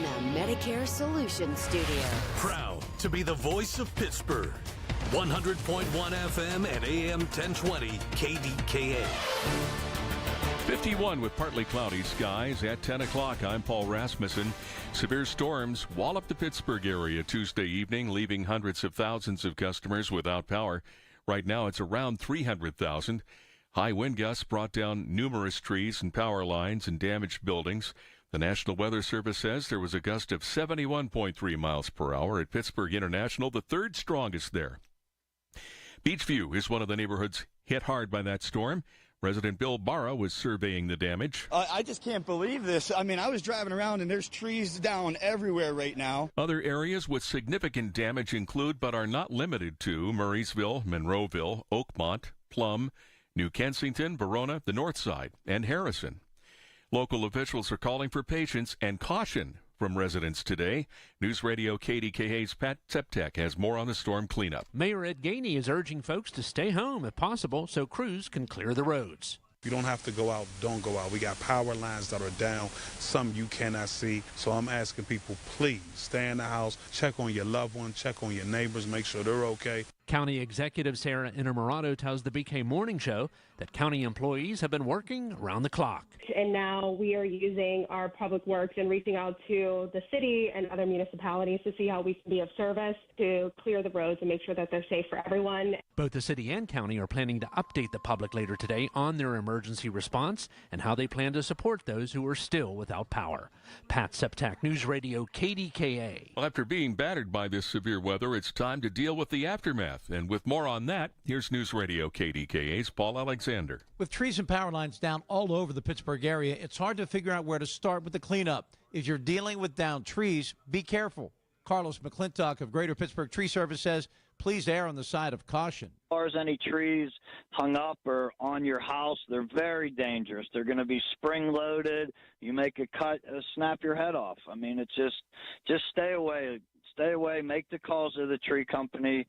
Aetna Medicare Solutions Studio. Proud to be the voice of Pittsburgh. 100.1 FM and AM 1020 KDKA. 51 with partly cloudy skies at 10 o'clock. I'm Paul Rasmussen. Severe storms walloped the Pittsburgh area Tuesday evening, leaving hundreds of thousands of customers without power. Right now, it's around 300,000. High wind gusts brought down numerous trees and power lines and damaged buildings. The National Weather Service says there was a gust of 71.3 miles per hour at Pittsburgh International, the third strongest there. Beachview is one of the neighborhoods hit hard by that storm. Resident Bill Barra was surveying the damage. I just can't believe this. I mean, I was driving around and there's trees down everywhere right now. Other areas with significant damage include, but are not limited to, Murraysville, Monroeville, Oakmont, Plum, New Kensington, Verona, the North Side, and Harrison. Local officials are calling for patience and caution from residents today. News Radio KDKA's Pat Septek has more on the storm cleanup. Mayor Ed Gainey is urging folks to stay home if possible so crews can clear the roads. If you don't have to go out, don't go out. We got power lines that are down, some you cannot see. So I'm asking people, please stay in the house, check on your loved one, check on your neighbors, make sure they're okay. County Executive Sarah Innamorato tells the BK Morning Show that county employees have been working around the clock. And now we are using our public works and reaching out to the city and other municipalities to see how we can be of service to clear the roads and make sure that they're safe for everyone. Both the city and county are planning to update the public later today on their emergency response and how they plan to support those who are still without power. Pat Septak, News Radio KDKA. Well, after being battered by this severe weather, it's time to deal with the aftermath. And with more on that, here's News Radio KDKA's Paul Alexander. With trees and power lines down all over the Pittsburgh area, it's hard to figure out where to start with the cleanup. If you're dealing with downed trees, be careful. Carlos McClintock of Greater Pittsburgh Tree Service says, please err on the side of caution. As far as any trees hung up or on your house, they're very dangerous. They're going to be spring-loaded. You make a cut, snap your head off. I mean, it's just stay away. Stay away. Make the calls to the tree company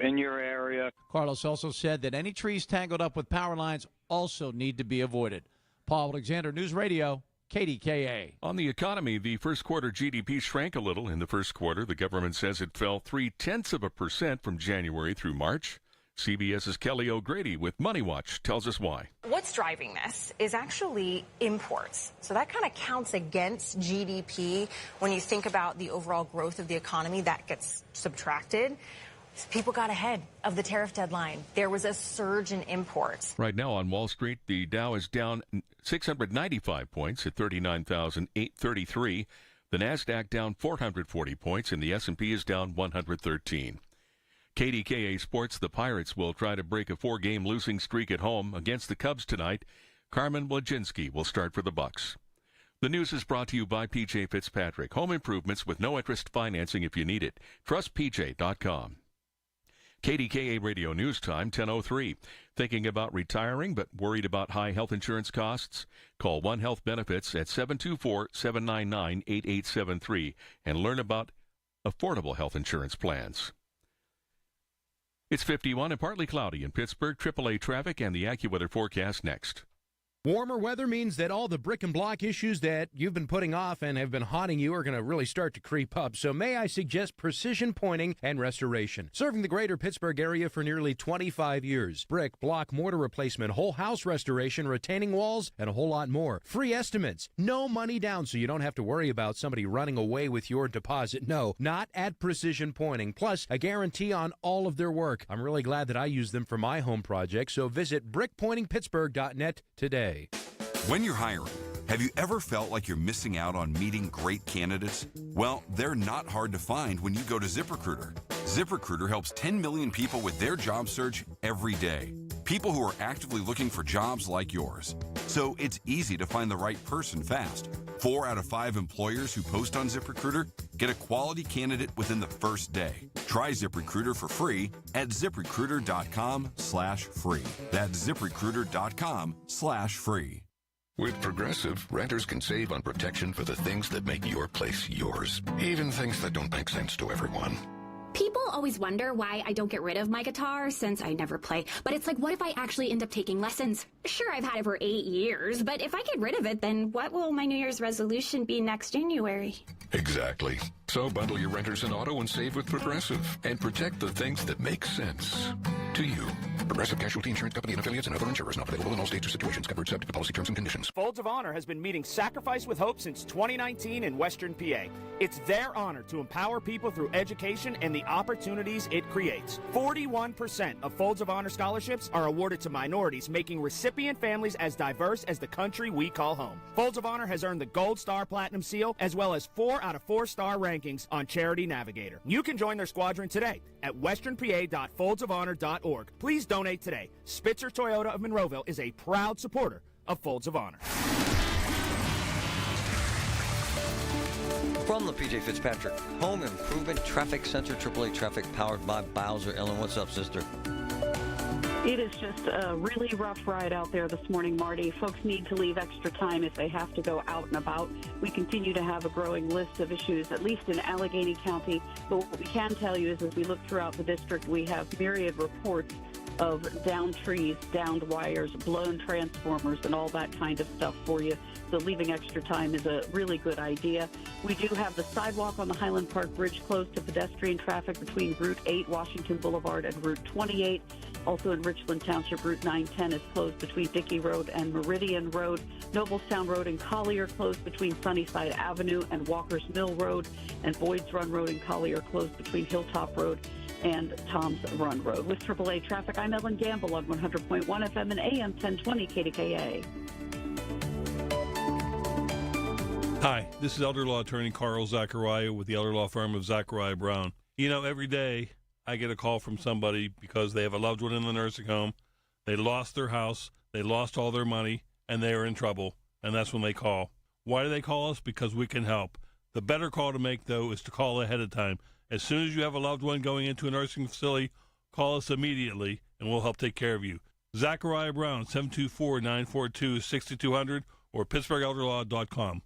in your area. Carlos also said that any trees tangled up with power lines also need to be avoided. Paul Alexander, News Radio, KDKA. On the economy, the first quarter GDP shrank a little in the first quarter. The government says it fell 0.3% from January through March. CBS's Kelly O'Grady with Money Watch tells us why. What's driving this is actually imports. So that kind of counts against GDP. When you think about the overall growth of the economy, that gets subtracted. People got ahead of the tariff deadline. There was a surge in imports. Right now on Wall Street, the Dow is down 695 points at 39,833. The NASDAQ down 440 points, and the S&P is down 113. KDKA Sports, the Pirates will try to break a 4-game losing streak at home against the Cubs tonight. Carmen Wojcinski will start for the Bucks. The news is brought to you by P.J. Fitzpatrick. Home improvements with no interest financing if you need it. TrustPJ.com. KDKA Radio News Time, 10:03. Thinking about retiring but worried about high health insurance costs? Call One Health Benefits at 724-799-8873 and learn about affordable health insurance plans. It's 51 and partly cloudy in Pittsburgh. AAA traffic and the AccuWeather forecast next. Warmer weather means that all the brick and block issues that you've been putting off and have been haunting you are going to really start to creep up. So may I suggest precision pointing and restoration. Serving the greater Pittsburgh area for nearly 25 years. Brick, block, mortar replacement, whole house restoration, retaining walls, and a whole lot more. Free estimates. No money down, so you don't have to worry about somebody running away with your deposit. No, not at Precision Pointing. Plus, a guarantee on all of their work. I'm really glad that I use them for my home project, so visit brickpointingpittsburgh.net today. When you're hiring, have you ever felt like you're missing out on meeting great candidates? Well, they're not hard to find when you go to ZipRecruiter. ZipRecruiter helps 10 million people with their job search every day. People who are actively looking for jobs like yours. So it's easy to find the right person fast. 4 out of 5 employers who post on ZipRecruiter get a quality candidate within the first day. Try ZipRecruiter for free at ZipRecruiter.com/free. That's ZipRecruiter.com/free. With Progressive, renters can save on protection for the things that make your place yours, even things that don't make sense to everyone. People always wonder why I don't get rid of my guitar since I never play. But it's like, what if I actually end up taking lessons? Sure, I've had it for 8 years, but if I get rid of it, then what will my New Year's resolution be next January? Exactly. So bundle your renters and auto and save with Progressive and protect the things that make sense to you. Progressive Casualty Insurance Company and affiliates and other insurers not available in all states or situations. Covered subject to policy terms and conditions. Folds of Honor has been meeting Sacrifice with Hope since 2019 in Western PA. It's their honor to empower people through education and the opportunities it creates. 41% of Folds of Honor scholarships are awarded to minorities, making recipient families as diverse as the country we call home. Folds of Honor has earned the Gold Star Platinum Seal, as well as 4 out of 4-star rankings on Charity Navigator. You can join their squadron today at westernpa.foldsofhonor.org. Please donate today. Spitzer Toyota of Monroeville is a proud supporter of Folds of Honor. From the P.J. Fitzpatrick Home Improvement Traffic Center, AAA traffic powered by Bowser. Ellen, what's up, sister? It is just a really rough ride out there this morning, Marty. Folks need to leave extra time if they have to go out and about. We continue to have a growing list of issues, at least in Allegheny County. But what we can tell you is as we look throughout the district, we have myriad reports of downed trees, downed wires, blown transformers, and all that kind of stuff for you. So leaving extra time is a really good idea. We do have the sidewalk on the Highland Park Bridge closed to pedestrian traffic between Route 8, Washington Boulevard, and Route 28. Also in Richland Township, Route 910 is closed between Dickey Road and Meridian Road. Noblestown Road and Collier closed between Sunnyside Avenue and Walker's Mill Road. And Boyd's Run Road and Collier closed between Hilltop Road and Tom's Run Road. With AAA Traffic, I'm Ellen Gamble on 100.1 FM and AM 1020 KDKA. Hi, this is elder law attorney Carl Zachariah with the elder law firm of Zachariah Brown. You know, every day I get a call from somebody because they have a loved one in the nursing home. They lost their house, they lost all their money, and they are in trouble, and that's when they call. Why do they call us? Because we can help. The better call to make, though, is to call ahead of time. As soon as you have a loved one going into a nursing facility, call us immediately, and we'll help take care of you. Zachariah Brown, 724-942-6200 or PittsburghElderlaw.com.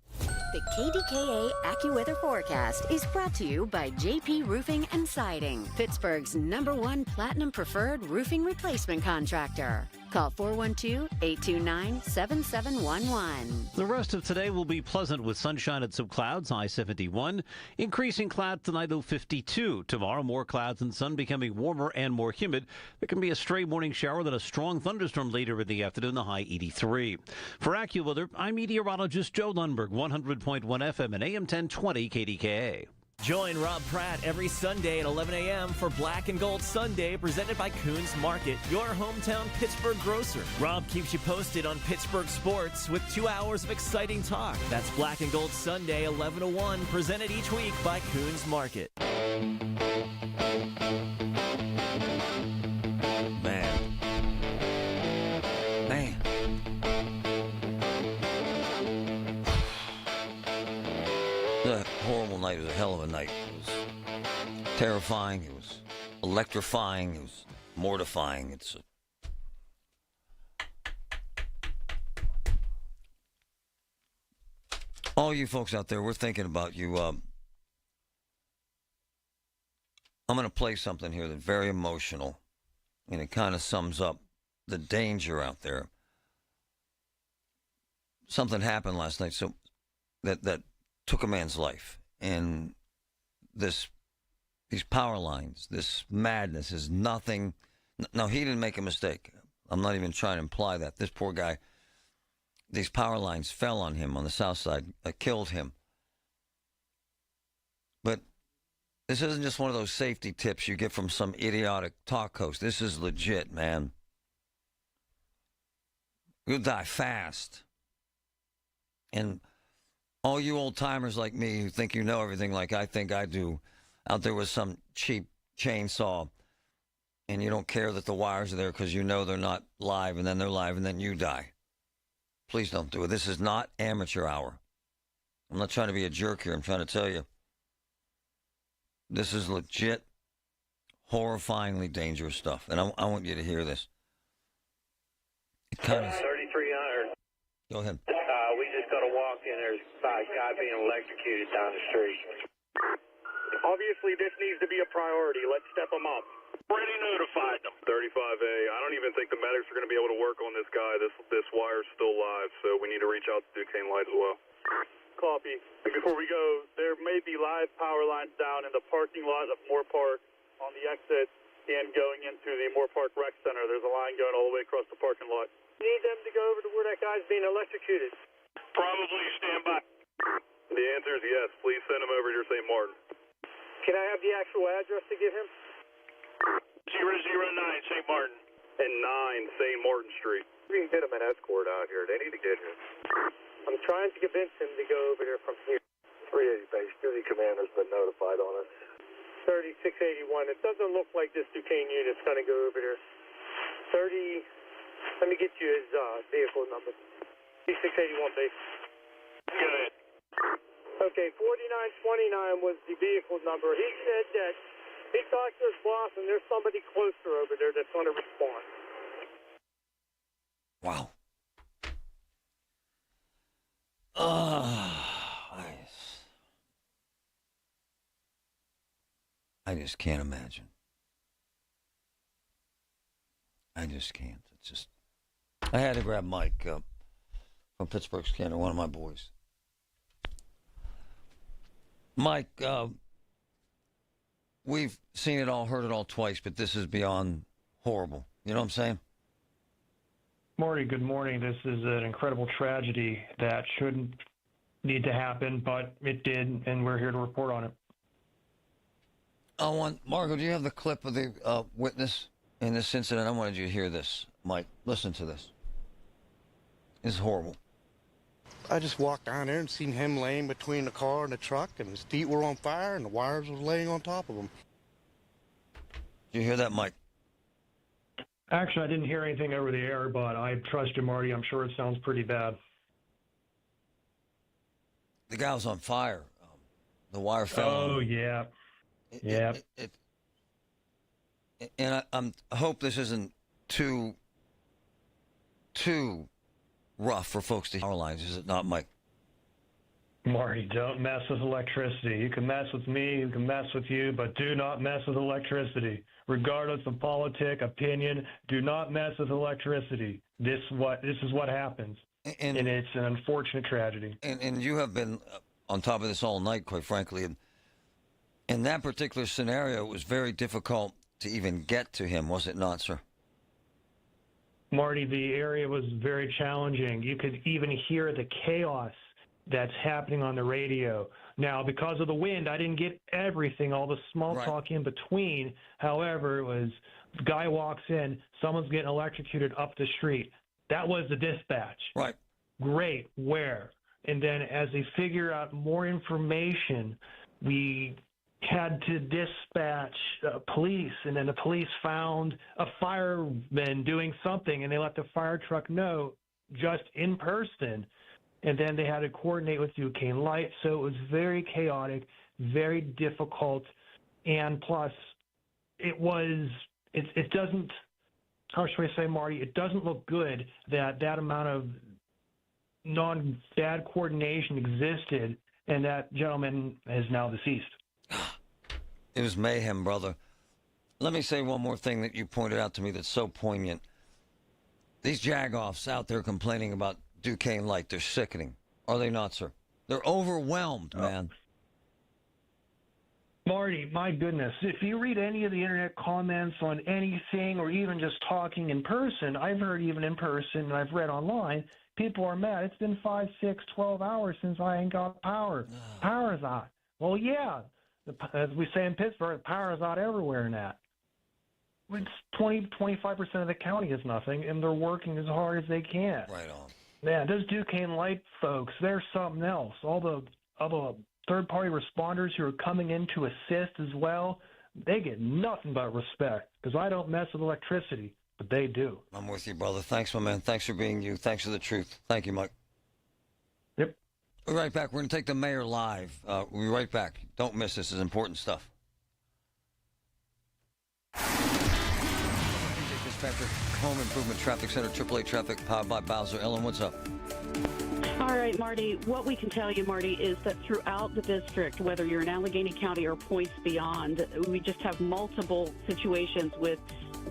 The KDKA AccuWeather forecast is brought to you by JP Roofing and Siding, Pittsburgh's #1 Platinum Preferred Roofing Replacement Contractor. Call 412-829-7711. The rest of today will be pleasant with sunshine and some clouds, high 71. Increasing clouds tonight, low 52. Tomorrow, more clouds and sun becoming warmer and more humid. There can be a stray morning shower, then a strong thunderstorm later in the afternoon, the high 83. For AccuWeather, I'm meteorologist Joe Lundberg, 100.1 FM and AM 1020 KDKA. Join Rob Pratt every Sunday at 11 a.m. for Black and Gold Sunday, presented by Coons Market, your hometown Pittsburgh grocer. Rob keeps you posted on Pittsburgh sports with 2 hours of exciting talk. That's Black and Gold Sunday, 11 to 1, presented each week by Coons Market. A horrible night. It was a hell of a night. It was terrifying. It was electrifying. It was mortifying. It's all you folks out there, we're thinking about you. I'm going to play something here that's very emotional, and it kind of sums up the danger out there. Something happened last night, so that took a man's life, and these power lines, this madness is nothing. No, he didn't make a mistake. I'm not even trying to imply that. This poor guy, these power lines fell on him on the south side, killed him. But this isn't just one of those safety tips you get from some idiotic talk host. This is legit, man. You'll die fast. And all you old-timers like me who think you know everything like I think I do, out there with some cheap chainsaw, and you don't care that the wires are there because you know they're not live, and then they're live, and then you die. Please don't do it. This is not amateur hour. I'm not trying to be a jerk here. I'm trying to tell you. This is legit, horrifyingly dangerous stuff, and I want you to hear this. It kind of... 3300. Go ahead. We just got a walk in. There's a guy being electrocuted down the street. All of you obviously this needs to be a priority. Let's step them up. Already notified them. 35A. I don't even think the medics are going to be able to work on this guy. This wire's still live, so we need to reach out to Duquesne Light as well. Copy. And before we go, there may be live power lines down in the parking lot of Moore Park on the exit and going into the Moore Park Rec Center. There's a line going all the way across the parking lot. Need them to go over to where that guy's being electrocuted. Probably stand by. The answer is yes. Please send him over to St. Martin. Can I have the actual address to give him? 009 St. Martin. And 9 St. Martin Street. We can get him an escort out here. They need to get him. I'm trying to convince him to go over there from here. 380 base. Duty commander's been notified on us. 3681. It doesn't look like this Duquesne unit's going to go over there. Let me get you his vehicle number. 3681 base. Go ahead. Okay, 4929 was the vehicle number. He said that he talked to his boss and there's somebody closer over there that's going to respond. Wow. I just can't imagine. I just can't. It's just. I had to grab Mike from Pittsburgh Scanner, one of my boys. Mike, we've seen it all, heard it all twice, but this is beyond horrible. You know what I'm saying? Marty, good morning. This is an incredible tragedy that shouldn't need to happen, but it did, and we're here to report on it. Margo, do you have the clip of the witness in this incident? I wanted you to hear this. Mike, listen to this. It's horrible. I just walked down there and seen him laying between the car and the truck, and his feet were on fire, and the wires was laying on top of him. Did you hear that, Mike? Actually, I didn't hear anything over the air, but I trust you, Marty. I'm sure it sounds pretty bad. The guy was on fire. The wire fell on him. Oh, yeah. Yeah. And I hope this isn't too rough for folks to hear our lines, is it not, Mike? Marty, don't mess with electricity. You can mess with me, you can mess with you, but do not mess with electricity. Regardless of politic, opinion, do not mess with electricity. This is what happens. And it's an unfortunate tragedy. And you have been on top of this all night, quite frankly. And in that particular scenario, it was very difficult to even get to him, was it not, sir? Marty, the area was very challenging. You could even hear the chaos that's happening on the radio. Now, because of the wind, I didn't get everything, all the small talk in between. However, it was, the guy walks in, someone's getting electrocuted up the street. That was the dispatch. Right. Great. Where? And then as they figure out more information, we had to dispatch police, and then the police found a fireman doing something, and they let the fire truck know just in person. And then they had to coordinate with Duquesne Light, so it was very chaotic, very difficult, and plus, it doesn't, how should I say, Marty, it doesn't look good that that amount of bad coordination existed, and that gentleman is now deceased. It was mayhem, brother. Let me say one more thing that you pointed out to me that's so poignant. These jagoffs out there complaining about Duquesne Light, they're sickening. Are they not, sir? They're overwhelmed, man. Marty, my goodness, if you read any of the internet comments on anything or even just talking in person, I've heard even in person and I've read online, people are mad. It's been 5, 6, 12 hours since I ain't got power. Power's out. Well, yeah, as we say in Pittsburgh, power is out everywhere now. It's 20-25% of the county is nothing, and they're working as hard as they can. Right on. Man, those Duquesne Light folks, they're something else. All the third-party responders who are coming in to assist as well, they get nothing but respect, because I don't mess with electricity, but they do. I'm with you, brother. Thanks, my man. Thanks for being you. Thanks for the truth. Thank you, Mike. Yep. We'll be right back. We're going to take the mayor live. We'll be right back. Don't miss this. It's important stuff. Dispatcher, Home Improvement Traffic Center, AAA Traffic, powered by Bowser. Ellen, what's up? All right, Marty, what we can tell you, Marty, is that throughout the district, whether you're in Allegheny County or points beyond, we just have multiple situations with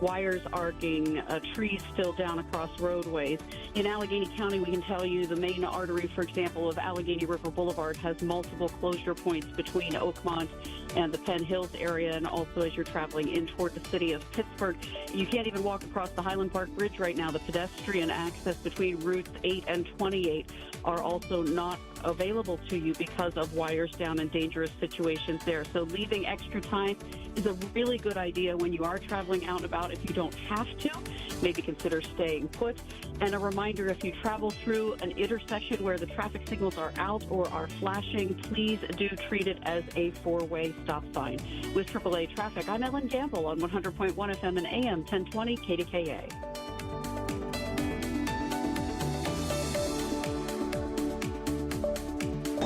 wires arcing, trees still down across roadways. In Allegheny County, we can tell you the main artery, for example, of Allegheny River Boulevard has multiple closure points between Oakmont and the Penn Hills area, and also as you're traveling in toward the city of Pittsburgh. You can't even walk across the Highland Park Bridge right now. The pedestrian access between routes 8 and 28 are also not available to you because of wires down and dangerous situations there. So leaving extra time is a really good idea when you are traveling out and about. If you don't have to, maybe consider staying put. And a reminder, if you travel through an intersection where the traffic signals are out or are flashing, please do treat it as a four-way stop sign. With AAA Traffic, I'm Ellen Gamble on 100.1 FM and AM 1020 KDKA.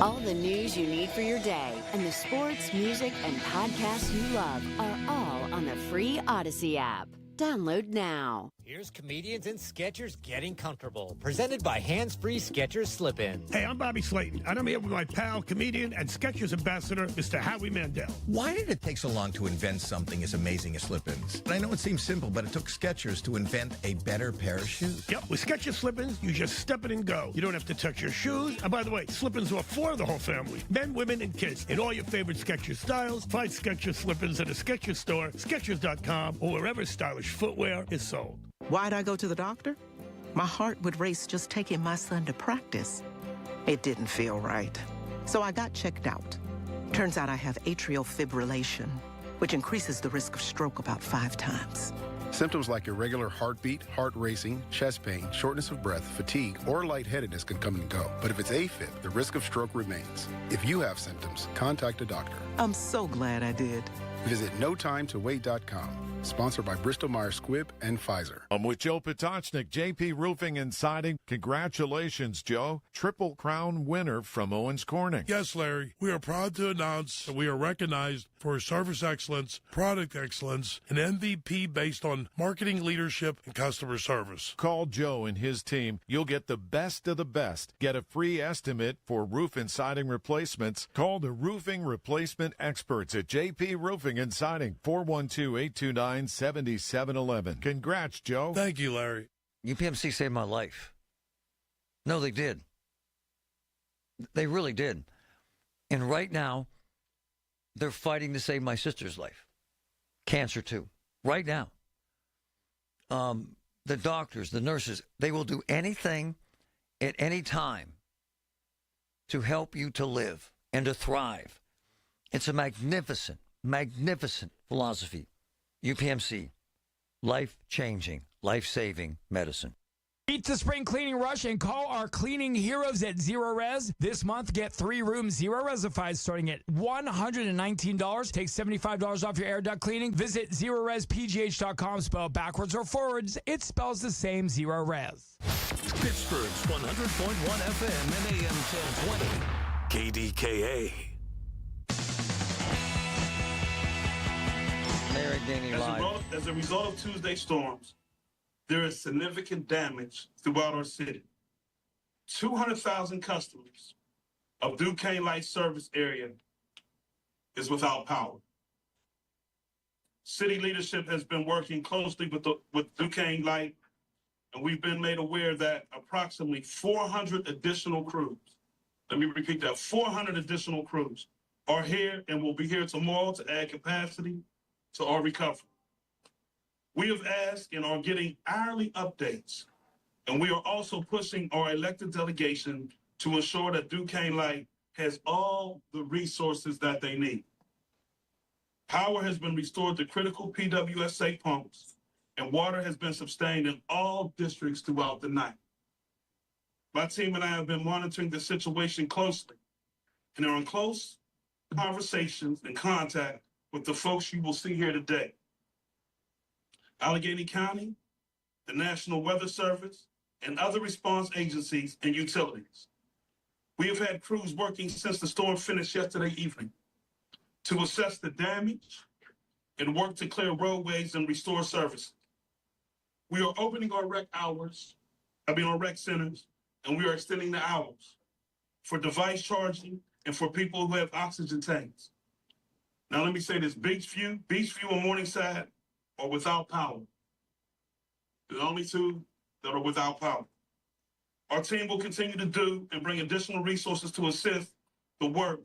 All the news you need for your day and the sports, music, and podcasts you love are all on the free Odyssey app. Download now. Here's Comedians and Sketchers Getting Comfortable, presented by Hands-Free Skechers Slip-Ins. Hey, I'm Bobby Slayton, and I'm here with my pal, comedian, and Skechers ambassador, Mr. Howie Mandel. Why did it take so long to invent something as amazing as Slip-Ins? I know it seems simple, but it took Skechers to invent a better pair of shoes. Yep, with Skechers Slip-Ins, you just step it and go. You don't have to touch your shoes. And by the way, Slip-Ins are for the whole family, men, women, and kids. In all your favorite Skechers styles, find Skechers Slip-Ins at a Skechers store, Skechers.com, or wherever stylish footwear is sold. Why'd I go to the doctor? My heart would race just taking my son to practice. It didn't feel right. So I got checked out. Turns out I have atrial fibrillation, which increases the risk of stroke about 5 times. Symptoms like irregular heartbeat, heart racing, chest pain, shortness of breath, fatigue, or lightheadedness can come and go. But if it's AFib, the risk of stroke remains. If you have symptoms, contact a doctor. I'm so glad I did. Visit NoTimeToWait.com. Sponsored by Bristol-Myers Squibb and Pfizer. I'm with Joe Potocznik, JP Roofing and Siding. Congratulations, Joe. Triple Crown winner from Owens Corning. Yes, Larry. We are proud to announce that we are recognized for service excellence, product excellence, and MVP based on marketing leadership and customer service. Call Joe and his team. You'll get the best of the best. Get a free estimate for roof and siding replacements. Call the roofing replacement experts at JP Roofing and Siding, 412-829-7711. Congrats, Joe. Thank you, Larry. UPMC saved my life. No, they did. They really did. And right now, they're fighting to save my sister's life. Cancer, too. Right now. The doctors, the nurses, they will do anything at any time to help you to live and to thrive. It's a magnificent, magnificent philosophy. UPMC, life-changing, life-saving medicine. Beat the spring cleaning rush and call our cleaning heroes at Zero Res. This month, get 3 rooms Zero Resified starting at $119. Take $75 off your air duct cleaning. Visit ZeroResPGH.com. Spell backwards or forwards. It spells the same, Zero Res. Pittsburgh's 100.1 FM and AM 1020. KDKA. Larry Denny live. As a result of Tuesday's storms, there is significant damage throughout our city. 200,000 customers of Duquesne Light Service area is without power. City leadership has been working closely with Duquesne Light, and we've been made aware that approximately 400 additional crews, let me repeat that, 400 additional crews are here and will be here tomorrow to add capacity to our recovery. We have asked and are getting hourly updates, and we are also pushing our elected delegation to ensure that Duquesne Light has all the resources that they need. Power has been restored to critical PWSA pumps, and water has been sustained in all districts throughout the night. My team and I have been monitoring the situation closely, and are in close conversations and contact with the folks you will see here today. Allegheny County, the National Weather Service, and other response agencies and utilities. We have had crews working since the storm finished yesterday evening to assess the damage and work to clear roadways and restore services. We are opening our rec centers, and we are extending the hours for device charging, and for people who have oxygen tanks. Now let me say this, Beachview and Morningside are without power. The only two that are without power. Our team will continue to do and bring additional resources to assist the work,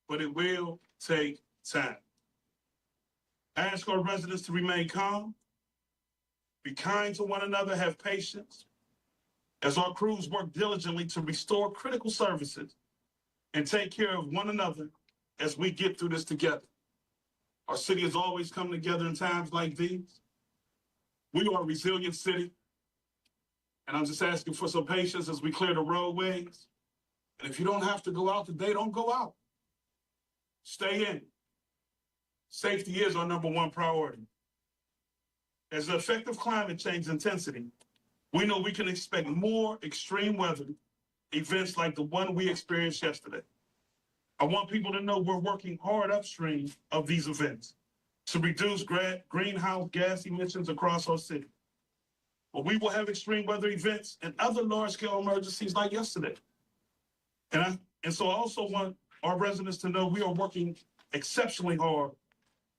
but it will take time. I ask our residents to remain calm, be kind to one another, have patience, as our crews work diligently to restore critical services and take care of one another as we get through this together. Our city has always come together in times like these. We are a resilient city, and I'm just asking for some patience as we clear the roadways. And if you don't have to go out today, don't go out. Stay in. Safety is our #1 priority. As the effect of climate change intensity, we know we can expect more extreme weather events like the one we experienced yesterday. I want people to know we're working hard upstream of these events to reduce greenhouse gas emissions across our city. But we will have extreme weather events and other large-scale emergencies like yesterday. And so I also want our residents to know we are working exceptionally hard,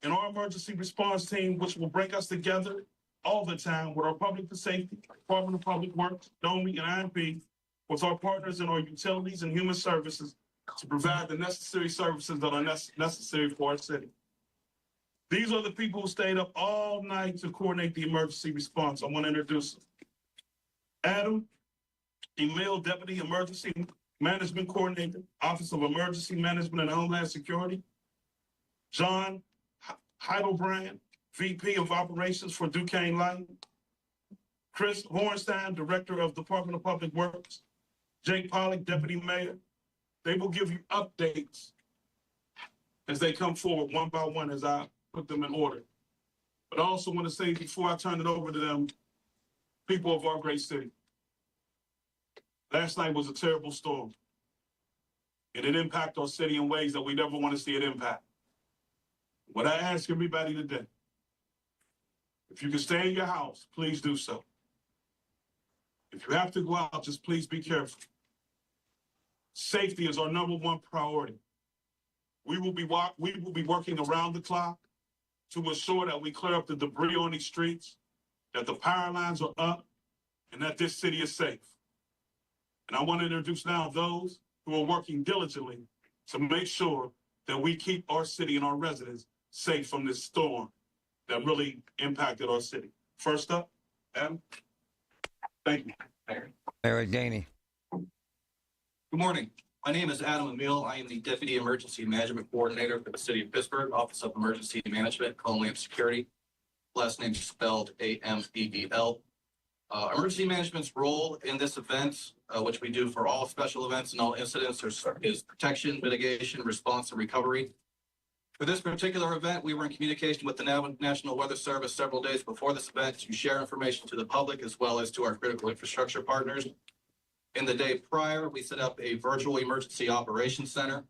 and our emergency response team, which will bring us together all the time with our public safety, Department of Public Works, DOMI, and IMP, with our partners in our utilities and human services to provide the necessary services that are necessary for our city. These are the people who stayed up all night to coordinate the emergency response. I want to introduce them. Adam Emil, Deputy Emergency Management Coordinator, Office of Emergency Management and Homeland Security. John Heidelbrand, VP of Operations for Duquesne Light. Chris Hornstein, Director of Department of Public Works. Jake Pollock, Deputy Mayor. They will give you updates as they come forward one by one as I put them in order. But I also want to say before I turn it over to them, people of our great city, last night was a terrible storm. And it impacted our city in ways that we never want to see it impact. What I ask everybody today, if you can stay in your house, please do so. If you have to go out, just please be careful. Safety is our #1 priority. We will be working around the clock to ensure that we clear up the debris on these streets, that the power lines are up, and that this city is safe. And I want to introduce now those who are working diligently to make sure that we keep our city and our residents safe from this storm that really impacted our city. First up, Adam. Thank you. Eric Daney. Good morning. My name is Adam Emil. I am the Deputy Emergency Management Coordinator for the City of Pittsburgh, Office of Emergency Management, Homeland Security. Last name is spelled A-M-E-E-L. Emergency management's role in this event, which we do for all special events and all incidents, is protection, mitigation, response, and recovery. For this particular event, we were in communication with the National Weather Service several days before this event to share information to the public as well as to our critical infrastructure partners. In the day prior, we set up a virtual emergency operations center.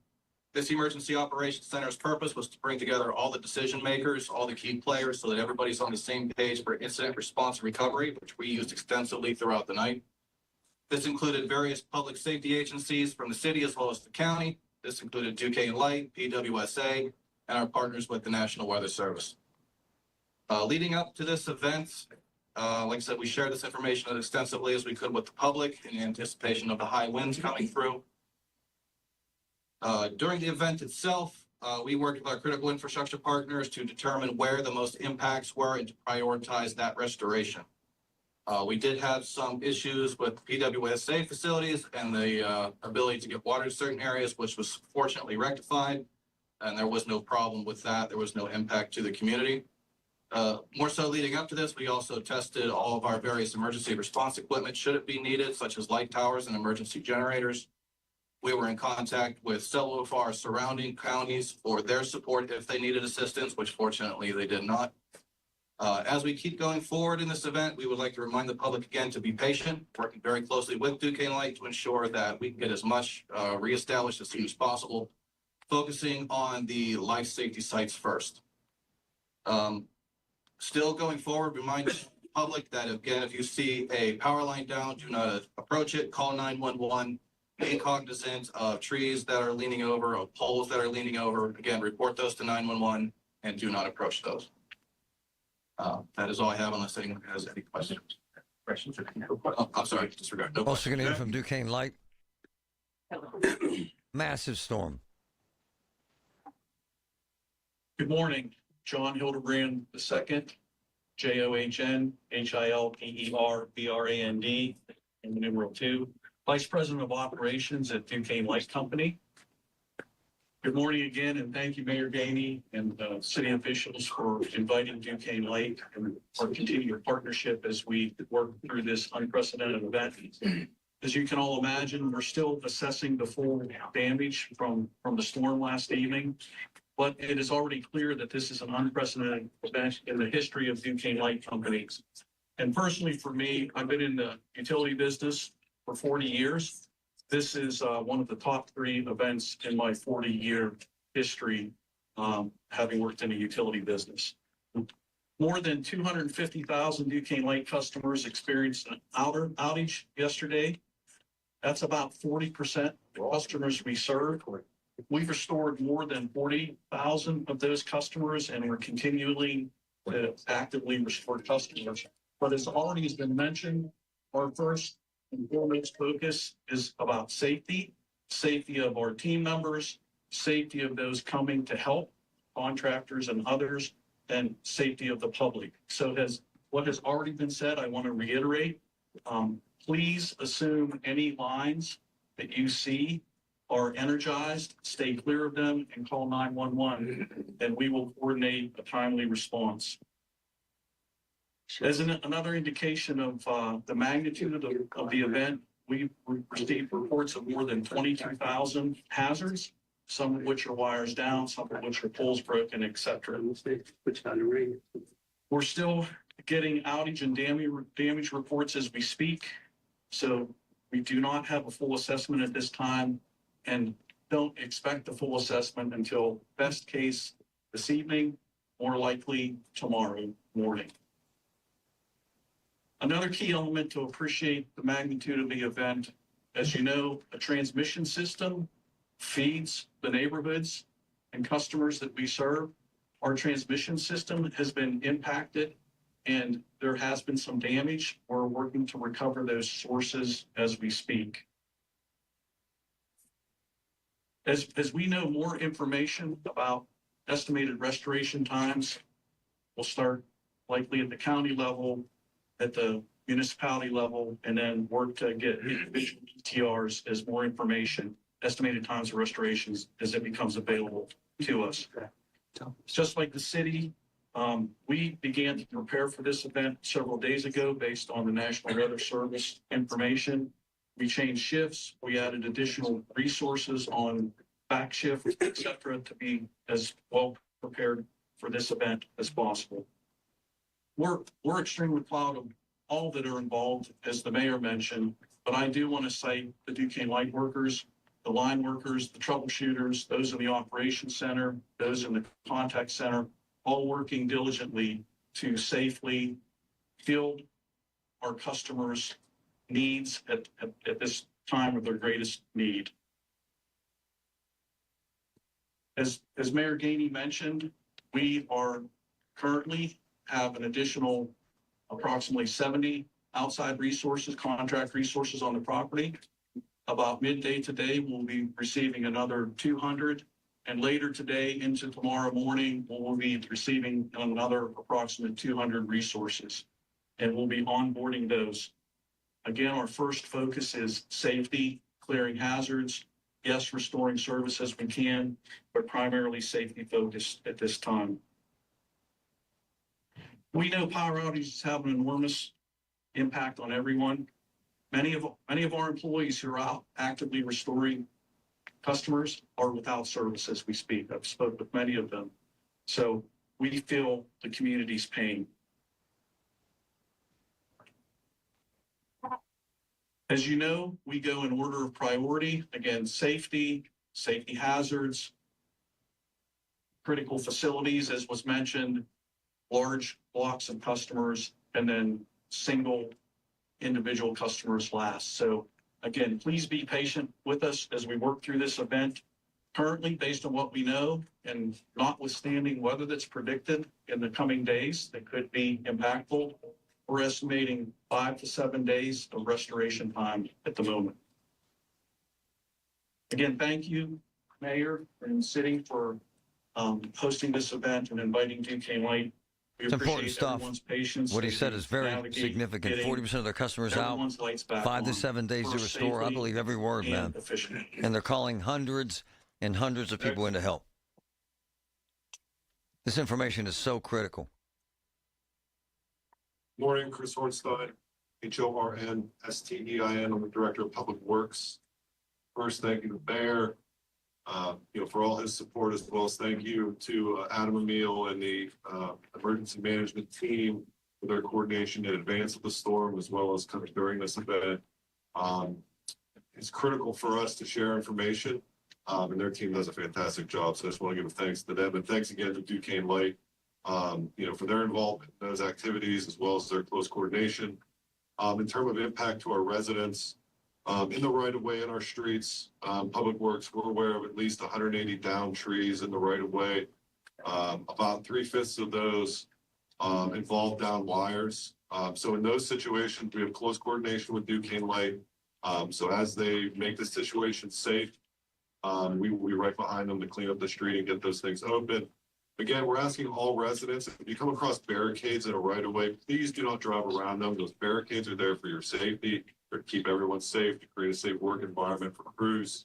This emergency operations center's purpose was to bring together all the decision makers, all the key players, so that everybody's on the same page for incident response and recovery, which we used extensively throughout the night. This included various public safety agencies from the city as well as the county. This included Duquesne Light, PWSA, and our partners with the National Weather Service. Leading up to this event, like I said, we shared this information as extensively as we could with the public in anticipation of the high winds coming through. During the event itself, we worked with our critical infrastructure partners to determine where the most impacts were and to prioritize that restoration. We did have some issues with PWSA facilities and the ability to get water to certain areas, which was fortunately rectified, and there was no problem with that. There was no impact to the community. More so leading up to this, we also tested all of our various emergency response equipment should it be needed, such as light towers and emergency generators. We were in contact with several of our surrounding counties for their support if they needed assistance, which fortunately they did not. As we keep going forward in this event, we would like to remind the public again to be patient, working very closely with Duquesne Light to ensure that we can get as much reestablished as soon as possible, focusing on the life safety sites first. Still going forward, reminding the public that, again, if you see a power line down, do not approach it, call 911. be cognizant of trees that are leaning over, of poles that are leaning over. Again, report those to 911 and do not approach those. That is all I have unless anyone has any questions. I'm sorry, disregard. No Also questions. going to hear from Duquesne Light. Massive storm. Good morning, John Hildebrand II, JOHN HILPERBRAND, and the numeral 2, Vice President of Operations at Duquesne Light Company. Good morning again, and thank you, Mayor Gainey and city officials for inviting Duquesne Light and our continued partnership as we work through this unprecedented event. As you can all imagine, we're still assessing the full damage from the storm last evening. But it is already clear that this is an unprecedented event in the history of Duquesne Light Companies. And personally for me, I've been in the utility business for 40 years. This is one of the top 3 events in my 40-year history, having worked in the utility business. More than 250,000 Duquesne Light customers experienced an outage yesterday. That's about 40% of the customers we serve. We've restored more than 40,000 of those customers, and we're continuing to actively restore customers. But as already has been mentioned, our first and foremost focus is about safety of our team members, safety of those coming to help, contractors and others, and safety of the public. So what has already been said, I want to reiterate. Please assume any lines that you see are energized, stay clear of them, and call 911, and we will coordinate a timely response. As another indication of the magnitude of the event, we received reports of more than 22,000 hazards, some of which are wires down, some of which are poles broken, etc. We're still getting outage and damage reports as we speak, so we do not have a full assessment at this time, and don't expect the full assessment until best case this evening, more likely tomorrow morning. Another key element to appreciate the magnitude of the event, as you know, a transmission system feeds the neighborhoods and customers that we serve. Our transmission system has been impacted and there has been some damage. We're working to recover those sources as we speak. As we know more information about estimated restoration times, we'll start likely at the county level, at the municipality level, and then work to get individual ETRs as more information, estimated times of restorations as it becomes available to us. Just like the city, we began to prepare for this event several days ago based on the National Weather Service information. We changed shifts. We added additional resources on back shift, et cetera, to be as well prepared for this event as possible. We're extremely proud of all that are involved, as the mayor mentioned, but I do want to cite the Duquesne Light workers, the line workers, the troubleshooters, those in the operations center, those in the contact center, all working diligently to safely field our customers' needs at this time of their greatest need. As Mayor Gainey mentioned, we are currently have an additional approximately 70 outside resources, contract resources on the property. About midday today, we'll be receiving another 200. And later today into tomorrow morning, we'll be receiving another approximate 200 resources. And we'll be onboarding those. Again, our first focus is safety, clearing hazards. Yes, restoring service as we can, but primarily safety focused at this time. We know power outages have an enormous impact on everyone. Many of our employees who are out actively restoring customers are without service as we speak. I've spoken with many of them. So we feel the community's pain. As you know, we go in order of priority. Again, safety hazards, critical facilities, as was mentioned, large blocks of customers, and then single individual customers last. So Again, please be patient with us as we work through this event. Currently, based on what we know, and notwithstanding weather that's predicted in the coming days that could be impactful, we're estimating 5 to 7 days of restoration time at the moment. Again, thank you, Mayor and City, for hosting this event and inviting Duquesne Light. We It's important appreciate stuff. everyone's patience. What he as said we is very navigate significant. getting 40% of their customers out, everyone's lights back 5 to on 7 days to first restore. I safely believe every word, and man. efficiently. And they're calling hundreds and hundreds of people in to help. This information is so critical. Morning, Chris Hornstein, Hornstein. I'm the Director of Public Works. First, thank you to the Mayor, for all his support, as well as thank you to Adam Emile and the emergency management team for their coordination in advance of the storm, as well as kind of during this event. It's critical for us to share information, and their team does a fantastic job. So I just want to give a thanks to them, and thanks again to Duquesne Light, for their involvement in those activities, as well as their close coordination. In terms of impact to our residents, in the right-of-way in our streets, Public Works, we're aware of at least 180 downed trees in the right-of-way. About 3/5 of those involve down wires. So in those situations, we have close coordination with Duquesne Light. So as they make the situation safe, we will be right behind them to clean up the street and get those things open. Again, we're asking all residents, if you come across barricades in a right-of-way, please do not drive around them. Those barricades are there for your safety, to keep everyone safe, to create a safe work environment for crews.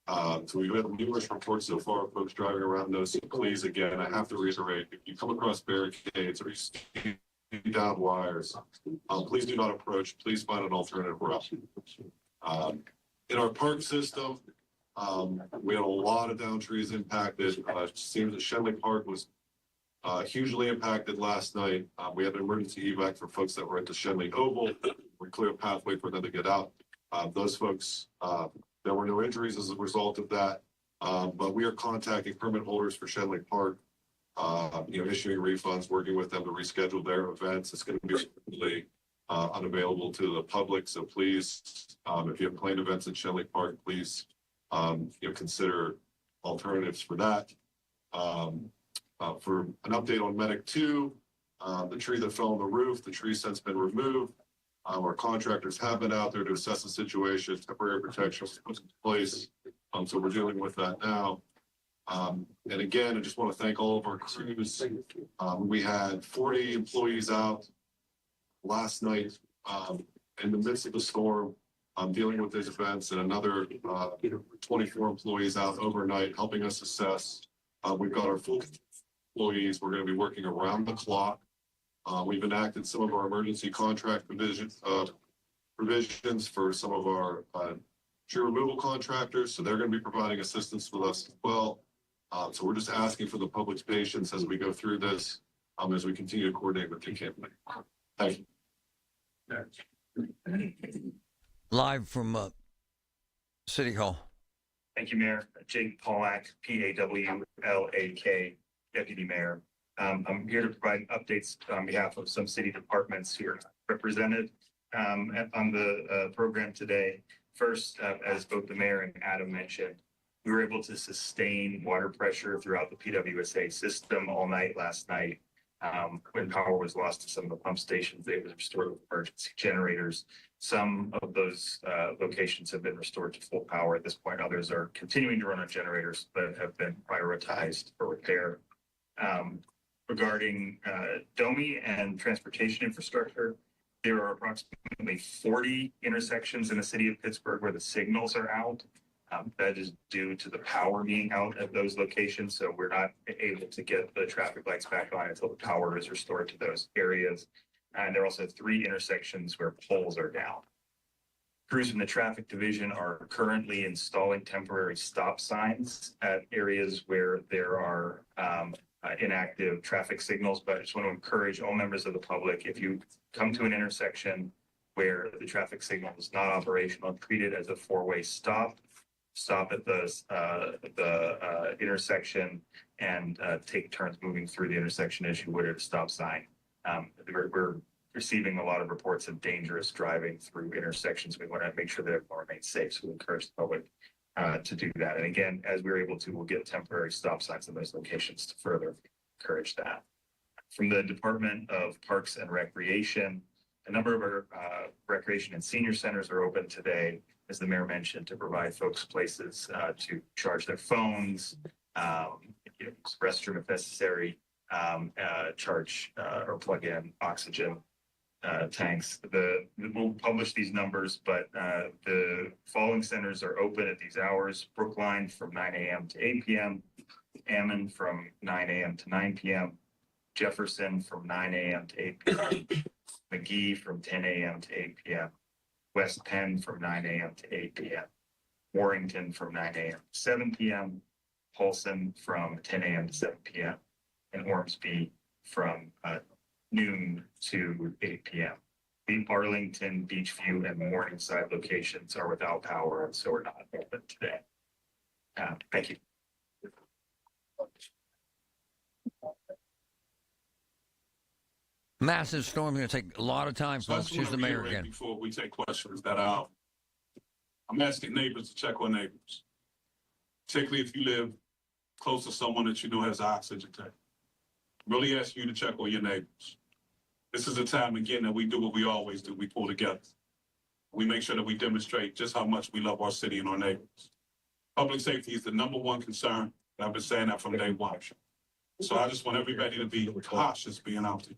So we've had numerous reports so far of folks driving around those. So please, again, I have to reiterate, if you come across barricades or you see down wires, please do not approach. Please find an alternative route. In our park system, we had a lot of down trees impacted. It seems that Shenley Park was hugely impacted last night. We had an emergency evac for folks that were at the Shenley Oval. We cleared a pathway for them to get out. Those folks, there were no injuries as a result of that. But we are contacting permit holders for Shenley Park, issuing refunds, working with them to reschedule their events. It's going to be completely unavailable to the public. So please, if you have planned events at Shenley Park, please consider alternatives for that. For an update on Medic 2, the tree that fell on the roof, the tree since been removed. Our contractors have been out there to assess the situation. Temporary protection was put in place. So we're dealing with that now. And again, I just want to thank all of our crews. We had 40 employees out last night in the midst of the storm, dealing with these events, and another 24 employees out overnight helping us assess. We've got our full employees. We're going to be working around the clock. We've enacted some of our emergency contract provisions for some of our tree removal contractors. So they're going to be providing assistance with us as well. So we're just asking for the public's patience as we go through this, as we continue to coordinate with Duquesne. Thank you. Live from City Hall. Thank you, Mayor. Jake Pollack, Pawlak, Deputy Mayor. I'm here to provide updates on behalf of some city departments who are represented on the program today. First, as both the mayor and Adam mentioned, we were able to sustain water pressure throughout the PWSA system all night last night. When power was lost to some of the pump stations, they were restored with emergency generators. Some of those locations have been restored to full power at this point. Others are continuing to run on generators, but have been prioritized for repair. Regarding DOMI and transportation infrastructure, there are approximately 40 intersections in the city of Pittsburgh where the signals are out. That is due to the power being out at those locations. So we're not able to get the traffic lights back on until the power is restored to those areas. And there are also 3 intersections where poles are down. Crews from the traffic division are currently installing temporary stop signs at areas where there are inactive traffic signals. But I just want to encourage all members of the public, if you come to an intersection where the traffic signal is not operational, treat it as a 4-way stop. Stop at the intersection and take turns moving through the intersection as you would at a stop sign. We're receiving a lot of reports of dangerous driving through intersections. We want to make sure that everyone remains safe. So we encourage the public to do that. And again, as we're able to, we'll get temporary stop signs in those locations to further encourage that. From the Department of Parks and Recreation, a number of our recreation and senior centers are open today, as the mayor mentioned, to provide folks places to charge their phones, use restroom if necessary, charge or plug in oxygen tanks. We'll publish these numbers, but the following centers are open at these hours: Brookline from 9 a.m. to 8 p.m., Ammon from 9 a.m. to 9 p.m., Jefferson from 9 a.m. to 8 p.m., McGee from 10 a.m. to 8 p.m., West Penn from 9 a.m. to 8 p.m., Warrington from 9 a.m. to 7 p.m., Polson from 10 a.m. to 7 p.m., and Ormsby from noon to 8 p.m. The Arlington, Beachview, and Morningside locations are without power, and so are not open today. Thank you. Massive storm going to take a lot of time, folks. Here's the mayor again. Before we take questions that I'm asking neighbors to check on neighbors, particularly if you live close to someone that you know has an oxygen tank. Really ask you to check on your neighbors. This is a time, again, that we do what we always do. We pull together. We make sure that we demonstrate just how much we love our city and our neighbors. Public safety is the #1 concern. I've been saying that from day one. So I just want everybody to be cautious being out there.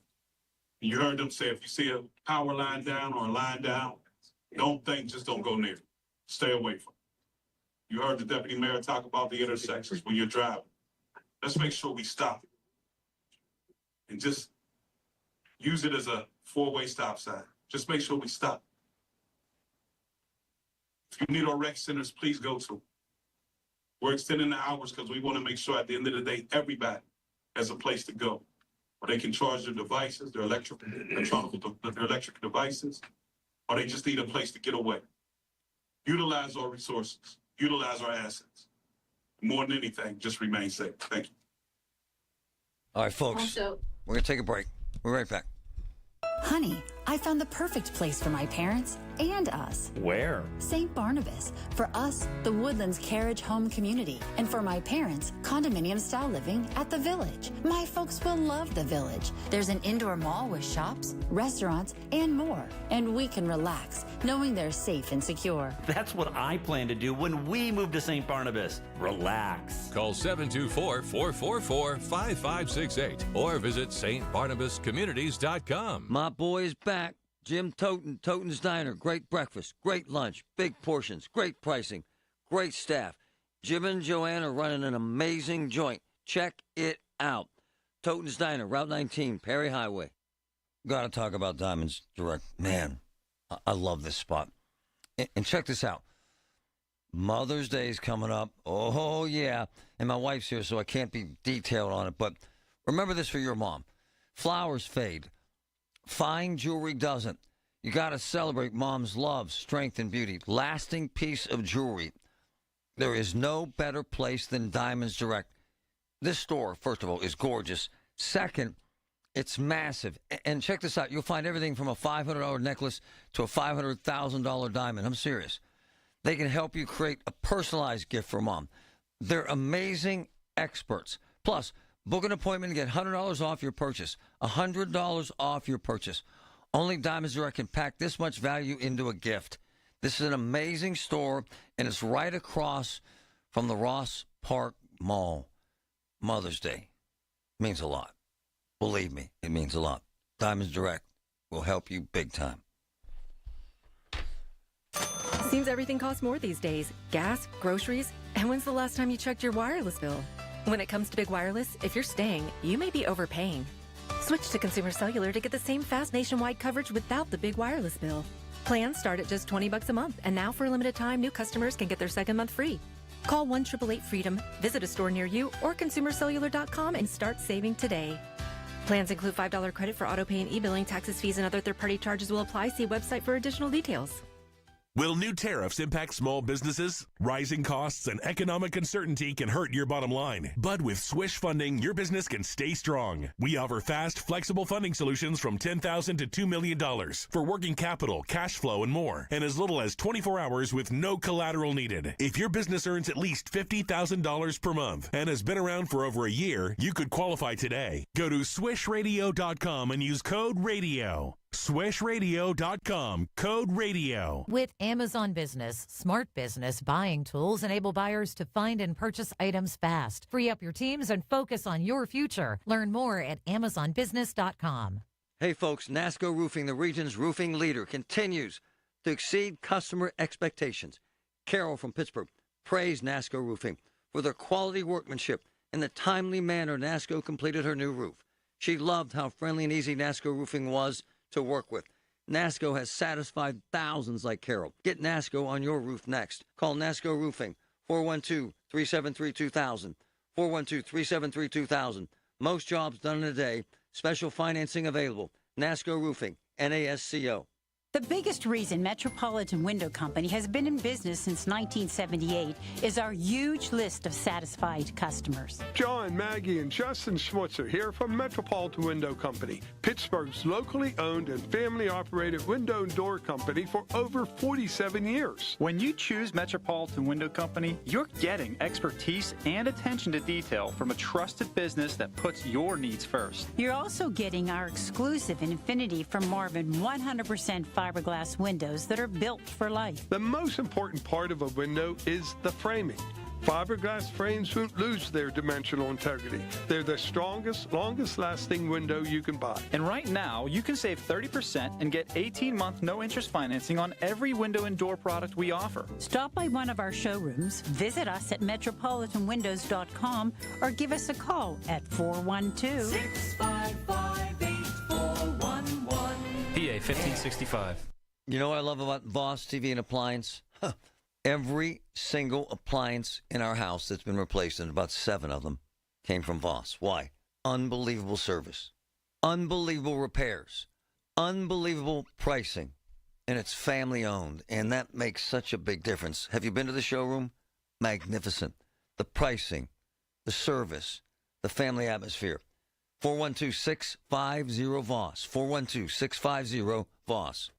You heard them say, if you see a power line down or a line down, don't think, just don't go near it. Stay away from it. You heard the deputy mayor talk about the intersections when you're driving. Let's make sure we stop and just use it as a 4-way stop sign. Just make sure we stop. If you need our rec centers, please go to them. We're extending the hours because we want to make sure at the end of the day, everybody has a place to go where they can charge their devices, their electric devices, or they just need a place to get away. Utilize our resources, utilize our assets. More than anything, just remain safe. Thank you. All right, folks, we're going to take a break. We're right back. Honey, I found the perfect place for my parents and us. Where? St. Barnabas. For us, the Woodlands Carriage Home Community. And for my parents, condominium-style living at the Village. My folks will love the Village. There's an indoor mall with shops, restaurants, and more. And we can relax, knowing they're safe and secure. That's what I plan to do when we move to St. Barnabas. Relax. Call 724-444-5568 or visit stbarnabascommunities.com. My boy's back. Jim Toten, Toten's Diner. Great breakfast, great lunch, big portions, great pricing, great staff. Jim and Joanne are running an amazing joint. Check it out. Toten's Diner, Route 19, Perry Highway. Got to talk about Diamonds Direct. Man, I love this spot. And check this out. Mother's Day is coming up. Oh, yeah. And my wife's here, so I can't be detailed on it. But remember this for your mom. Flowers fade. Fine jewelry doesn't. You got to celebrate mom's love, strength, and beauty. Lasting piece of jewelry. There is no better place than Diamonds Direct. This store, first of all, is gorgeous. Second, it's massive. And check this out. You'll find everything from a $500 necklace to a $500,000 diamond. I'm serious. They can help you create a personalized gift for mom. They're amazing experts. Plus, book an appointment and get $100 off your purchase. $100 off your purchase. Only Diamonds Direct can pack this much value into a gift. This is an amazing store, and it's right across from the Ross Park Mall. Mother's Day means a lot. Believe me, it means a lot. Diamonds Direct will help you big time. Seems everything costs more these days. Gas, groceries, and when's the last time you checked your wireless bill? When it comes to big wireless, if you're staying, you may be overpaying. Switch to Consumer Cellular to get the same fast nationwide coverage without the big wireless bill. Plans start at just $20 a month, and now for a limited time, new customers can get their second month free. Call 1-888-FREEDOM, visit a store near you, or consumercellular.com and start saving today. Plans include $5 credit for auto pay and e-billing. Taxes, fees, and other third-party charges will apply. See website for additional details. Will new tariffs impact small businesses? Rising costs and economic uncertainty can hurt your bottom line. But with Swish Funding, your business can stay strong. We offer fast, flexible funding solutions from $10,000 to $2 million for working capital, cash flow, and more, and as little as 24 hours with no collateral needed. If your business earns at least $50,000 per month and has been around for over a year, you could qualify today. Go to swishradio.com and use code RADIO. SwishRadio.com, code RADIO. With Amazon Business, smart business buying tools enable buyers to find and purchase items fast. Free up your teams and focus on your future. Learn more at AmazonBusiness.com. Hey folks, NASCO Roofing, the region's roofing leader, continues to exceed customer expectations. Carol from Pittsburgh praised NASCO Roofing for their quality workmanship and the timely manner NASCO completed her new roof. She loved how friendly and easy NASCO Roofing was to work with. NASCO has satisfied thousands like Carol. Get NASCO on your roof next. Call NASCO Roofing, 412-373-2000, 412-373-2000. Most jobs done in a day. Special financing available. NASCO Roofing, NASCO. The biggest reason Metropolitan Window Company has been in business since 1978 is our huge list of satisfied customers. John, Maggie, and Justin Schmutzer here from Metropolitan Window Company, Pittsburgh's locally owned and family-operated window and door company for over 47 years. When you choose Metropolitan Window Company, you're getting expertise and attention to detail from a trusted business that puts your needs first. You're also getting our exclusive Infinity from Marvin 100% fiberglass windows that are built for life. The most important part of a window is the framing. Fiberglass frames won't lose their dimensional integrity. They're the strongest, longest-lasting window you can buy. And right now, you can save 30% and get 18-month no-interest financing on every window and door product we offer. Stop by one of our showrooms, visit us at metropolitanwindows.com, or give us a call at 412-655-8411. PA 1565. You know what I love about Voss TV and Appliance? Every single appliance in our house that's been replaced, and about 7 of them, came from Voss. Why? Unbelievable service. Unbelievable repairs. Unbelievable pricing. And it's family owned. And that makes such a big difference. Have you been to the showroom? Magnificent. The pricing, the service, the family atmosphere. 412-650-VOSS. 412-650-VOSS.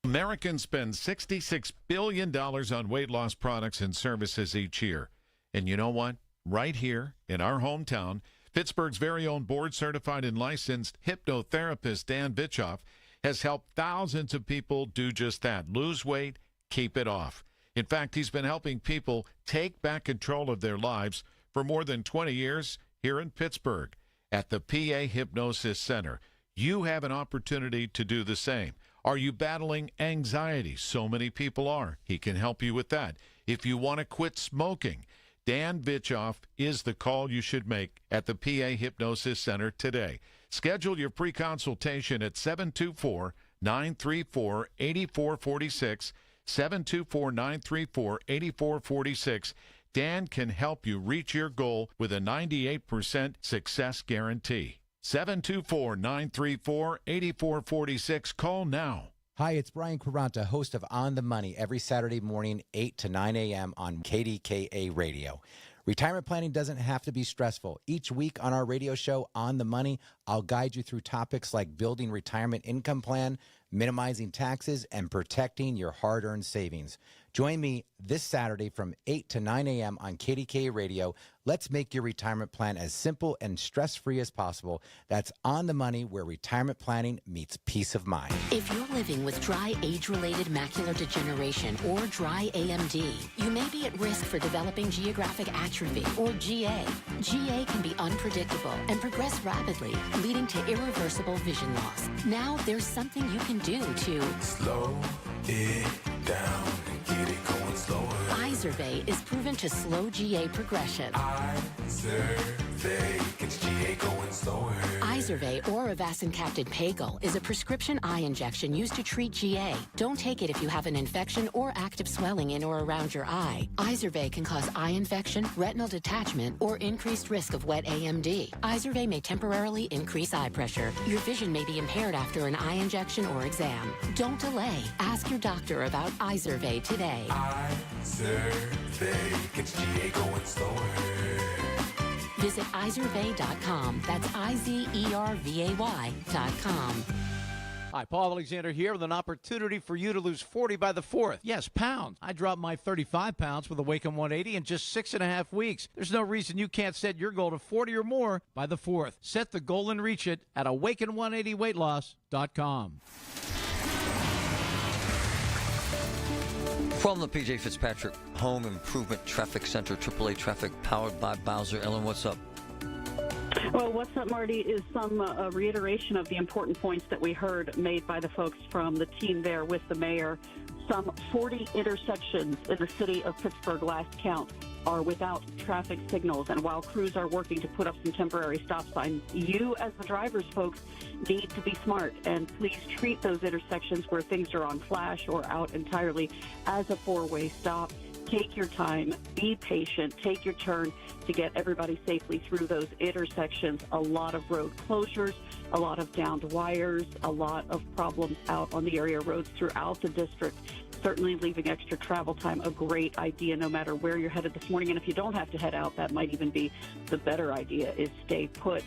Americans spend $66 billion on weight loss products and services each year. And you know what? Right here in our hometown, Pittsburgh's very own board-certified and licensed hypnotherapist Dan Bitchoff has helped thousands of people do just that. Lose weight, keep it off. In fact, he's been helping people take back control of their lives for more than 20 years here in Pittsburgh. At the PA Hypnosis Center, you have an opportunity to do the same. Are you battling anxiety? So many people are. He can help you with that. If you want to quit smoking, Dan Bitchoff is the call you should make at the PA Hypnosis Center today. Schedule your pre-consultation at 724-934-8446, 724-934-8446. Dan can help you reach your goal with a 98% success guarantee. 724-934-8446. Call now. Hi, it's Brian Quaranta, host of On the Money, every Saturday morning, 8 to 9 a.m. on KDKA Radio. Retirement planning doesn't have to be stressful. Each week on our radio show, On the Money, I'll guide you through topics like building retirement income plan, minimizing taxes, and protecting your hard-earned savings. Join me this Saturday from 8 to 9 a.m. on KDKA Radio. Let's make your retirement plan as simple and stress-free as possible. That's On the Money, where retirement planning meets peace of mind. If you're living with dry age-related macular degeneration or dry AMD, you may be at risk for developing geographic atrophy or GA. GA can be unpredictable and progress rapidly, leading to irreversible vision loss. Now there's something you can do to slow it down and get it going slower. Izervay is proven to slow GA progression. Izervay gets GA going slower. Izervay Izervay or avacincaptad pagel is a prescription eye injection used to treat GA. Don't take it if you have an infection or active swelling in or around your eye. Izervay can cause eye infection, retinal detachment, or increased risk of wet AMD. Izervay may temporarily increase eye pressure. Your vision may be impaired after an eye injection or exam. Don't delay. Ask your doctor about Izervay today. Izervay gets GA going slower. Visit Izervay.com. That's IZERVAY.com. Hi, Paul Alexander here with an opportunity for you to lose 40 by the 4th. Yes, pounds. I dropped my 35 pounds with Awaken 180 in just 6.5 weeks. There's no reason you can't set your goal to 40 or more by the 4th. Set the goal and reach it at Awaken180weightloss.com. From the P.J. Fitzpatrick Home Improvement Traffic Center, AAA Traffic, powered by Bowser. Ellen, what's up? Well, what's up, Marty, is some reiteration of the important points that we heard made by the folks from the team there with the mayor. Some 40 intersections in the city of Pittsburgh, last count, are without traffic signals. And while crews are working to put up some temporary stop signs, you as the drivers, folks, need to be smart. And please treat those intersections where things are on flash or out entirely as a four-way stop. Take your time, be patient, take your turn to get everybody safely through those intersections. A lot of road closures, a lot of downed wires, a lot of problems out on the area roads throughout the district. Certainly leaving extra travel time a great idea no matter where you're headed this morning. And if you don't have to head out, that might even be the better idea, is stay put.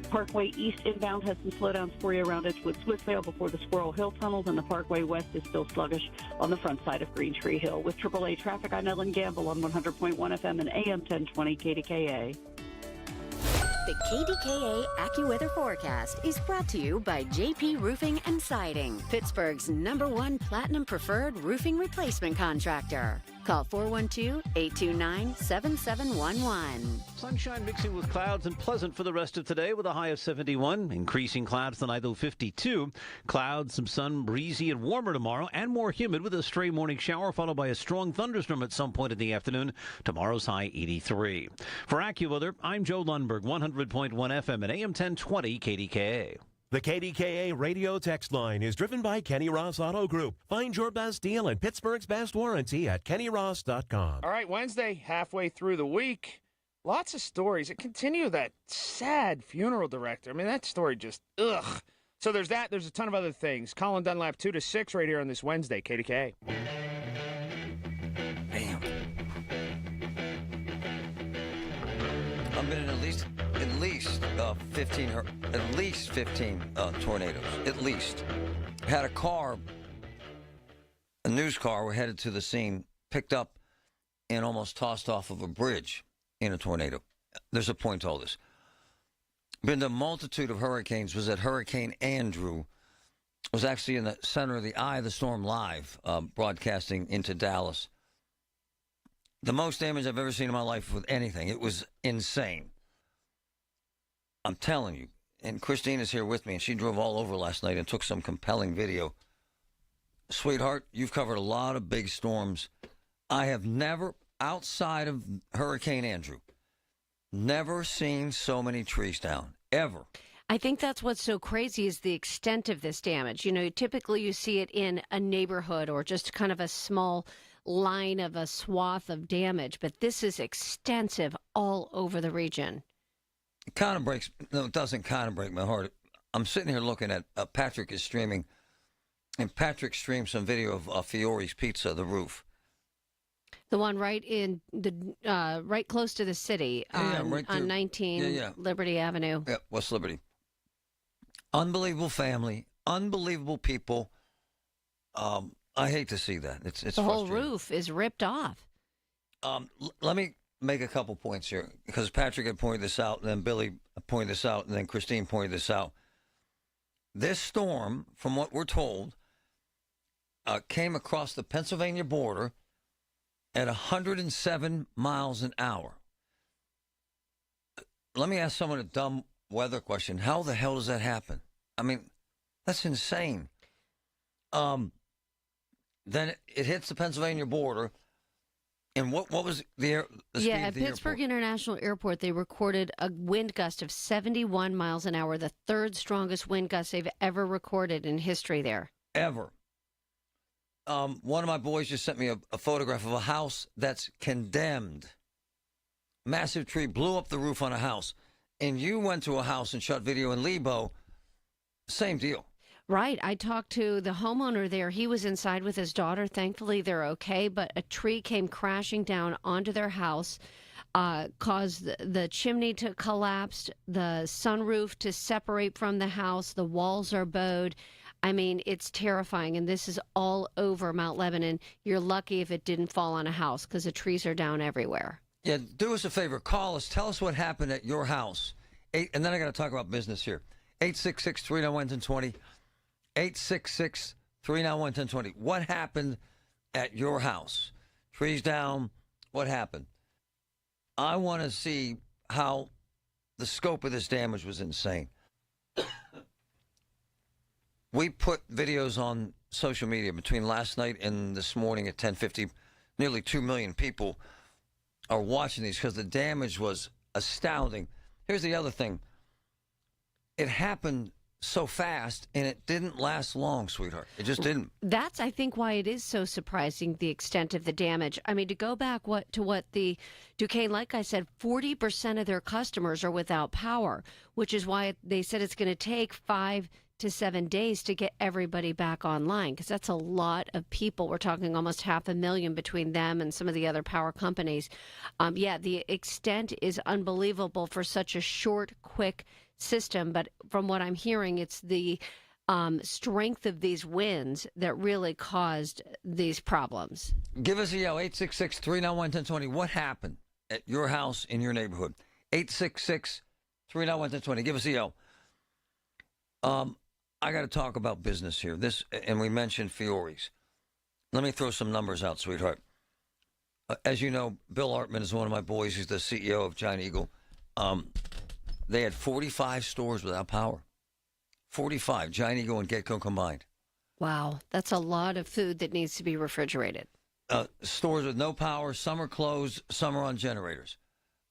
Parkway East inbound has some slowdowns for you around Edgewood Swissvale before the Squirrel Hill tunnels, and the Parkway West is still sluggish on the front side of Green Tree Hill. With AAA traffic, I'm Ellen Gamble on 100.1 FM and AM 1020 KDKA. The KDKA AccuWeather forecast is brought to you by JP Roofing and Siding, Pittsburgh's #1 Platinum Preferred Roofing Replacement Contractor. Call 412-829-7711. Sunshine mixing with clouds and pleasant for the rest of today with a high of 71. Increasing clouds tonight, though 52. Clouds, some sun, breezy and warmer tomorrow and more humid with a stray morning shower followed by a strong thunderstorm at some point in the afternoon. Tomorrow's high 83. For AccuWeather, I'm Joe Lundberg, 100.1 FM and AM 1020 KDKA. The KDKA radio text line is driven by Kenny Ross Auto Group. Find your best deal and Pittsburgh's best warranty at kennyross.com. All right, Wednesday, halfway through the week. Lots of stories. It continue that sad funeral director. I mean, that story just, ugh. So there's that. There's a ton of other things. Colin Dunlap, 2 to 6 right here on this Wednesday, KDKA. Damn. I've been in at least 15 tornadoes. At least. Had a news car, we're headed to the scene, picked up and almost tossed off of a bridge in a tornado. There's a point to all this. Been to a multitude of hurricanes. Was at Hurricane Andrew. Was actually in the center of the eye of the storm live, broadcasting into Dallas. The most damage I've ever seen in my life with anything. It was insane. I'm telling you. And Christine is here with me, and she drove all over last night and took some compelling video. Sweetheart, you've covered a lot of big storms. I have never, outside of Hurricane Andrew, never seen so many trees down, ever. I think that's what's so crazy is the extent of this damage. You know, typically you see it in a neighborhood or just kind of a small line of a swath of damage, but this is extensive all over the region. It kind of breaks, no, it doesn't kind of break my heart. I'm sitting here looking at, Patrick is streaming, and Patrick streamed some video of Fiore's Pizza, the roof. The one right in the, right close to the city on 19 Liberty Avenue. Yeah, West Liberty. Unbelievable family, unbelievable people. I hate to see that. It's the whole roof is ripped off. Let me make a couple points here, because Patrick had pointed this out, and then Billy pointed this out, and then Christine pointed this out. This storm, from what we're told, came across the Pennsylvania border at 107 miles an hour. Let me ask someone a dumb weather question. How the hell does that happen? I mean, that's insane. Then it hits the Pennsylvania border, And what was the speed at of the Pittsburgh airport? International Airport, they recorded a wind gust of 71 miles an hour, the third strongest wind gust they've ever recorded in history there. Ever. One of my boys just sent me a photograph of a house that's condemned. Massive tree blew up the roof on a house. And you went to a house and shot video in Lebo. Same deal. Right. I talked to the homeowner there. He was inside with his daughter. Thankfully, they're okay. But a tree came crashing down onto their house, caused the chimney to collapse, the sunroof to separate from the house. The walls are bowed. I mean, it's terrifying. And this is all over Mount Lebanon. You're lucky if it didn't fall on a house because the trees are down everywhere. Yeah, do us a favor. Call us. Tell us what happened at your house. And then I got to talk about business here. 866-391-1020. 866-391-1020. What happened at your house? Trees down. What happened? I want to see how the scope of this damage was insane. We put videos on social media between last night and this morning at 10:50. Nearly 2 million people are watching these because the damage was astounding. Here's the other thing. It happened so fast, and it didn't last long, sweetheart. It just didn't. That's, I think, why it is so surprising, the extent of the damage. I mean, to go back to what the Duquesne, like I said, 40% of their customers are without power, which is why they said it's going to take 5 to 7 days to get everybody back online, because that's a lot of people. We're talking almost 500,000 between them and some of the other power companies. The extent is unbelievable for such a short, quick system. But from what I'm hearing, it's the strength of these winds that really caused these problems. Give us a yell, 866-391-1020. What happened at your house in your neighborhood? 866-391-1020. Give us a yell. I got to talk about business here. And we mentioned Fiore's. Let me throw some numbers out, sweetheart. As you know, Bill Artman is one of my boys. He's the CEO of Giant Eagle. They had 45 stores without power. 45, Giant Eagle and Getco combined. Wow, that's a lot of food that needs to be refrigerated. Stores with no power, some are closed, some are on generators.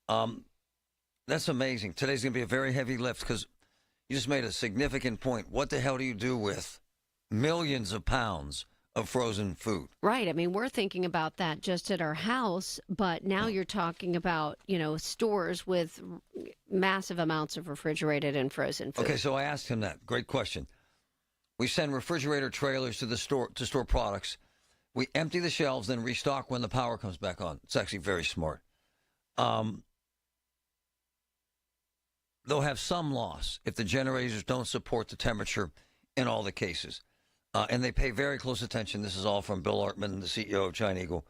That's amazing. Today's going to be a very heavy lift because you just made a significant point. What the hell do you do with millions of pounds of frozen food? Right. I mean, we're thinking about that just at our house, but now you're talking about, stores with massive amounts of refrigerated and frozen food. Okay, so I asked him that. Great question. We send refrigerator trailers to the store to store products. We empty the shelves, then restock when the power comes back on. It's actually very smart. They'll have some loss if the generators don't support the temperature in all the cases. And they pay very close attention. This is all from Bill Artman, the CEO of Giant Eagle,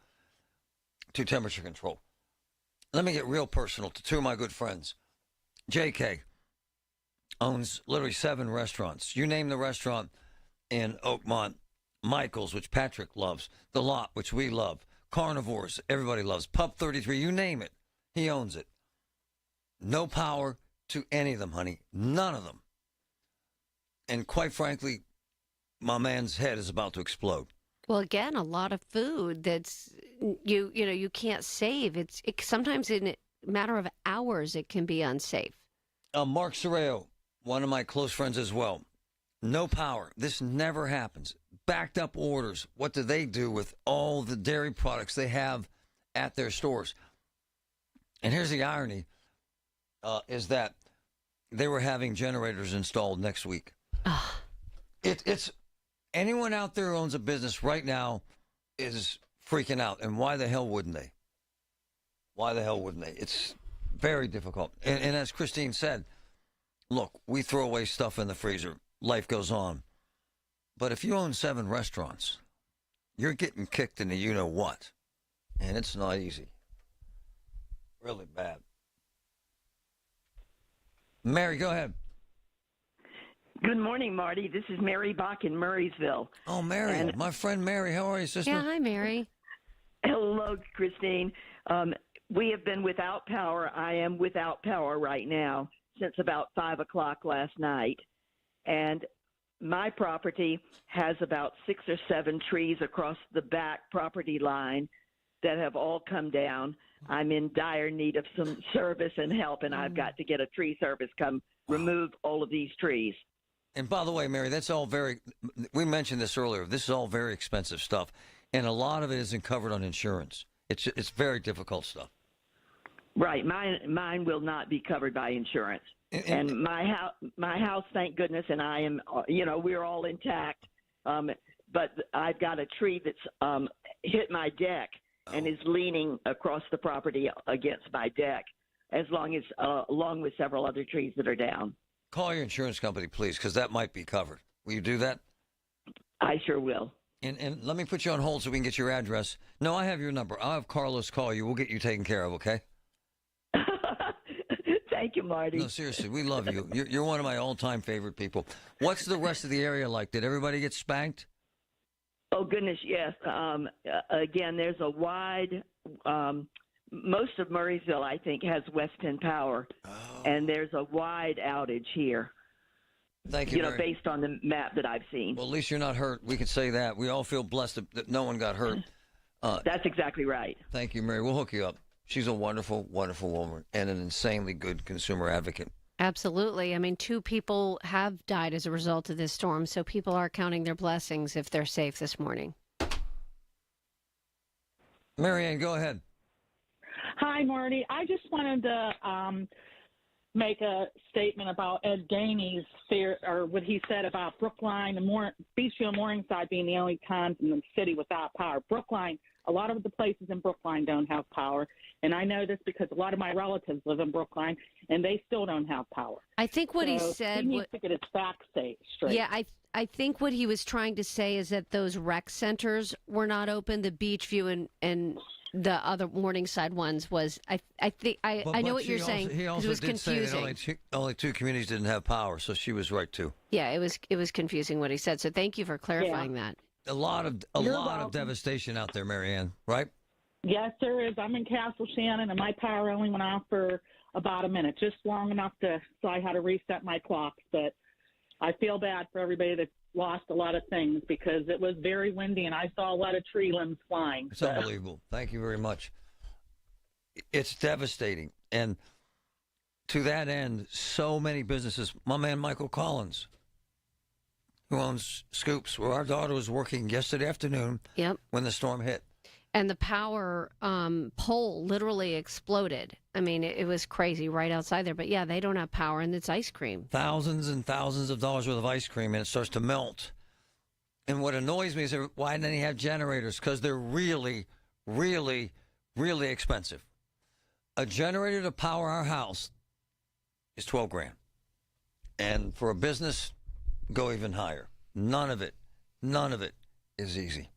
to temperature control. Let me get real personal to two of my good friends. JK owns literally 7 restaurants. You name the restaurant in Oakmont. Michael's, which Patrick loves. The Lot, which we love. Carnivores, everybody loves. Pub 33, you name it. He owns it. No power to any of them, honey. None of them. And quite frankly, my man's head is about to explode. Well, again, a lot of food that's you can't save. It sometimes in a matter of hours it can be unsafe. Mark Sorreo, one of my close friends as well. No power. This never happens. Backed up orders. What do they do with all the dairy products they have at their stores? And here's the irony, is that they were having generators installed next week. It's anyone out there who owns a business right now is freaking out. And why the hell wouldn't they? Why the hell wouldn't they? It's very difficult. And as Christine said, look, we throw away stuff in the freezer. Life goes on. But if you own 7 restaurants, you're getting kicked in the you-know-what. And it's not easy. Really bad. Mary, go ahead. Good morning, Marty. This is Mary Bach in Murraysville. Oh, Mary, my friend Mary. How are you, sister? Yeah, hi, Mary. Hello, Christine. We have been without power. I am without power right now since about 5 o'clock last night. And my property has about 6 or 7 trees across the back property line that have all come down. I'm in dire need of some service and help, and I've got to get a tree service come remove all of these trees. And by the way, Mary, that's all we mentioned this earlier. This is all very expensive stuff, and a lot of it isn't covered on insurance. It's very difficult stuff. Right. Mine will not be covered by insurance. And my house, thank goodness, and I am, we're all intact. But I've got a tree that's hit my deck and is leaning across the property against my deck, along with several other trees that are down. Call your insurance company, please, because that might be covered. Will you do that? I sure will. And let me put you on hold so we can get your address. No, I have your number. I'll have Carlos call you. We'll get you taken care of, okay? Thank you, Marty. No, seriously, we love you. You're one of my all-time favorite people. What's the rest of the area like? Did everybody get spanked? Oh, goodness, yes. Again, there's a wide, most of Murraysville, I think, has West 10 power, and there's a wide outage here. Thank you, Mary. Based on the map that I've seen. Well, at least you're not hurt. We can say that. We all feel blessed that no one got hurt. That's exactly right. Thank you, Mary. We'll hook you up. She's a wonderful, wonderful woman and an insanely good consumer advocate. Absolutely. I mean, 2 people have died as a result of this storm, so people are counting their blessings if they're safe this morning. Marianne, go ahead. Hi, Marty. I just wanted to make a statement about Ed Gainey's fear, or what he said about Brookline and Beachview and Morningside being the only towns in the city without power. Brookline, a lot of the places in Brookline don't have power, and I know this because a lot of my relatives live in Brookline, and they still don't have power. I think what he said... He needs to get his facts straight. Yeah, I think what he was trying to say is that those rec centers were not open. The Beachview and the other Morningside ones was. I know what you're saying. He also it was did confusing. say that only 2 communities didn't have power, so she was right too. Yeah, it was confusing what he said. So thank you for clarifying that. A lot of devastation out there, Marianne. Right? Yes, there is. I'm in Castle Shannon, and my power only went off for about a minute, just long enough so I had to reset my clocks. But I feel bad for everybody that lost a lot of things because it was very windy, and I saw a lot of tree limbs flying. It's unbelievable. Thank you very much. It's devastating. And to that end, so many businesses, my man Michael Collins, who owns Scoops, where our daughter was working yesterday afternoon when the storm hit. And the power pole literally exploded. I mean, it was crazy right outside there. But, yeah, they don't have power, and it's ice cream. Thousands and thousands of dollars worth of ice cream, and it starts to melt. And what annoys me is why didn't he have generators? Because they're really, really, really expensive. A generator to power our house is $12,000. And for a business, go even higher. None of it is easy.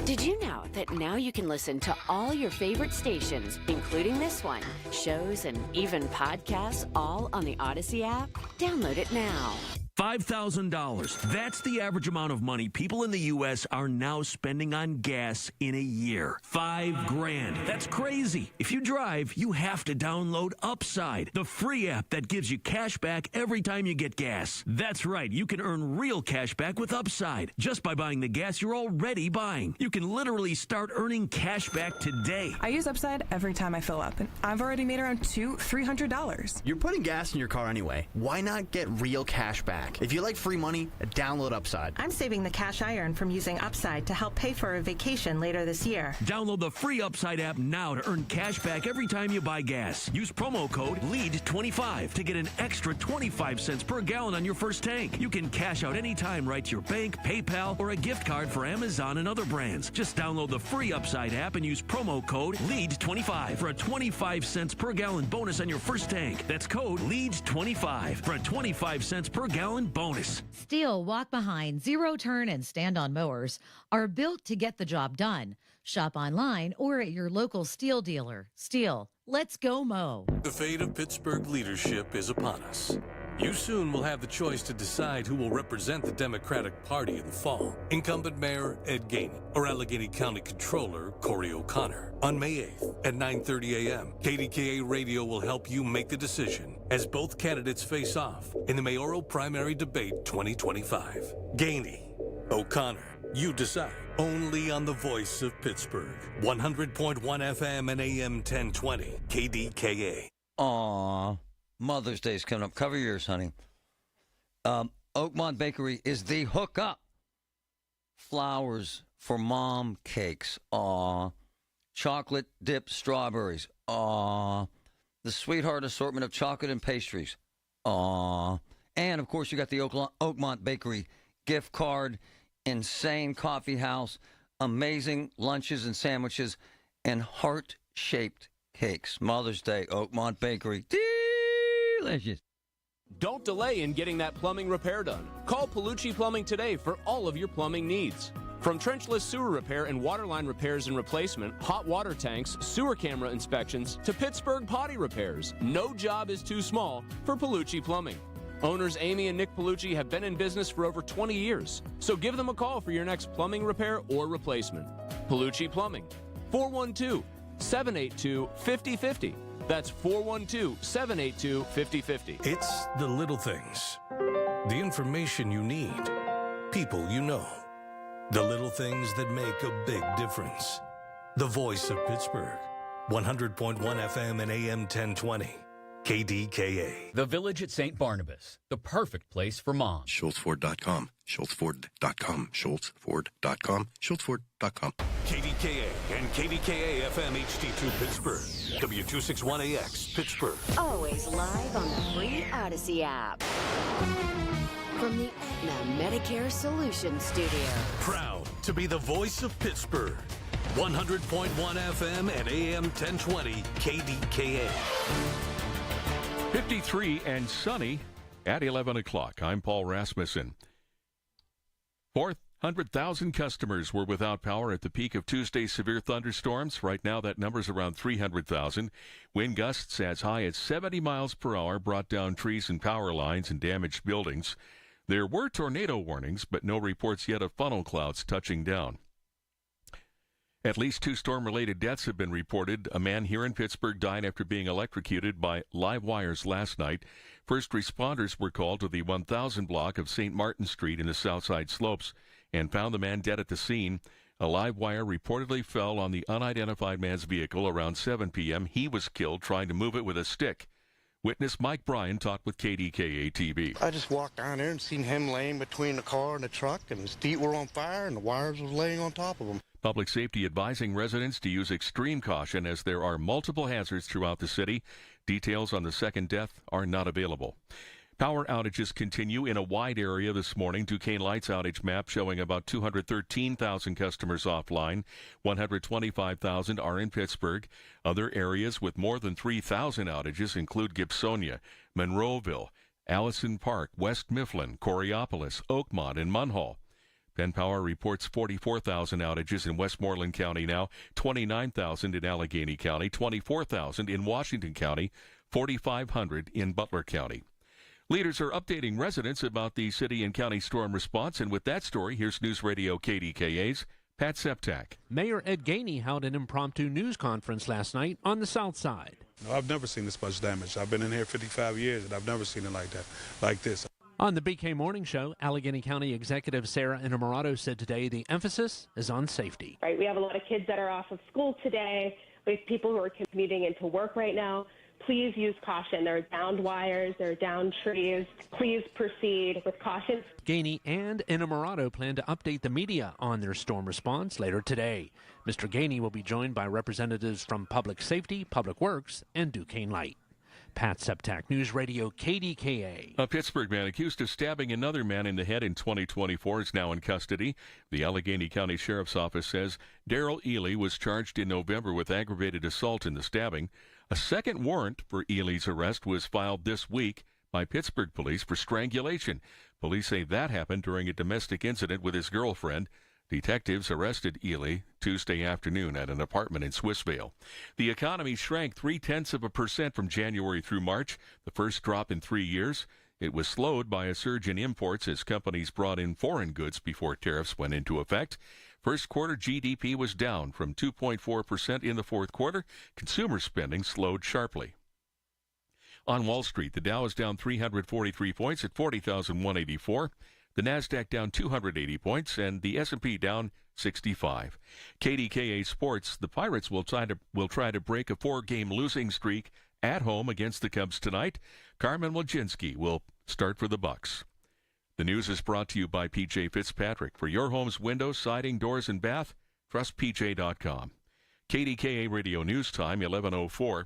Did you know that now you can listen to all your favorite stations, including this one, shows, and even podcasts, all on the Odyssey app? Download it now. $5,000. That's the average amount of money people in the U.S. are now spending on gas in a year. $5,000. That's crazy. If you drive, you have to download Upside, the free app that gives you cash back every time you get gas. That's right. You can earn real cash back with Upside just by buying the gas you're already buying. You can literally start earning cash back today. I use Upside every time I fill up, and I've already made around $200-$300. You're putting gas in your car anyway. Why not get real cash back? If you like free money, download Upside. I'm saving the cash I earn from using Upside to help pay for a vacation later this year. Download the free Upside app now to earn cash back every time you buy gas. Use promo code LEAD25 to get an extra 25 cents per gallon on your first tank. You can cash out anytime right to your bank, PayPal, or a gift card for Amazon and other brands. Just download the free Upside app and use promo code LEAD25 for a 25 cents per gallon bonus on your first tank. That's code LEAD25 for a 25 cents per gallon bonus. Steel walk behind, zero turn, and stand on mowers are built to get the job done. Shop online or at your local Steel dealer. Steel, let's go mow. The fate of Pittsburgh leadership is upon us. You soon will have the choice to decide who will represent the Democratic Party in the fall. Incumbent Mayor Ed Gainey or Allegheny County Controller Corey O'Connor. On May 8th at 9:30 a.m., KDKA Radio will help you make the decision as both candidates face off in the mayoral primary debate 2025. Gainey, O'Connor, You decide. Only on the voice of Pittsburgh. 100.1 FM and AM 1020. KDKA. Aw, Mother's Day's coming up. Cover your ears, honey. Oakmont Bakery is the hookup. Flowers for mom cakes. Aw. Chocolate dipped strawberries. Aw. The sweetheart assortment of chocolate and pastries. Aw. And, of course, you got the Oakmont Bakery gift card. Insane coffee house. Amazing lunches and sandwiches. And heart-shaped cakes. Mother's Day, Oakmont Bakery. Delicious. Don't delay in getting that plumbing repair done. Call Palucci Plumbing today for all of your plumbing needs. From trenchless sewer repair and waterline repairs and replacement, hot water tanks, sewer camera inspections, to Pittsburgh potty repairs, no job is too small for Palucci Plumbing. Owners Amy and Nick Palucci have been in business for over 20 years, so give them a call for your next plumbing repair or replacement. Palucci Plumbing, 412-782-5050. That's 412-782-5050. It's the little things. The information you need. People you know. The little things that make a big difference. The voice of Pittsburgh. 100.1 FM and AM 1020. KDKA. The Village at St. Barnabas. The perfect place for moms. SchultzFord.com. SchultzFord.com. SchultzFord.com. SchultzFord.com. KDKA and KDKA FM HD2 Pittsburgh. W261AX Pittsburgh. Always live on the free Odyssey app. From the Aetna Medicare Solutions Studio. Proud to be the voice of Pittsburgh. 100.1 FM and AM 1020 KDKA. 53 and sunny at 11 o'clock. I'm Paul Rasmussen. 400,000 customers were without power at the peak of Tuesday's severe thunderstorms. Right now, that number's around 300,000. Wind gusts as high as 70 miles per hour brought down trees and power lines and damaged buildings. There were tornado warnings, but no reports yet of funnel clouds touching down. At least 2 storm-related deaths have been reported. A man here in Pittsburgh died after being electrocuted by live wires last night. First responders were called to the 1000 block of St. Martin Street in the Southside Slopes and found the man dead at the scene. A live wire reportedly fell on the unidentified man's vehicle around 7 p.m. He was killed trying to move it with a stick. Witness Mike Bryan talked with KDKA TV. I just walked down there and seen him laying between the car and the truck, and his feet were on fire, and the wires was laying on top of him. Public safety advising residents to use extreme caution as there are multiple hazards throughout the city. Details on the second death are not available. Power outages continue in a wide area this morning. Duquesne Lights outage map showing about 213,000 customers offline. 125,000 are in Pittsburgh. Other areas with more than 3,000 outages include Gibsonia, Monroeville, Allison Park, West Mifflin, Coriopolis, Oakmont, and Munhall. Penn Power reports 44,000 outages in Westmoreland County now, 29,000 in Allegheny County, 24,000 in Washington County, 4,500 in Butler County. Leaders are updating residents about the city and county storm response, and with that story, here's News Radio KDKA's Pat Septak. Mayor Ed Gainey held an impromptu news conference last night on the South Side. No, I've never seen this much damage. I've been in here 55 years, and I've never seen it like that, like this. On the BK Morning Show, Allegheny County Executive Sarah Innamorato said today the emphasis is on safety. Right, we have a lot of kids that are off of school today. We have people who are commuting into work right now. Please use caution. There are downed wires, there are downed trees. Please proceed with caution. Gainey and Innamorato plan to update the media on their storm response later today. Mr. Gainey will be joined by representatives from Public Safety, Public Works, and Duquesne Light. Pat Septak, News Radio KDKA. A Pittsburgh man accused of stabbing another man in the head in 2024 is now in custody. The Allegheny County Sheriff's Office says Darrell Ely was charged in November with aggravated assault in the stabbing. A second warrant for Ely's arrest was filed this week by Pittsburgh police for strangulation. Police say that happened during a domestic incident with his girlfriend. Detectives arrested Ely Tuesday afternoon at an apartment in Swissvale. The economy shrank 0.3% from January through March, the first drop in 3 years. It was slowed by a surge in imports as companies brought in foreign goods before tariffs went into effect. First quarter GDP was down from 2.4% in the fourth quarter. Consumer spending slowed sharply. On Wall Street, the Dow is down 343 points at 40,184. The NASDAQ down 280 points, and the S&P down 65. KDKA Sports, the Pirates will try to break a 4-game losing streak at home against the Cubs tonight. Carmen Wojcinski will start for the Bucks. The news is brought to you by P.J. Fitzpatrick. For your home's windows, siding, doors, and bath, trust PJ.com. KDKA Radio News Time, 11:04.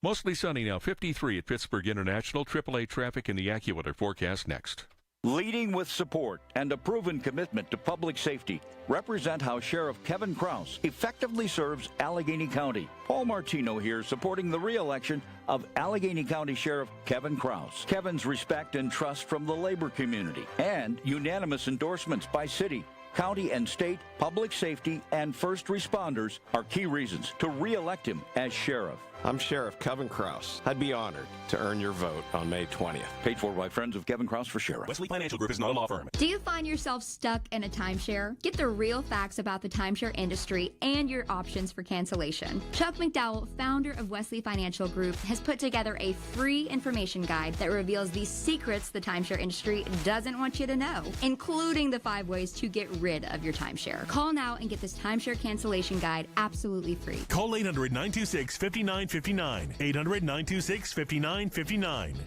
Mostly sunny now, 53 at Pittsburgh International. AAA traffic in the AccuWeather forecast next. Leading with support and a proven commitment to public safety, represent how Sheriff Kevin Krause effectively serves Allegheny County. Paul Martino here, supporting the re-election of Allegheny County Sheriff Kevin Krause. Kevin's respect and trust from the labor community and unanimous endorsements by city, county, and state public safety and first responders are key reasons to re-elect him as sheriff. I'm Sheriff Kevin Krause. I'd be honored to earn your vote on May 20th. Paid for by friends of Kevin Krause for sheriff. Wesley Financial Group is not a law firm. Do you find yourself stuck in a timeshare? Get the real facts about the timeshare industry and your options for cancellation. Chuck McDowell, founder of Wesley Financial Group, has put together a free information guide that reveals the secrets the timeshare industry doesn't want you to know, including the 5 ways to get rid of your timeshare. Call now and get this timeshare cancellation guide absolutely free. Call 800-926-5959. 800-926-5959.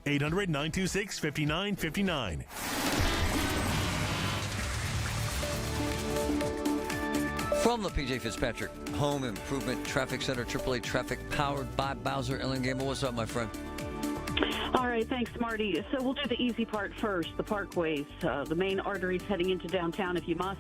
800-926-5959. From the P.J. Fitzpatrick Home Improvement Traffic Center, AAA traffic powered by Bowser Ellen Gamble. What's up, my friend? All right, thanks, Marty. So we'll do the easy part first, the parkways. The main arteries heading into downtown, if you must,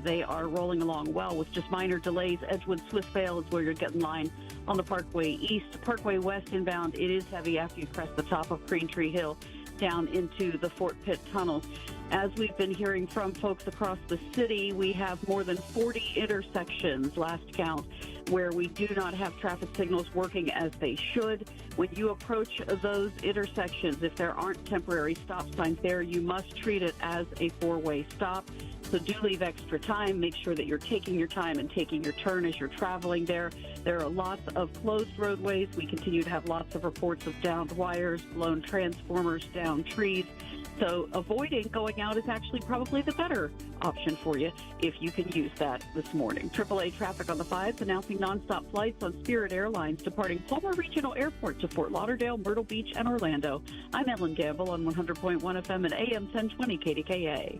they are rolling along well with just minor delays. Edgewood, Swissvale is where you're getting line on the Parkway East. Parkway West inbound, it is heavy after you crest the top of Green Tree Hill down into the Fort Pitt tunnels. As we've been hearing from folks across the city, we have more than 40 intersections, last count, where we do not have traffic signals working as they should. When you approach those intersections, if there aren't temporary stop signs there, you must treat it as a 4-way stop. So do leave extra time. Make sure that you're taking your time and taking your turn as you're traveling there. There are lots of closed roadways. We continue to have lots of reports of downed wires, blown transformers, downed trees. So avoiding going out is actually probably the better option for you if you can use that this morning. AAA traffic on the 5s announcing nonstop flights on Spirit Airlines departing Palmer Regional Airport to Fort Lauderdale, Myrtle Beach, and Orlando. I'm Ellen Gamble on 100.1 FM and AM 1020 KDKA.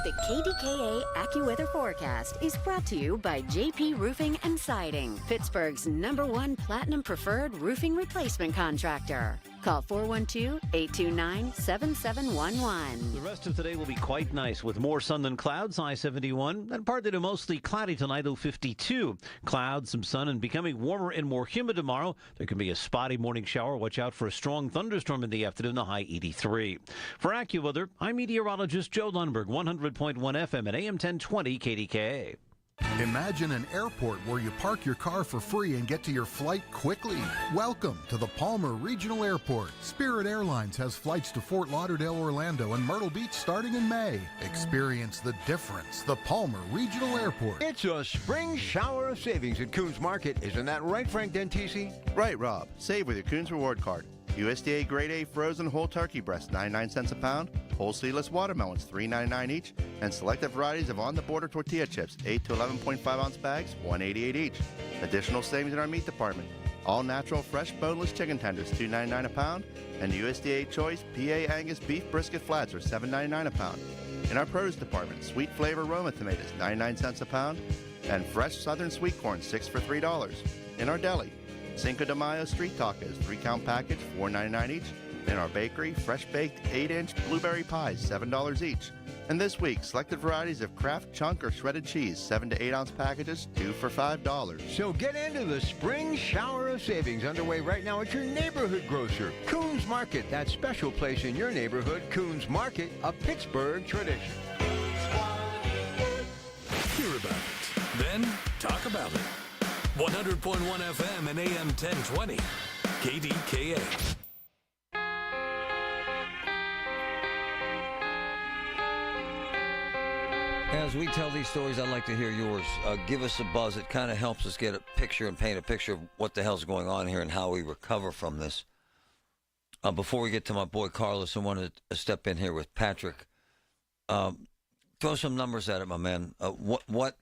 The KDKA AccuWeather forecast is brought to you by JP Roofing and Siding, Pittsburgh's #1 Platinum Preferred Roofing Replacement Contractor. Call 412-829-7711. The rest of today will be quite nice with more sun than clouds, high 71, and partly to mostly cloudy tonight, low 52. Clouds, some sun, and becoming warmer and more humid tomorrow. There can be a spotty morning shower. Watch out for a strong thunderstorm in the afternoon, the high 83. For AccuWeather, I'm meteorologist Joe Lundberg, 100.1 FM and AM 1020 KDKA. Imagine an airport where you park your car for free and get to your flight quickly. Welcome to the Palmer Regional Airport. Spirit Airlines has flights to Fort Lauderdale, Orlando, and Myrtle Beach starting in May. Experience the difference. The Palmer Regional Airport. It's a spring shower of savings at Coons Market. Isn't that right, Frank Dentisi? Right, Rob. Save with your Coons Reward Card. USDA Grade A frozen whole turkey breast, 99 cents a pound. Whole seedless watermelons, $3.99 each. And selected varieties of on-the-border tortilla chips, 8 to 11.5-ounce bags, $1.88 each. Additional savings in our meat department. All natural, fresh, boneless chicken tenders, $2.99 a pound. And USDA Choice PA Angus beef brisket flats are $7.99 a pound. In our produce department, sweet flavor Roma tomatoes, 99 cents a pound. And fresh southern sweet corn, 6 for $3. In our deli, Cinco de Mayo street tacos, 3-count package, $4.99 each. In our bakery, fresh-baked 8-inch blueberry pies, $7 each. And this week, selected varieties of Kraft chunk or shredded cheese, 7 to 8-ounce packages, 2 for $5. So get into the spring shower of savings underway right now at your neighborhood grocer. Coons Market, that special place in your neighborhood. Coons Market, a Pittsburgh tradition. Hear about it, then talk about it. 100.1 FM and AM 1020, KDKA. As we tell these stories, I'd like to hear yours. Give us a buzz. It kind of helps us get a picture and paint a picture of what the hell's going on here and how we recover from this. before we get to my boy Carlos, I wanted to step in here with Patrick. Throw some numbers at it, my man. What's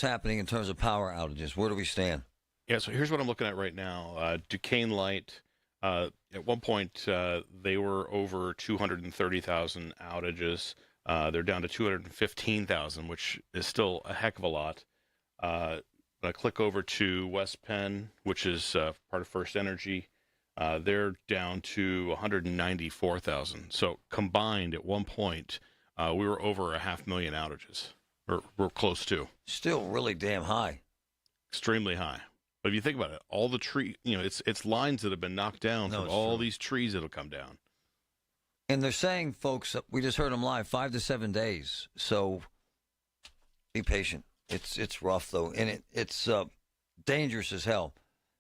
happening in terms of power outages? Where do we stand? Yeah, so here's what I'm looking at right now. Duquesne Light, at one point, they were over 230,000 outages. They're down to 215,000, which is still a heck of a lot. I click over to West Penn, which is part of First Energy. They're down to 194,000. So combined at one point, we were over 500,000 outages, or we're close to. Still really damn high. Extremely high. But if you think about it, all the tree, it's lines that have been knocked down from all these trees that'll come down. And they're saying, folks, we just heard them live, 5 to 7 days. So be patient. It's rough, though. And it's dangerous as hell,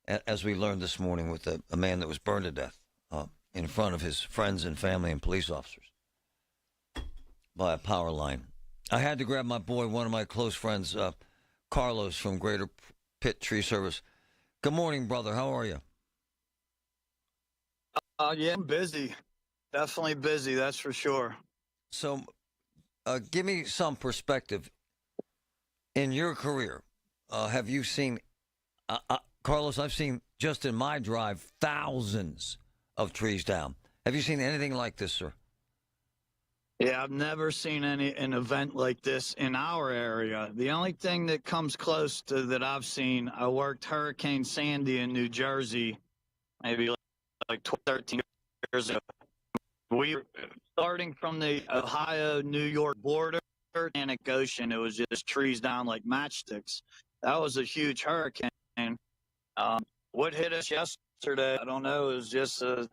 as we learned this morning with a man that was burned to death in front of his friends and family and police officers by a power line. I had to grab my boy, one of my close friends, Carlos from Greater Pitt Tree Service. Good morning, brother. How are you? Yeah, I'm busy. Definitely busy, that's for sure. So give me some perspective. In your career, have you seen, Carlos, I've seen just in my drive thousands of trees down. Have you seen anything like this, sir? Yeah, I've never seen an event like this in our area. The only thing that comes close to that I've seen, I worked Hurricane Sandy in New Jersey, maybe like 13 years ago. We were starting from the Ohio-New York border, Atlantic Ocean. It was just trees down like matchsticks. That was a huge hurricane. What hit us yesterday, I don't know, it was just a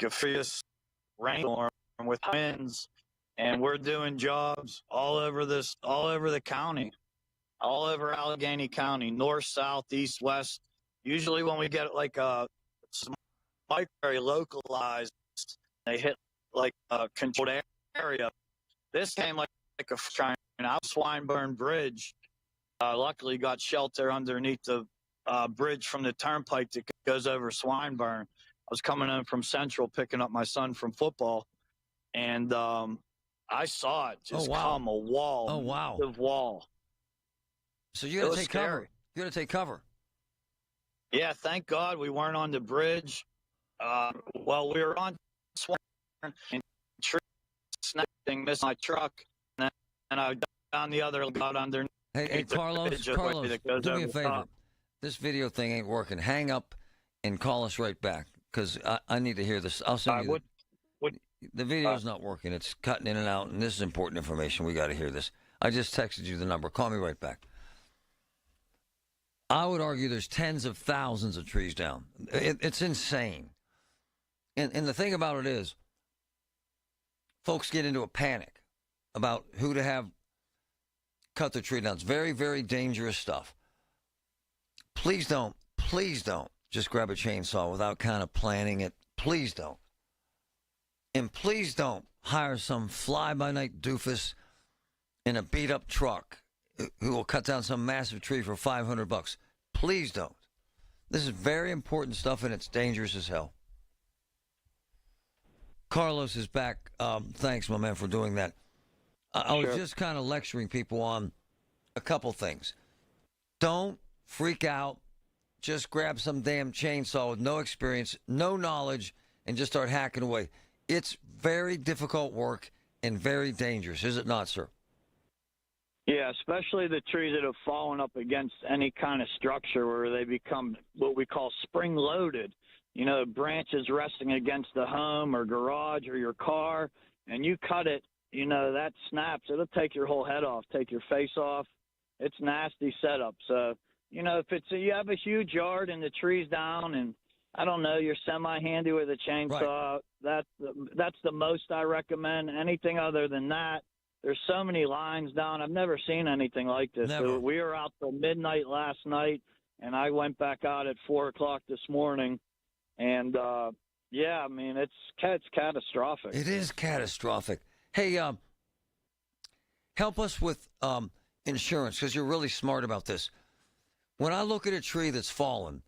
fierce rainstorm with winds, and we're doing jobs all over the county, all over Allegheny County, north, south, east, west. Usually when we get like a very localized, they hit like a controlled area. This came like a trying out Swinburne Bridge. Luckily got shelter underneath the bridge from the turnpike that goes over Swinburne. I was coming in from Central picking up my son from football, and I saw it just come a wall. Oh, wow. Massive wall. So you got to take cover. You got to take cover. Yeah, thank God we weren't on the bridge. Well, we were on Swinburne, and tree snapping missed my truck, and I down the other, got underneath. Hey, Carlos, do me a favor. This video thing ain't working. Hang up and call us right back, because I need to hear this. I'll send you the video's not working. It's cutting in and out, and this is important information. We got to hear this. I just texted you the number. Call me right back. I would argue there's tens of thousands of trees down. It's insane. And the thing about it is, folks get into a panic about who to have cut the tree down. It's very, very dangerous stuff. Please don't just grab a chainsaw without kind of planning it. Please don't. And please don't hire some fly-by-night doofus in a beat-up truck who will cut down some massive tree for $500. Please don't. This is very important stuff, and it's dangerous as hell. Carlos is back. Thanks, my man, for doing that. I was just kind of lecturing people on a couple things. Don't freak out. Just grab some damn chainsaw with no experience, no knowledge, and just start hacking away. It's very difficult work and very dangerous, is it not, sir? Yeah, especially the trees that have fallen up against any kind of structure where they become what we call spring-loaded. You know, branches resting against the home or garage or your car, and you cut it, you know, that snaps. It'll take your whole head off, take your face off. It's nasty setup. So, you know, if you have a huge yard and the tree's down and, I don't know, you're semi-handy with a chainsaw, right, that's the most I recommend. Anything other than that, there's so many lines down. I've never seen anything like this. So we were out till midnight last night, and I went back out at 4 o'clock this morning. And, yeah, I mean, it's catastrophic. It is catastrophic. Hey, help us with insurance, because you're really smart about this. When I look at a tree that's fallen,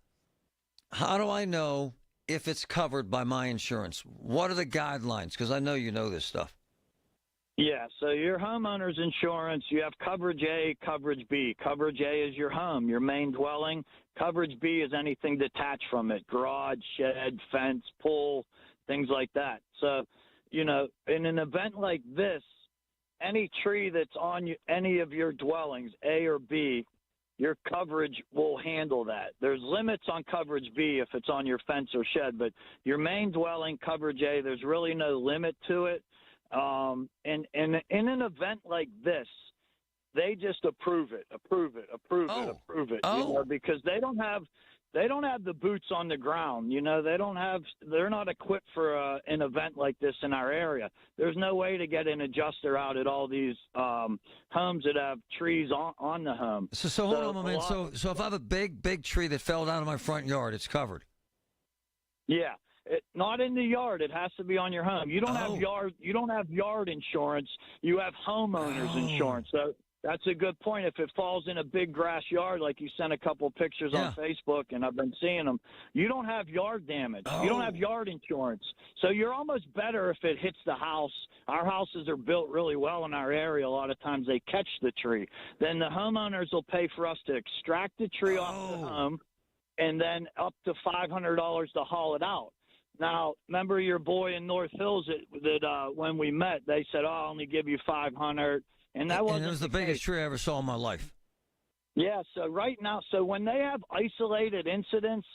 how do I know if it's covered by my insurance? What are the guidelines? Because I know you know this stuff. Yeah, so your homeowner's insurance, you have coverage A, coverage B. Coverage A is your home, your main dwelling. Coverage B is anything detached from it, garage, shed, fence, pool, things like that. So, you know, in an event like this, any tree that's on any of your dwellings, A or B, your coverage will handle that. There's limits on coverage B if it's on your fence or shed, but your main dwelling, coverage A, there's really no limit to it. And in an event like this, they just approve it. You know, because they don't have the boots on the ground. You know, they're not equipped for an event like this in our area. There's no way to get an adjuster out at all these homes that have trees on the home. So hold on a moment. So if I have a big tree that fell down in my front yard, it's covered. Yeah. Not in the yard. It has to be on your home. You don't have yard. You don't have yard insurance. You have homeowners insurance. So that's a good point. If it falls in a big grass yard, like you sent a couple pictures on Facebook, and I've been seeing them, you don't have yard damage. You don't have yard insurance. So you're almost better if it hits the house. Our houses are built really well in our area. A lot of times they catch the tree. Then the homeowners will pay for us to extract the tree off the home, and then up to $500 to haul it out. Now, remember your boy in North Hills that when we met, they said, I'll only give you $500. And that wasn't it was the biggest tree I ever saw in my life. Yeah, so right now, so when they have isolated incidents,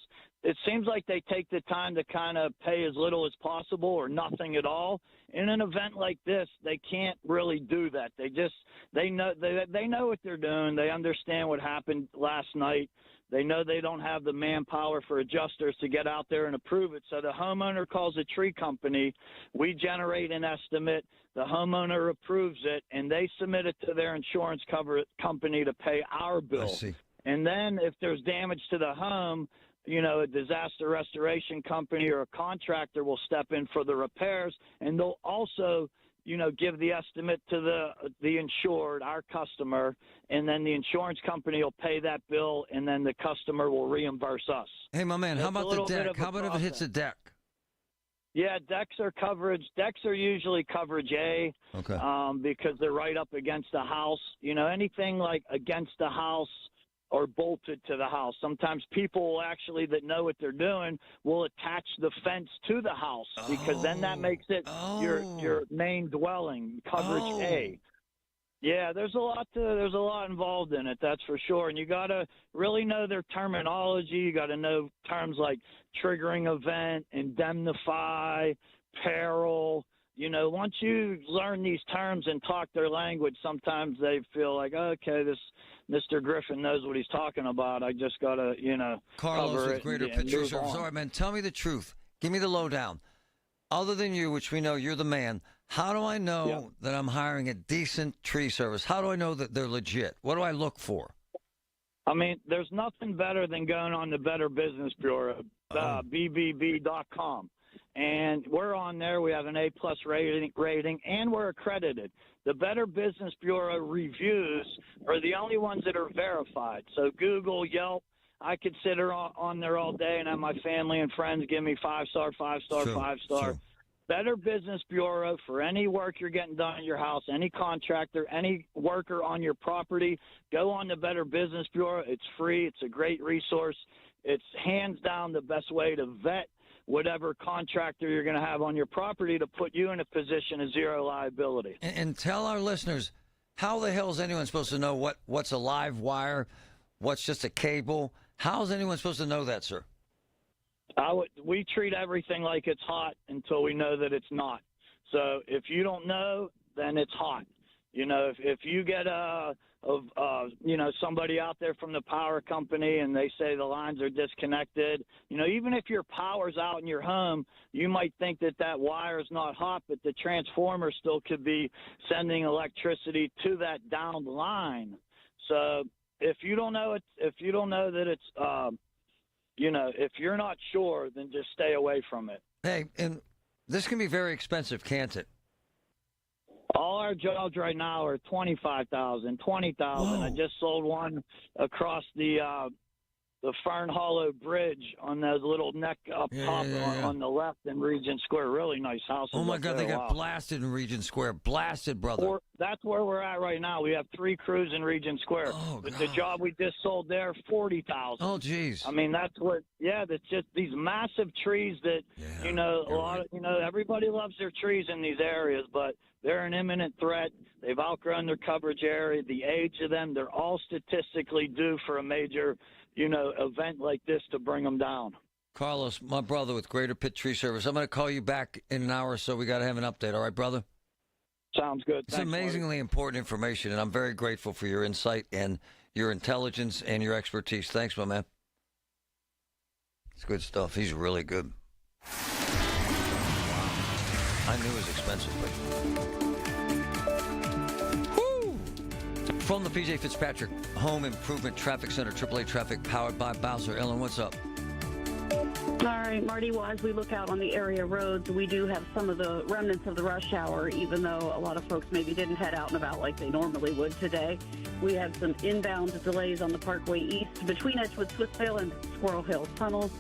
it seems like they take the time to kind of pay as little as possible or nothing at all. In an event like this, they can't really do that. They know what they're doing. They understand what happened last night. They know they don't have the manpower for adjusters to get out there and approve it. So the homeowner calls a tree company. We generate an estimate. The homeowner approves it, and they submit it to their insurance company to pay our bill. I see. And then if there's damage to the home, you know, a disaster restoration company or a contractor will step in for the repairs, and they'll also, you know, give the estimate to the insured, our customer, and then the insurance company will pay that bill, and then the customer will reimburse us. Hey, my man, how about the deck? How about if it hits a deck? Yeah, decks are coverage. Decks are usually coverage A, because they're right up against the house. You know, anything like against the house or bolted to the house. Sometimes people actually that know what they're doing will attach the fence to the house because then that makes it your main dwelling, coverage A. Yeah, there's a lot involved in it, that's for sure. And you got to really know their terminology. You got to know terms like triggering event, indemnify, peril. You know, once you learn these terms and talk their language, sometimes they feel like, okay, this Mr. Griffin knows what he's talking about. I just got to, you know, Carlos cover with it Greater and Picture move Service. on. All right, man, tell me the truth. Give me the lowdown. Other than you, which we know you're the man, how do I know that I'm hiring a decent tree service? How do I know that they're legit? What do I look for? I mean, there's nothing better than going on the Better Business Bureau, BBB.com. And we're on there. We have an A-plus rating, and we're accredited. The Better Business Bureau reviews are the only ones that are verified. So Google, Yelp, I could sit on there all day and have my family and friends give me 5-star, 5-star, 5-star. Sure. Better Business Bureau for any work you're getting done at your house, any contractor, any worker on your property. Go on the Better Business Bureau. It's free. It's a great resource. It's hands down the best way to vet whatever contractor you're going to have on your property to put you in a position of zero liability. And tell our listeners, how the hell is anyone supposed to know what's a live wire, what's just a cable? How is anyone supposed to know that, sir? We treat everything like it's hot until we know that it's not. So if you don't know, then it's hot. You know, if you get somebody out there from the power company and they say the lines are disconnected, you know, even if your power's out in your home, you might think that wire is not hot, but the transformer still could be sending electricity to that downed line. So if you don't know if you're not sure, then just stay away from it. Hey, and this can be very expensive, can't it? All our jobs right now are $25,000, $20,000. I just sold one across the the Fern Hollow Bridge on those little neck up top on the left in Regent Square. Really nice houses. Oh, my God, they got wow. blasted in Regent Square. Blasted, brother. That's where we're at right now. We have 3 crews in Regent Square. Oh, but God. the job we just sold there, 40,000. Oh, geez. I mean, that's what. Yeah, that's just these massive trees that a lot of everybody loves their trees in these areas, but they're an imminent threat. They've outgrown their coverage area. The age of them, they're all statistically due for a major, event like this to bring them down. Carlos, my brother with Greater Pitt Tree Service. I'm going to call you back in an hour or so. We got to have an update. All right, brother? Sounds good. It's Thanks, amazingly Marty. important information, and I'm very grateful for your insight and your intelligence and your expertise. Thanks, my man. It's good stuff. He's really good. I knew it was expensive, but... Woo! From the P.J. Fitzpatrick Home Improvement Traffic Center, AAA Traffic, powered by Bowser. Ellen, what's up? All right, Marty, well, as we look out on the area roads, we do have some of the remnants of the rush hour, even though a lot of folks maybe didn't head out and about like they normally would today. We have some inbound delays on the Parkway East between Edgewood Swissvale and Squirrel Hill tunnels.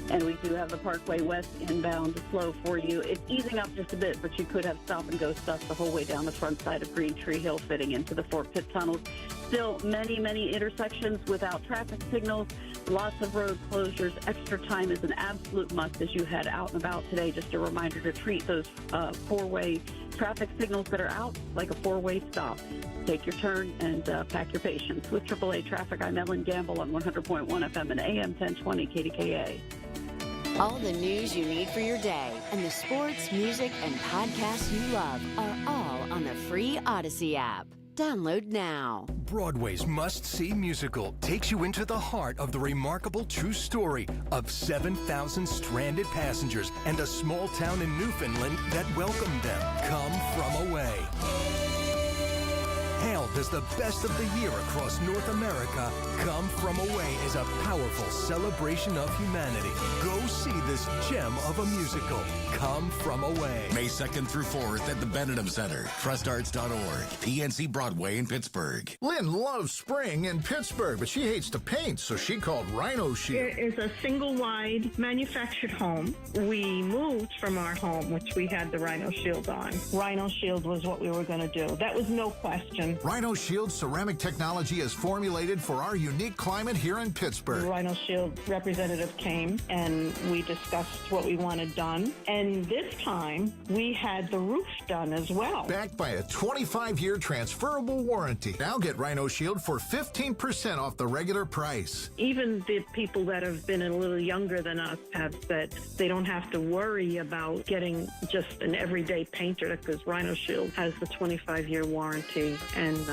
And we do have the Parkway West inbound slow for you. It's easing up just a bit, but you could have stop-and-go stuff the whole way down the front side of Green Tree Hill fitting into the Fort Pitt tunnels. Still many, many intersections without traffic signals, lots of road closures. Extra time is an absolute must as you head out and about today. Just a reminder to treat those four-way traffic signals that are out like a four-way stop. Take your turn and pack your patience. With AAA Traffic, I'm Ellen Gamble on 100.1 FM and AM 1020 KDKA. All the news you need for your day and the sports, music, and podcasts you love are all on the free Odyssey app. Download now. Broadway's must-see musical takes you into the heart of the remarkable true story of 7,000 stranded passengers and a small town in Newfoundland that welcomed them. Come From Away. Hailed as the best of the year across North America, Come From Away is a powerful celebration of humanity. Go see this gem of a musical, Come From Away. May 2nd through 4th at the Benedum Center, trustarts.org, PNC Broadway in Pittsburgh. Lynn loves spring in Pittsburgh, but she hates to paint, so she called Rhino Shield. It is a single-wide manufactured home. We moved from our home, which we had the Rhino Shield on. Rhino Shield was what we were going to do. That was no question. Rhino Shield ceramic technology is formulated for our unique climate here in Pittsburgh. Rhino Shield representative came and we discussed what we wanted done. And this time we had the roof done as well. Backed by a 25-year transferable warranty. Now get Rhino Shield for 15% off the regular price. Even the people that have been a little younger than us have said they don't have to worry about getting just an everyday painter because Rhino Shield has the 25-year warranty. And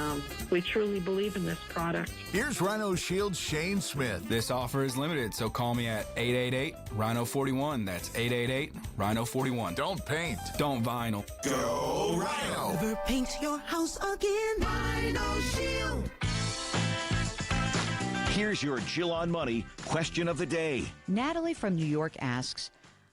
we truly believe in this product. Here's Rhino Shield's Shane Smith. This offer is limited, so call me at 888-RHINO-41. That's 888-RHINO-41. Don't paint. Don't vinyl. Go Rhino. Never paint your house again. Rhino Shield. Here's your Jill on Money question of the day. Natalie from New York asks,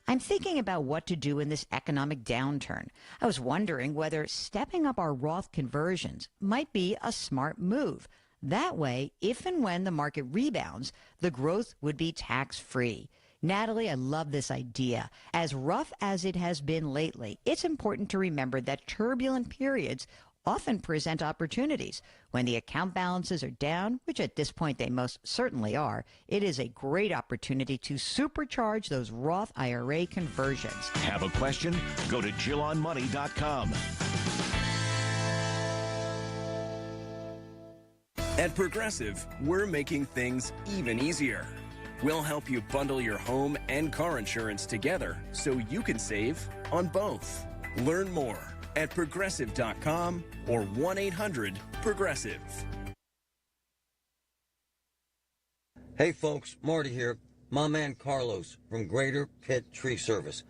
I'm thinking about what to do in this economic downturn. I was wondering whether stepping up our Roth conversions might be a smart move. That way, if and when the market rebounds, the growth would be tax-free. Natalie, I love this idea. As rough as it has been lately, it's important to remember that turbulent periods often present opportunities. When the account balances are down, which at this point they most certainly are, it is a great opportunity to supercharge those Roth IRA conversions. Have a question? Go to JillOnMoney.com. At Progressive, we're making things even easier. We'll help you bundle your home and car insurance together so you can save on both. Learn more at Progressive.com or 1-800-PROGRESSIVE. Hey folks, Marty here. My man Carlos from Greater Pitt Tree Service.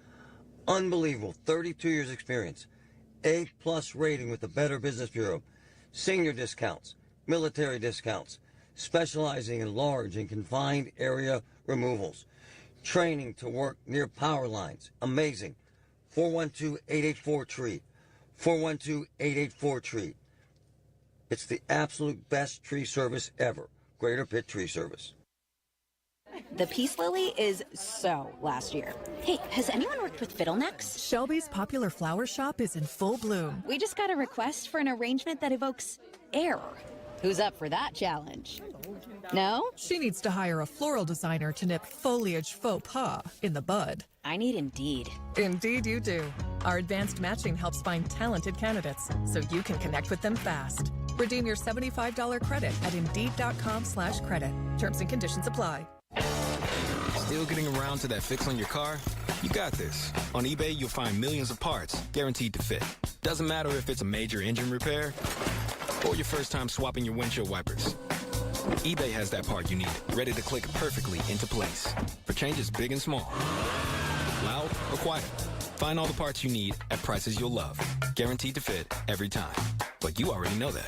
Unbelievable, 32 years experience. A-plus rating with the Better Business Bureau. Senior discounts, military discounts, specializing in large and confined area removals. Training to work near power lines. Amazing. 412-884-TREE. 412-884-TREE. It's the absolute best tree service ever. Greater Pitt Tree Service. The peace lily is so last year. Hey, has anyone worked with fiddlenecks? Shelby's popular flower shop is in full bloom. We just got a request for an arrangement that evokes air. Who's up for that challenge? No? She needs to hire a floral designer to nip foliage faux pas in the bud. I need Indeed. Indeed you do. Our advanced matching helps find talented candidates so you can connect with them fast. Redeem your $75 credit at Indeed.com/credit. Terms and conditions apply. Still getting around to that fix on your car? You got this. On eBay, you'll find millions of parts guaranteed to fit. Doesn't matter if it's a major engine repair or your first time swapping your windshield wipers. eBay has that part you need, ready to click perfectly into place for changes big and small. Loud or quiet. Find all the parts you need at prices you'll love. Guaranteed to fit every time. But you already know that.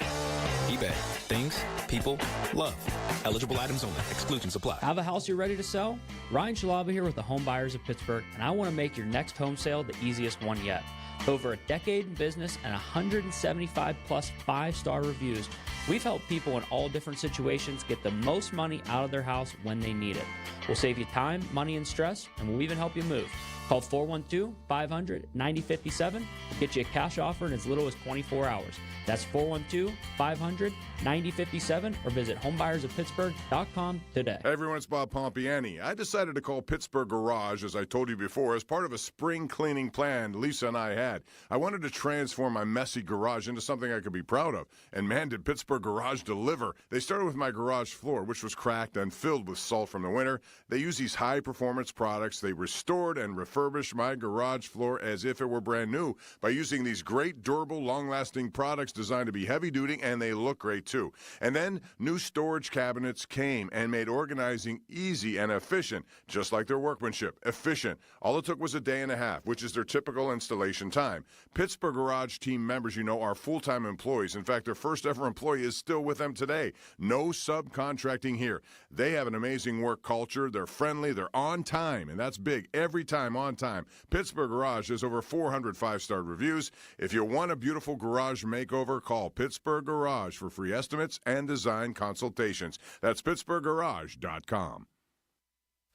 eBay. Things, people, love. Eligible items only. Exclusions apply. Have a house you're ready to sell? Ryan Shalaba here with the Home Buyers of Pittsburgh, and I want to make your next home sale the easiest one yet. Over a decade in business and 175 plus 5-star reviews, we've helped people in all different situations get the most money out of their house when they need it. We'll save you time, money, and stress, and we'll even help you move. Call 412-500-9057. Get you a cash offer in as little as 24 hours. That's 412-500-9057 or visit homebuyersofpittsburgh.com today. Hey everyone, it's Bob Pompiani. I decided to call Pittsburgh Garage, as I told you before, as part of a spring cleaning plan Lisa and I had. I wanted to transform my messy garage into something I could be proud of. And man, did Pittsburgh Garage deliver. They started with my garage floor, which was cracked and filled with salt from the winter. They used these high-performance products. They restored and refurbished my garage floor as if it were brand new by using these great, durable, long-lasting products designed to be heavy-duty, and they look great too. And then new storage cabinets came and made organizing easy and efficient, just like their workmanship. Efficient. All it took was a day and a half, which is their typical installation time. Pittsburgh Garage team members, you know, are full-time employees. In fact, their first-ever employee is still with them today. No subcontracting here. They have an amazing work culture. They're friendly. They're on time, and that's big. Every time on time. Pittsburgh Garage has over 400 5-star reviews. If you want a beautiful garage makeover, call Pittsburgh Garage for free estimates and design consultations. That's PittsburghGarage.com.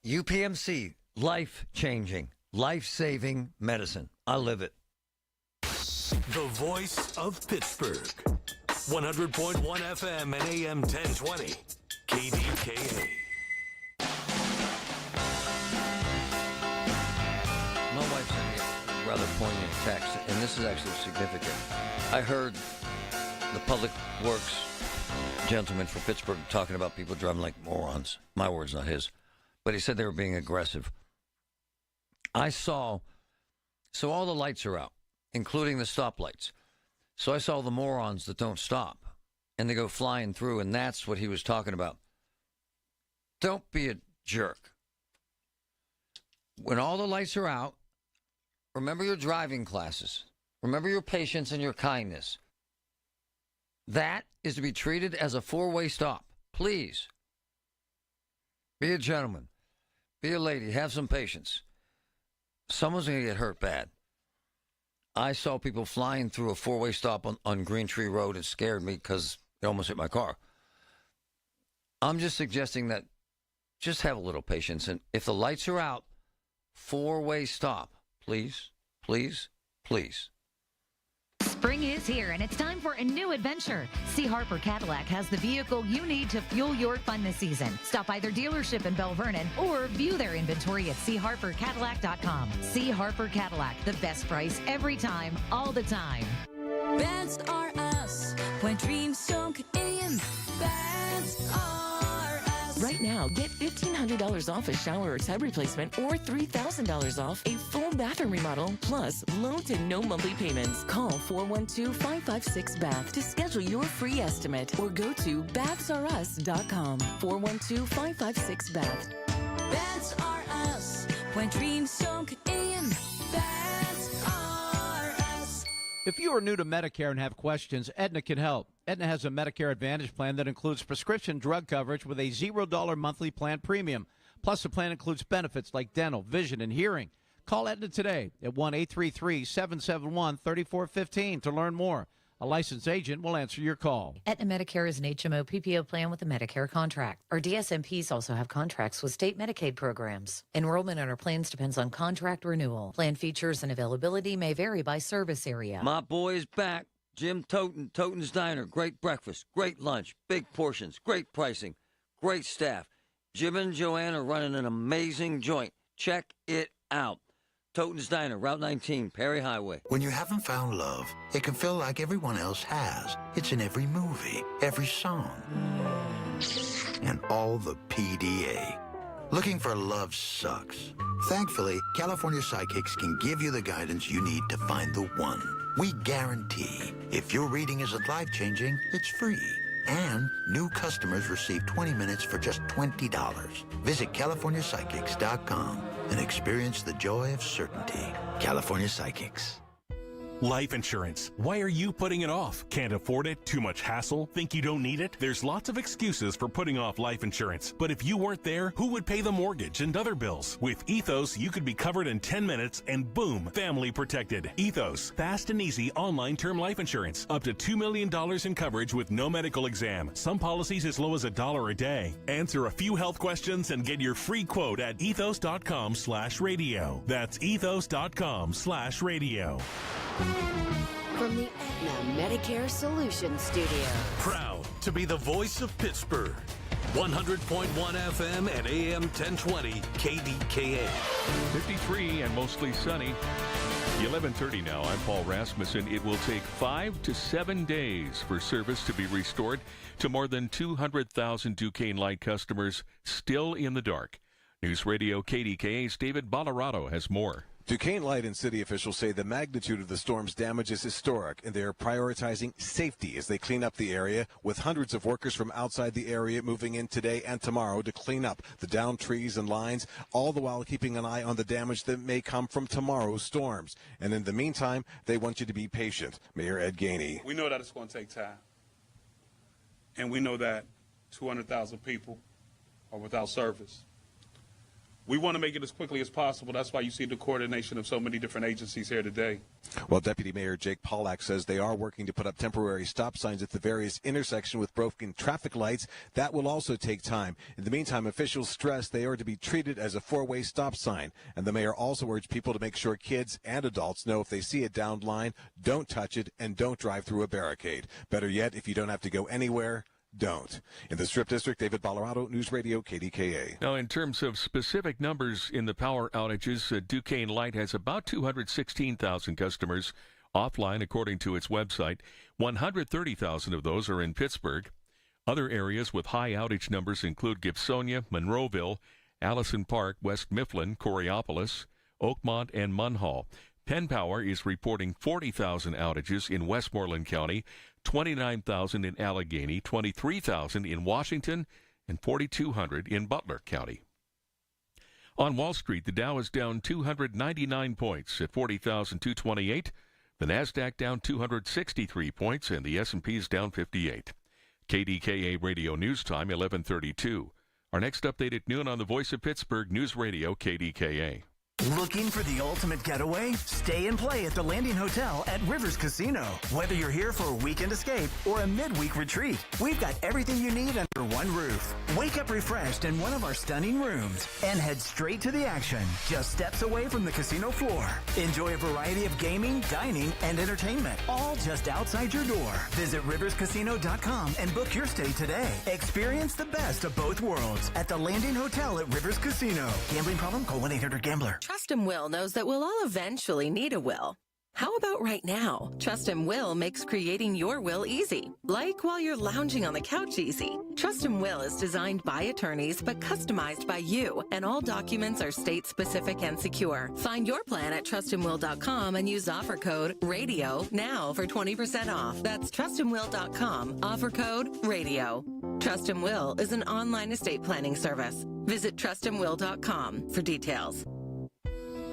UPMC, life-changing, life-saving medicine. I live it. The voice of Pittsburgh. 100.1 FM and AM 1020. KDKA. My wife sent me a rather poignant text, and this is actually significant. I heard the public works gentleman from Pittsburgh talking about people driving like morons. My words, not his. But he said they were being aggressive. So all the lights are out, including the stoplights. So I saw the morons that don't stop, and they go flying through, and that's what he was talking about. Don't be a jerk. When all the lights are out, remember your driving classes. Remember your patience and your kindness. That is to be treated as a four-way stop. Please. Be a gentleman. Be a lady. Have some patience. Someone's going to get hurt bad. I saw people flying through a four-way stop on Green Tree Road. It scared me because it almost hit my car. I'm just suggesting that just have a little patience. And if the lights are out, four-way stop. Please, please, please. Spring is here, and it's time for a new adventure. C. Harper Cadillac has the vehicle you need to fuel your fun this season. Stop by their dealership in Bell Vernon or view their inventory at charpercadillac.com. C. Harper Cadillac, the best price every time, all the time. Best are us when dreams sunk in. Best are us. Right now, get $1,500 off a shower or tub replacement or $3,000 off a full bathroom remodel, plus low to no monthly payments. Call 412-556-BATH to schedule your free estimate or go to bathsareus.com. 412-556-BATH. Best are us when dreams sunk in. Best are us. If you are new to Medicare and have questions, Aetna can help. Aetna has a Medicare Advantage plan that includes prescription drug coverage with a $0 monthly plan premium. Plus, the plan includes benefits like dental, vision, and hearing. Call Aetna today at 1-833-771-3415 to learn more. A licensed agent will answer your call. Aetna Medicare is an HMO PPO plan with a Medicare contract. Our DSMPs also have contracts with state Medicaid programs. Enrollment in our plans depends on contract renewal. Plan features and availability may vary by service area. My boy is back. Jim Toten, Toten's Diner. Great breakfast, great lunch, big portions, great pricing, great staff. Jim and Joanne are running an amazing joint. Check it out. Toten's Diner, Route 19, Perry Highway. When you haven't found love, it can feel like everyone else has. It's in every movie, every song, and all the PDA. Looking for love sucks. Thankfully, California Psychics can give you the guidance you need to find the one. We guarantee if your reading isn't life-changing, it's free. And new customers receive 20 minutes for just $20. Visit CaliforniaPsychics.com and experience the joy of certainty. California Psychics. Life insurance. Why are you putting it off? Can't afford it? Too much hassle? Think you don't need it? There's lots of excuses for putting off life insurance. But if you weren't there, who would pay the mortgage and other bills? With Ethos, you could be covered in 10 minutes and boom, family protected. Ethos, fast and easy online term life insurance. Up to $2 million in coverage with no medical exam. Some policies as low as $1 a day. Answer a few health questions and get your free quote at ethos.com/radio. That's ethos.com/radio. From the Aetna Medicare Solutions Studio. Proud to be the voice of Pittsburgh. 100.1 FM and AM 1020 KDKA. 53 and mostly sunny. 11:30 now. I'm Paul Rasmussen. It will take 5 to 7 days for service to be restored to more than 200,000 Duquesne Light customers still in the dark. News Radio KDKA's David Ballarado has more. Duquesne Light and city officials say the magnitude of the storm's damage is historic, and they are prioritizing safety as they clean up the area, with hundreds of workers from outside the area moving in today and tomorrow to clean up the downed trees and lines, all the while keeping an eye on the damage that may come from tomorrow's storms. And in the meantime, they want you to be patient. Mayor Ed Gainey. We know that it's going to take time, and we know that 200,000 people are without service. We want to make it as quickly as possible. That's why you see the coordination of so many different agencies here today. Well, Deputy Mayor Jake Pollack says they are working to put up temporary stop signs at the various intersections with broken traffic lights. That will also take time. In the meantime, officials stress they are to be treated as a four-way stop sign. And the mayor also urged people to make sure kids and adults know if they see a downed line, don't touch it, and don't drive through a barricade. Better yet, if you don't have to go anywhere, don't. In the Strip District, David Ballarado, News Radio KDKA. Now, in terms of specific numbers in the power outages, Duquesne Light has about 216,000 customers offline, according to its website. 130,000 of those are in Pittsburgh. Other areas with high outage numbers include Gibsonia, Monroeville, Allison Park, West Mifflin, Coriopolis, Oakmont, and Munhall. Penn Power is reporting 40,000 outages in Westmoreland County, 29,000 in Allegheny, 23,000 in Washington, and 4,200 in Butler County. On Wall Street, the Dow is down 299 points at 40,228. The Nasdaq down 263 points, and the S&P is down 58. KDKA Radio News Time, 11:32. Our next update at noon on the Voice of Pittsburgh News Radio KDKA. Looking for the ultimate getaway? Stay and play at the Landing Hotel at Rivers Casino. Whether you're here for a weekend escape or a midweek retreat, we've got everything you need under one roof. Wake up refreshed in one of our stunning rooms and head straight to the action, just steps away from the casino floor. Enjoy a variety of gaming, dining, and entertainment, all just outside your door. Visit riverscasino.com and book your stay today. Experience the best of both worlds at the Landing Hotel at Rivers Casino. Gambling problem? Call 1-800-GAMBLER. Trust and Will knows that we'll all eventually need a will. How about right now? Trust and Will makes creating your will easy, like while you're lounging on the couch easy. Trust and Will is designed by attorneys but customized by you, and all documents are state-specific and secure. Find your plan at trustandwill.com and use offer code RADIO now for 20% off. That's trustandwill.com, offer code RADIO. Trust and Will is an online estate planning service. Visit trustandwill.com for details.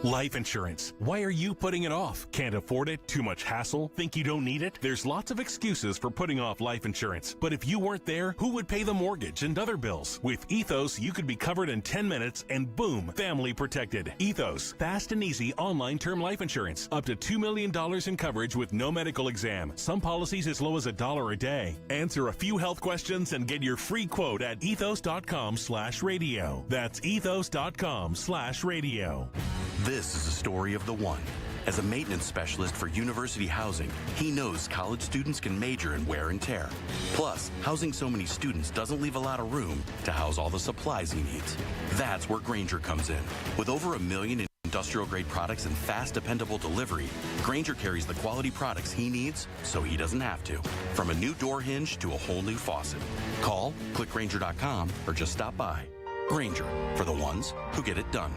Life insurance. Why are you putting it off? Can't afford it? Too much hassle? Think you don't need it? There's lots of excuses for putting off life insurance. But if you weren't there, who would pay the mortgage and other bills? With Ethos, you could be covered in 10 minutes and boom, family protected. Ethos, fast and easy online term life insurance. Up to $2 million in coverage with no medical exam. Some policies as low as $1 a day. Answer a few health questions and get your free quote at ethos.com/radio. That's ethos.com/radio. This is a story of the one. As a maintenance specialist for university housing, he knows college students can major in wear and tear. Plus, housing so many students doesn't leave a lot of room to house all the supplies he needs. That's where Grainger comes in. With over 1 million industrial-grade products and fast, dependable delivery, Grainger carries the quality products he needs so he doesn't have to. From a new door hinge to a whole new faucet. Call, click Grainger.com, or just stop by. Grainger, for the ones who get it done.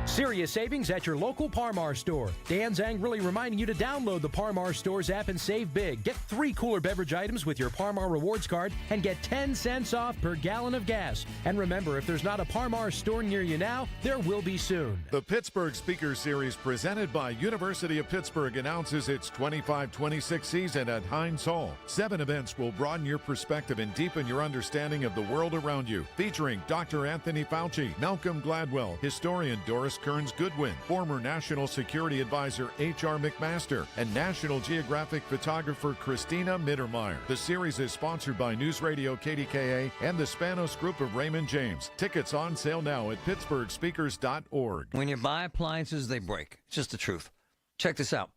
Serious savings at your local Par-Mar store. Dan Zang really reminding you to download the Par-Mar Stores app and save big. Get 3 cooler beverage items with your Par-Mar Rewards card and get 10 cents off per gallon of gas. And remember, if there's not a Par-Mar store near you now, there will be soon. The Pittsburgh Speaker Series presented by University of Pittsburgh announces its 25-26 season at Heinz Hall. 7 events will broaden your perspective and deepen your understanding of the world around you. Featuring Dr. Anthony Fauci, Malcolm Gladwell, historian Doris Kearns Goodwin, former National Security Advisor H.R. McMaster, and National Geographic photographer Christina Mittermeier. The series is sponsored by News Radio KDKA and the Spanos Group of Raymond James. Tickets on sale now at pittsburghspeakers.org. When you buy appliances, they break. It's just the truth. Check this out.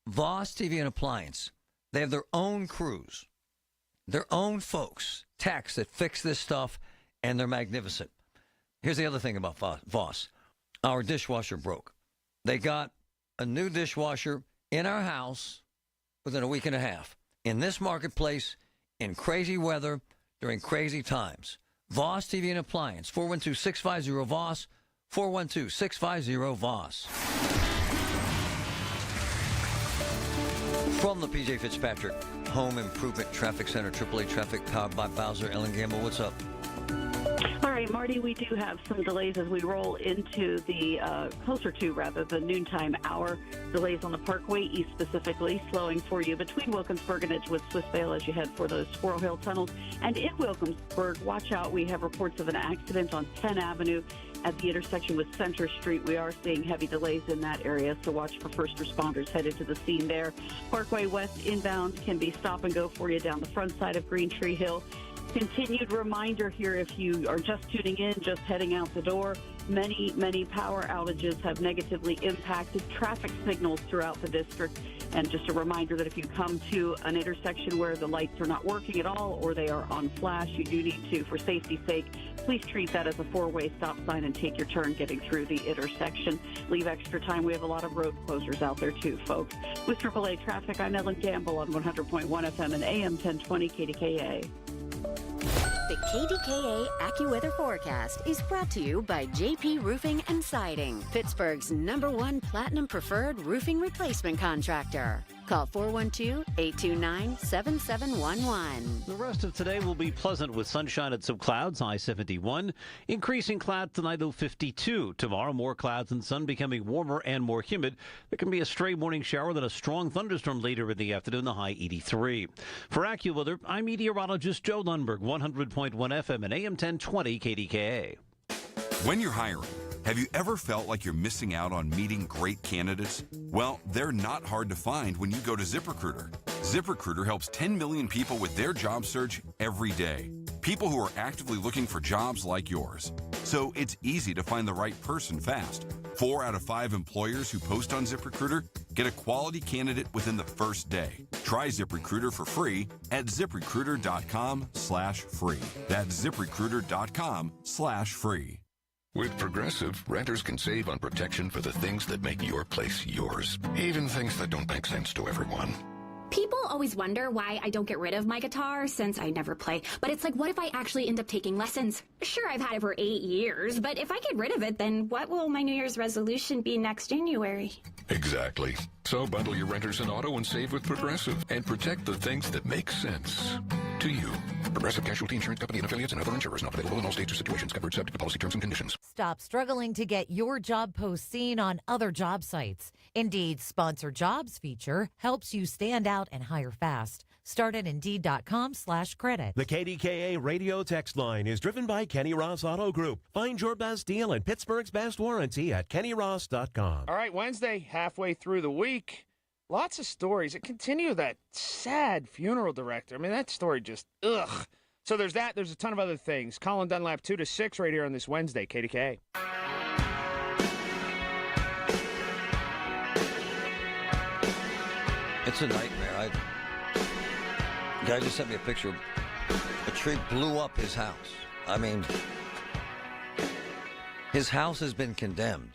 Voss TV and Appliance. They have their own crews, their own folks, techs that fix this stuff, and they're magnificent. Here's the other thing about Voss. Our dishwasher broke. They got a new dishwasher in our house within a week and a half. In this marketplace, in crazy weather, during crazy times. Voss TV and Appliance, 412-650-VOSS, 412-650-VOSS. From the P.J. Fitzpatrick Home Improvement Traffic Center, AAA Traffic, powered by Bowser. Ellen Gamble, what's up? All right, Marty, we do have some delays as we roll into the closer to, the noontime hour. Delays on the Parkway East specifically, slowing for you between Wilkinsburg and Edgewood Swissvale as you head for those Squirrel Hill tunnels. And in Wilkinsburg, watch out, we have reports of an accident on 10 Avenue at the intersection with Center Street. We are seeing heavy delays in that area, so watch for first responders headed to the scene there. Parkway West inbound can be stop and go for you down the front side of Green Tree Hill. Continued reminder here, if you are just tuning in, just heading out the door, many power outages have negatively impacted traffic signals throughout the district. And just a reminder that if you come to an intersection where the lights are not working at all or they are on flash, you do need to, for safety's sake, please treat that as a 4-way stop sign and take your turn getting through the intersection. Leave extra time. We have a lot of road closures out there too, folks. With AAA Traffic, I'm Ellen Gamble on 100.1 FM and AM 1020 KDKA. The KDKA AccuWeather forecast is brought to you by JP Roofing and Siding, Pittsburgh's #1 Platinum Preferred Roofing Replacement Contractor. Call 412-829-7711. The rest of today will be pleasant with sunshine and some clouds, high 71. Increasing clouds tonight, low 52. Tomorrow, more clouds and sun, becoming warmer and more humid. There can be a stray morning shower, then a strong thunderstorm later in the afternoon, the high 83. For AccuWeather, I'm meteorologist Joe Lundberg, 100.1 FM and AM 1020 KDKA. When you're hiring, have you ever felt like you're missing out on meeting great candidates? Well, they're not hard to find when you go to ZipRecruiter. ZipRecruiter helps 10 million people with their job search every day. People who are actively looking for jobs like yours. So it's easy to find the right person fast. 4 out of 5 employers who post on ZipRecruiter get a quality candidate within the first day. Try ZipRecruiter for free at ZipRecruiter.com/free. That's ZipRecruiter.com/free. With Progressive, renters can save on protection for the things that make your place yours, even things that don't make sense to everyone. People always wonder why I don't get rid of my guitar since I never play. But it's like, what if I actually end up taking lessons? Sure, I've had it for 8 years, but if I get rid of it, then what will my New Year's resolution be next January? Exactly. So bundle your renters and auto and save with Progressive and protect the things that make sense. to you. Progressive Casualty Insurance Company and affiliates and other insurers not available in all states or situations. Covered subject to policy terms and conditions. Stop struggling to get your job post seen on other job sites. Indeed's Sponsored Jobs feature helps you stand out and hire fast. Start at Indeed.com/credit. The KDKA radio text line is driven by Kenny Ross Auto Group. Find your best deal and Pittsburgh's best warranty at KennyRoss.com. All right, Wednesday, halfway through the week. Lots of stories. It continue that sad funeral director. I mean, that story just, ugh. So there's that. There's a ton of other things. Colin Dunlap, 2 to 6 right here on this Wednesday, KDKA. It's a nightmare. The guy just sent me a picture. A tree blew up his house. I mean, his house has been condemned.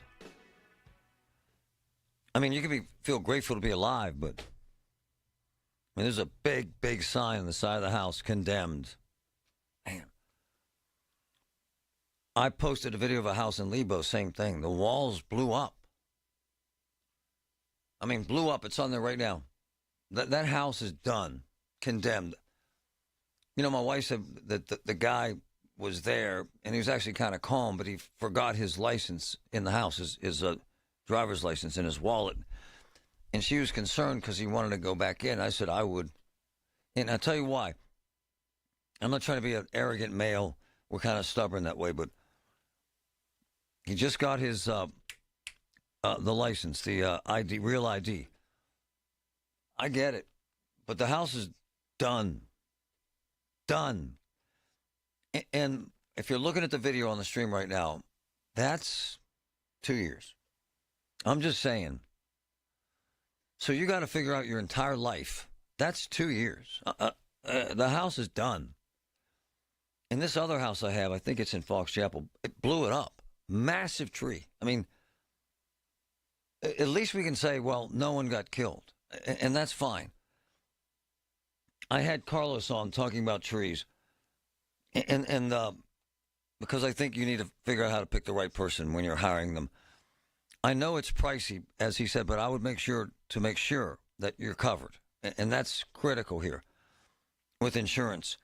I mean, you can feel grateful to be alive, but I mean, there's a big, big sign on the side of the house, condemned. Man. I posted a video of a house in Lebo, same thing. The walls blew up. I mean, blew up. It's on there right now. That house is done, condemned. You know, my wife said that the guy was there, and he was actually kind of calm, but he forgot his license in the house, his driver's license in his wallet. And she was concerned because he wanted to go back in. I said I would. And I'll tell you why. I'm not trying to be an arrogant male. We're kind of stubborn that way, but he just got his the license, the ID, real ID. I get it. But the house is done. Done. And if you're looking at the video on the stream right now, that's 2 years. I'm just saying. So you got to figure out your entire life. That's 2 years. The house is done. And this other house I have, I think it's in Fox Chapel, it blew it up. Massive tree. I mean, at least we can say, well, no one got killed. And that's fine. I had Carlos on talking about trees. And because I think you need to figure out how to pick the right person when you're hiring them. I know it's pricey, as he said, but I would make sure that you're covered. And that's critical here with insurance.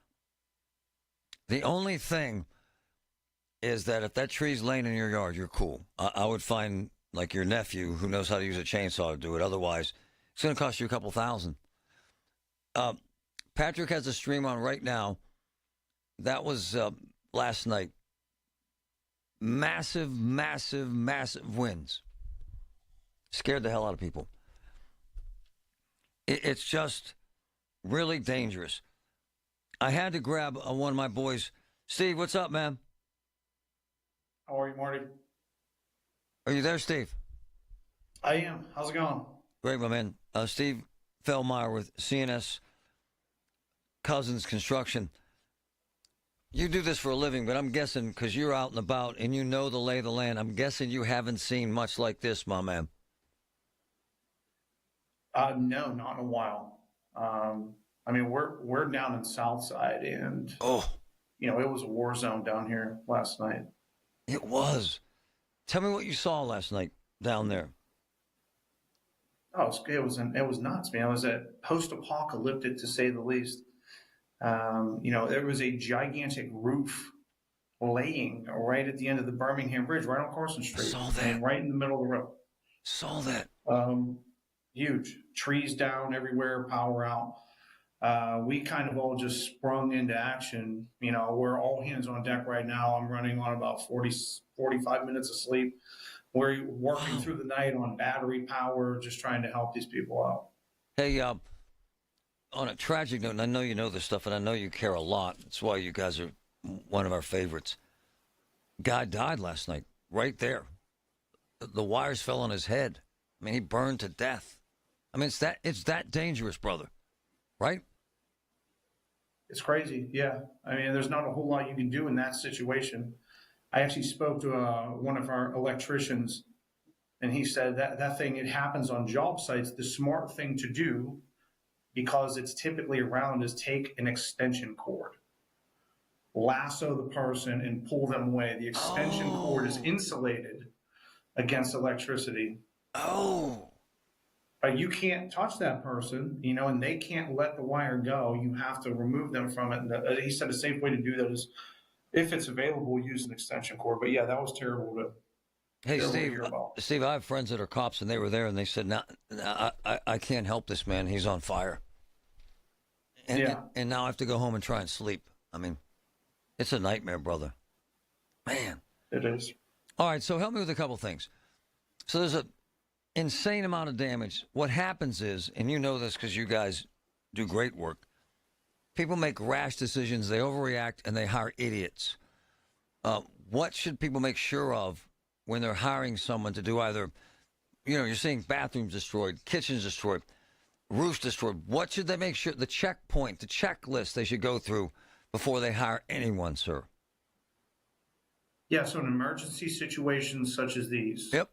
The only thing is that if that tree's laying in your yard, you're cool. I would find, like, your nephew who knows how to use a chainsaw to do it. Otherwise, it's going to cost you a couple $1,000. Patrick has a stream on right now. That was last night. Massive, massive, massive winds. Scared the hell out of people. It's just really dangerous. I had to grab one of my boys. Steve, what's up, man? How are you, Marty? Are you there, Steve? I am. How's it going? Great, my man. Steve Feldmeyer with CNS Cousins Construction. You do this for a living, but I'm guessing because you're out and about and you know the lay of the land, I'm guessing you haven't seen much like this, my man. No, not in a while. I mean, we're down in Southside, and you know, it was a war zone down here last night. It was. Tell me what you saw last night down there. Oh, it was nuts, man. It was post-apocalyptic, to say the least. You know, there was a gigantic roof laying right at the end of the Birmingham Bridge, right on Carson Street. Saw that. And right in the middle of the road. Saw that. Huge. Trees down everywhere, power out. We kind of all just sprung into action. You know, we're all hands on deck right now. I'm running on about 45 minutes of sleep. We're working through the night on battery power, just trying to help these people out. Hey, on a tragic note, and I know you know this stuff, and I know you care a lot. That's why you guys are one of our favorites. Guy died last night, right there. The wires fell on his head. I mean, he burned to death. I mean, it's that dangerous, brother, right? It's crazy, yeah. I mean, there's not a whole lot you can do in that situation. I actually spoke to one of our electricians, and he said that thing, it happens on job sites. The smart thing to do, because it's typically around, is take an extension cord, lasso the person, and pull them away. The extension cord is insulated against electricity. Oh. You can't touch that person, and they can't let the wire go. You have to remove them from it. And he said a safe way to do that is, if it's available, use an extension cord. But yeah, that was terrible to. Hey, Steve, I have friends that are cops, and they were there, and they said, "No, I can't help this man. He's on fire." And now I have to go home and try and sleep. I mean, it's a nightmare, brother. Man. It is. All right, so help me with a couple things. So there's an insane amount of damage. What happens is, and you know this because you guys do great work, people make rash decisions, they overreact, and they hire idiots. What should people make sure of when they're hiring someone to do either, you're seeing bathrooms destroyed, kitchens destroyed, roofs destroyed. What should they make sure, the checkpoint, the checklist they should go through before they hire anyone, sir? Yeah, so in emergency situations such as these, yep,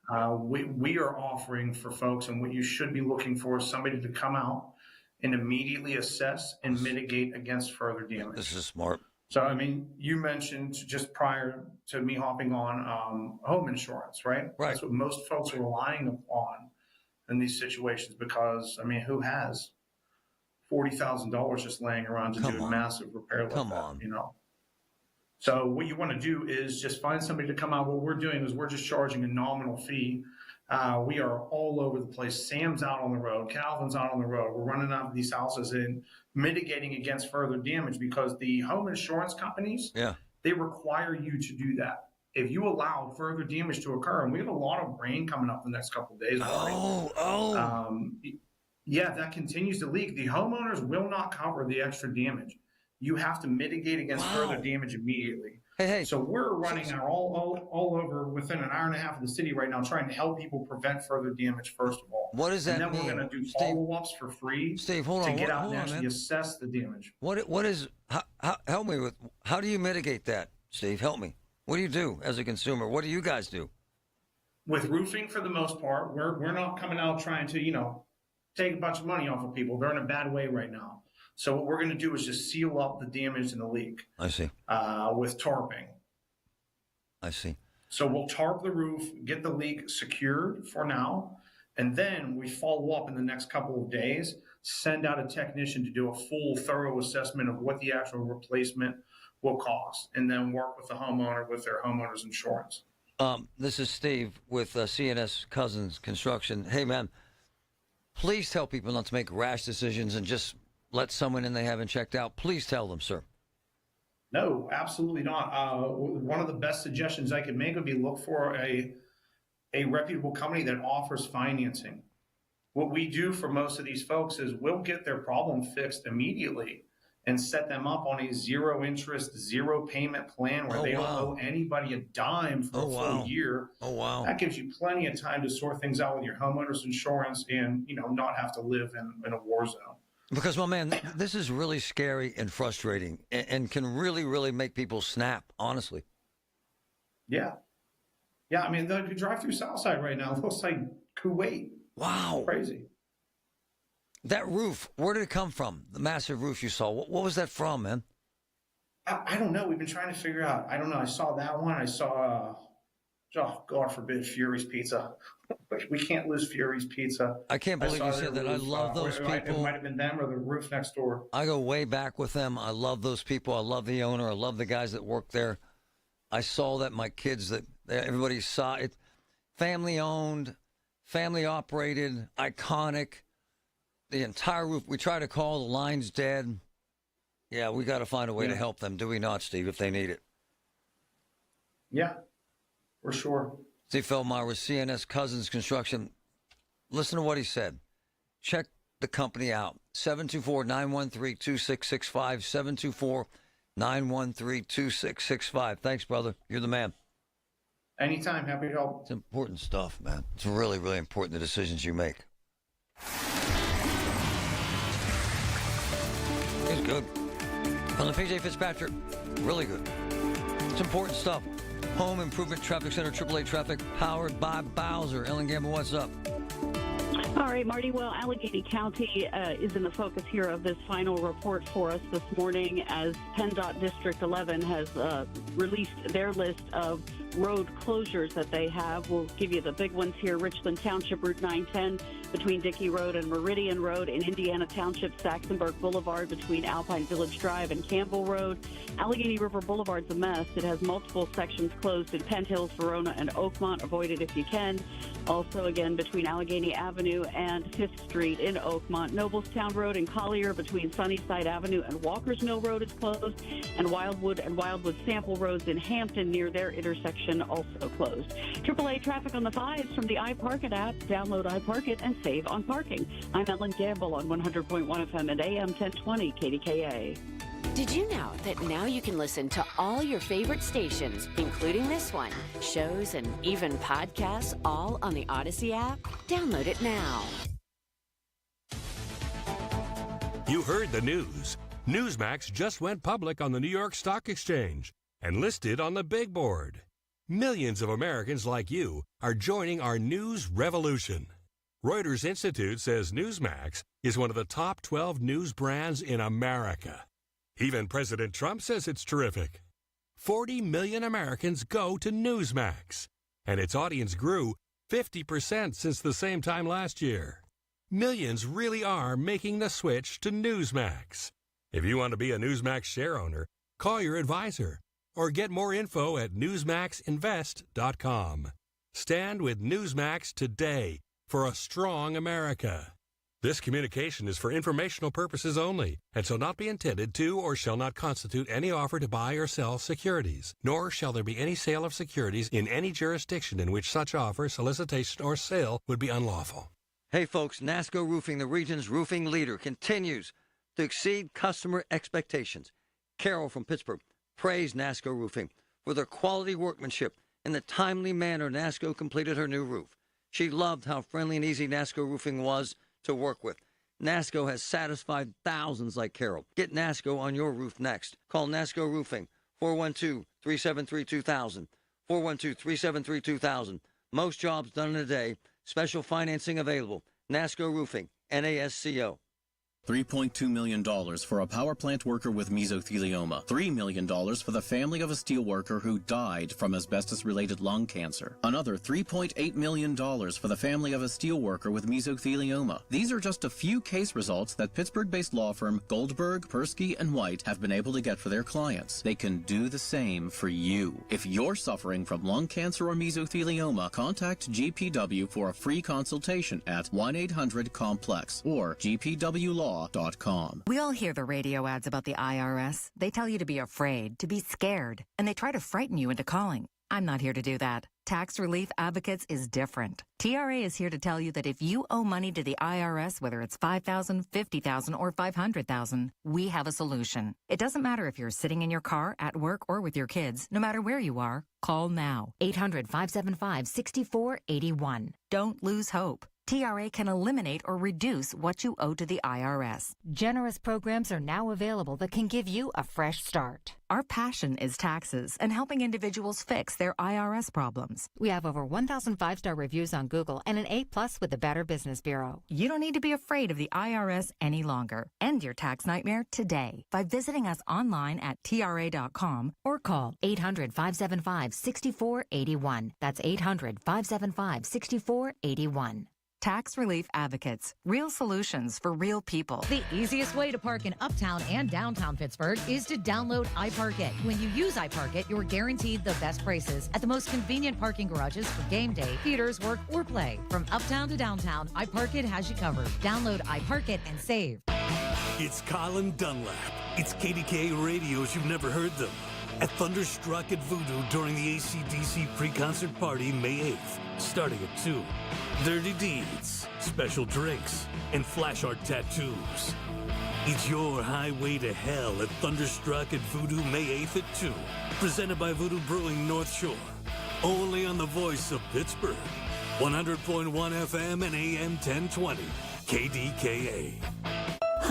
we are offering for folks, and what you should be looking for is somebody to come out and immediately assess and mitigate against further damage. This is smart. So, I mean, you mentioned just prior to me hopping on home insurance, right? Right. That's what most folks are relying upon in these situations because, I mean, who has $40,000 just laying around to do a massive repair like that, So what you want to do is just find somebody to come out. What we're doing is we're just charging a nominal fee. We are all over the place. Sam's out on the road. Calvin's out on the road. We're running out of these houses and mitigating against further damage because the home insurance companies, they require you to do that. If you allow further damage to occur, and we have a lot of rain coming up the next couple of days. That continues to leak. The homeowners will not cover the extra damage. You have to mitigate against further damage immediately. So we're running all over within an hour and a half of the city right now, trying to help people prevent further damage, first of all. What does that mean? And then we're going to do follow-ups for free Steve, hold on, to get out hold and on, actually man. assess the damage. Help me with, how do you mitigate that, Steve? Help me. What do you do as a consumer? What do you guys do? With roofing, for the most part, we're not coming out trying to, take a bunch of money off of people. They're in a bad way right now. So what we're going to do is just seal up the damage and the leak. I see. With tarping. I see. So we'll tarp the roof, get the leak secured for now, and then we follow up in the next couple of days, send out a technician to do a full, thorough assessment of what the actual replacement will cost, and then work with the homeowner with their homeowner's insurance. This is Steve with CNS Cousins Construction. Hey, man, please tell people not to make rash decisions and just let someone in they haven't checked out. Please tell them, sir. No, absolutely not. One of the best suggestions I could make would be look for a reputable company that offers financing. What we do for most of these folks is we'll get their problem fixed immediately and set them up on a zero interest, zero payment plan where they don't owe anybody a dime for a full year. That gives you plenty of time to sort things out with your homeowner's insurance and, not have to live in a war zone. Because, my man, this is really scary and frustrating and can really, really make people snap, honestly. Yeah. Yeah, I mean, the drive through Southside right now looks like Kuwait. Wow. Crazy. That roof, where did it come from? The massive roof you saw. What was that from, man? I don't know. We've been trying to figure out. I don't know. I saw that one. I saw, God forbid, Fury's Pizza. We can't lose Fury's Pizza. I can't believe you said that. I love those people. It might have been them or the roof next door. I go way back with them. I love those people. I love the owner. I love the guys that work there. I saw that my kids, that everybody saw it. Family owned, family operated, iconic. The entire roof. We try to call, the line's dead. Yeah, we got to find a way to help them, do we not, Steve, if they need it? Yeah, for sure. Steve Feldmeyer with CNS Cousins Construction. Listen to what he said. Check the company out. 724-913-2665. 724-913-2665. Thanks, brother. You're the man. Anytime. Happy to help. It's important stuff, man. It's really, really important, the decisions you make. He's good. On the PJ Fitzpatrick, really good. It's important stuff. Home Improvement Traffic Center, AAA Traffic, powered by Bowser. Ellen Gamble, what's up? All right, Marty. Well, Allegheny County is in the focus here of this final report for us this morning as PennDOT District 11 has released their list of road closures that they have. We'll give you the big ones here. Richland Township, Route 910, between Dickey Road and Meridian Road. In Indiana Township, Saxonburg Boulevard between Alpine Village Drive and Campbell Road. Allegheny River Boulevard's a mess. It has multiple sections closed in Penn Hills, Verona, and Oakmont. Avoid it if you can. Also, again, between Allegheny Avenue and 5th Street in Oakmont. Noblestown Road in Collier between Sunnyside Avenue and Walker's Mill Road is closed. And Wildwood Sample Roads in Hampton near their intersection also closed. AAA traffic on the 5s from the iParkit app. Download iParkit and save on parking. I'm Ellen Gamble on 100.1 FM and AM 1020 KDKA. Did you know that now you can listen to all your favorite stations, including this one, shows, and even podcasts, all on the Odyssey app? Download it now. You heard the news. Newsmax just went public on the New York Stock Exchange and listed on the big board. Millions of Americans like you are joining our news revolution. Reuters Institute says Newsmax is one of the top 12 news brands in America. Even President Trump says it's terrific. 40 million Americans go to Newsmax, and its audience grew 50% since the same time last year. Millions really are making the switch to Newsmax. If you want to be a Newsmax share owner, call your advisor or get more info at newsmaxinvest.com. Stand with Newsmax today for a strong America. This communication is for informational purposes only and shall not be intended to or shall not constitute any offer to buy or sell securities, nor shall there be any sale of securities in any jurisdiction in which such offer, solicitation, or sale would be unlawful. Hey folks, NASCO Roofing, the region's roofing leader, continues to exceed customer expectations. Carol from Pittsburgh praised NASCO Roofing for their quality workmanship and the timely manner NASCO completed her new roof. She loved how friendly and easy NASCO Roofing was to work with. NASCO has satisfied thousands like Carol. Get NASCO on your roof next. Call NASCO Roofing, 412-373-2000, 412-373-2000. Most jobs done in a day. Special financing available. NASCO Roofing, NASCO. $3.2 million for a power plant worker with mesothelioma. $3 million for the family of a steel worker who died from asbestos-related lung cancer. Another $3.8 million for the family of a steel worker with mesothelioma. These are just a few case results that Pittsburgh-based law firm Goldberg, Persky & White have been able to get for their clients. They can do the same for you. If you're suffering from lung cancer or mesothelioma, contact GPW for a free consultation at 1-800-COMPLEX or GPWLaw.com. We all hear the radio ads about the IRS. They tell you to be afraid, to be scared, and they try to frighten you into calling. I'm not here to do that. Tax Relief Advocates is different. TRA is here to tell you that if you owe money to the IRS, whether it's $5,000, $50,000, or $500,000, we have a solution. It doesn't matter if you're sitting in your car, at work, or with your kids. No matter where you are, call now. 800-575-6481. Don't lose hope. TRA can eliminate or reduce what you owe to the IRS. Generous programs are now available that can give you a fresh start. Our passion is taxes and helping individuals fix their IRS problems. We have over 1,000 5-star reviews on Google and an A+ with the Better Business Bureau. You don't need to be afraid of the IRS any longer. End your tax nightmare today by visiting us online at TRA.com or call 800-575-6481. That's 800-575-6481. Tax Relief Advocates. Real solutions for real people. The easiest way to park in uptown and downtown Pittsburgh is to download iParkit. When you use iParkit, you're guaranteed the best prices at the most convenient parking garages for game day, theaters, work, or play. From uptown to downtown, iParkit has you covered. Download iParkit and save. It's Colin Dunlap. It's KDKA radios you've never heard them. At Thunderstruck at Voodoo during the AC/DC pre-concert party May 8th, starting at 2. Dirty deeds, special drinks, and flash art tattoos. It's your highway to hell at Thunderstruck at Voodoo May 8th at 2. Presented by Voodoo Brewing North Shore. Only on the voice of Pittsburgh. 100.1 FM and AM 1020. KDKA.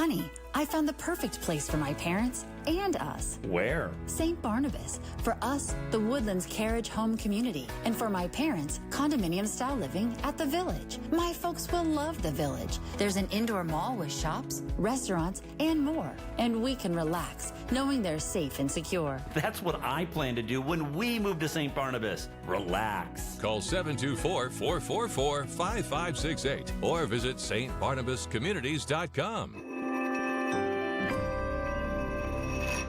Honey, I found the perfect place for my parents and us. Where? St. Barnabas. For us, the Woodlands Carriage Home Community. And for my parents, condominium-style living at the Village. My folks will love the Village. There's an indoor mall with shops, restaurants, and more. And we can relax, knowing they're safe and secure. That's what I plan to do when we move to St. Barnabas. Relax. Call 724-444-5568 or visit stbarnabascommunities.com.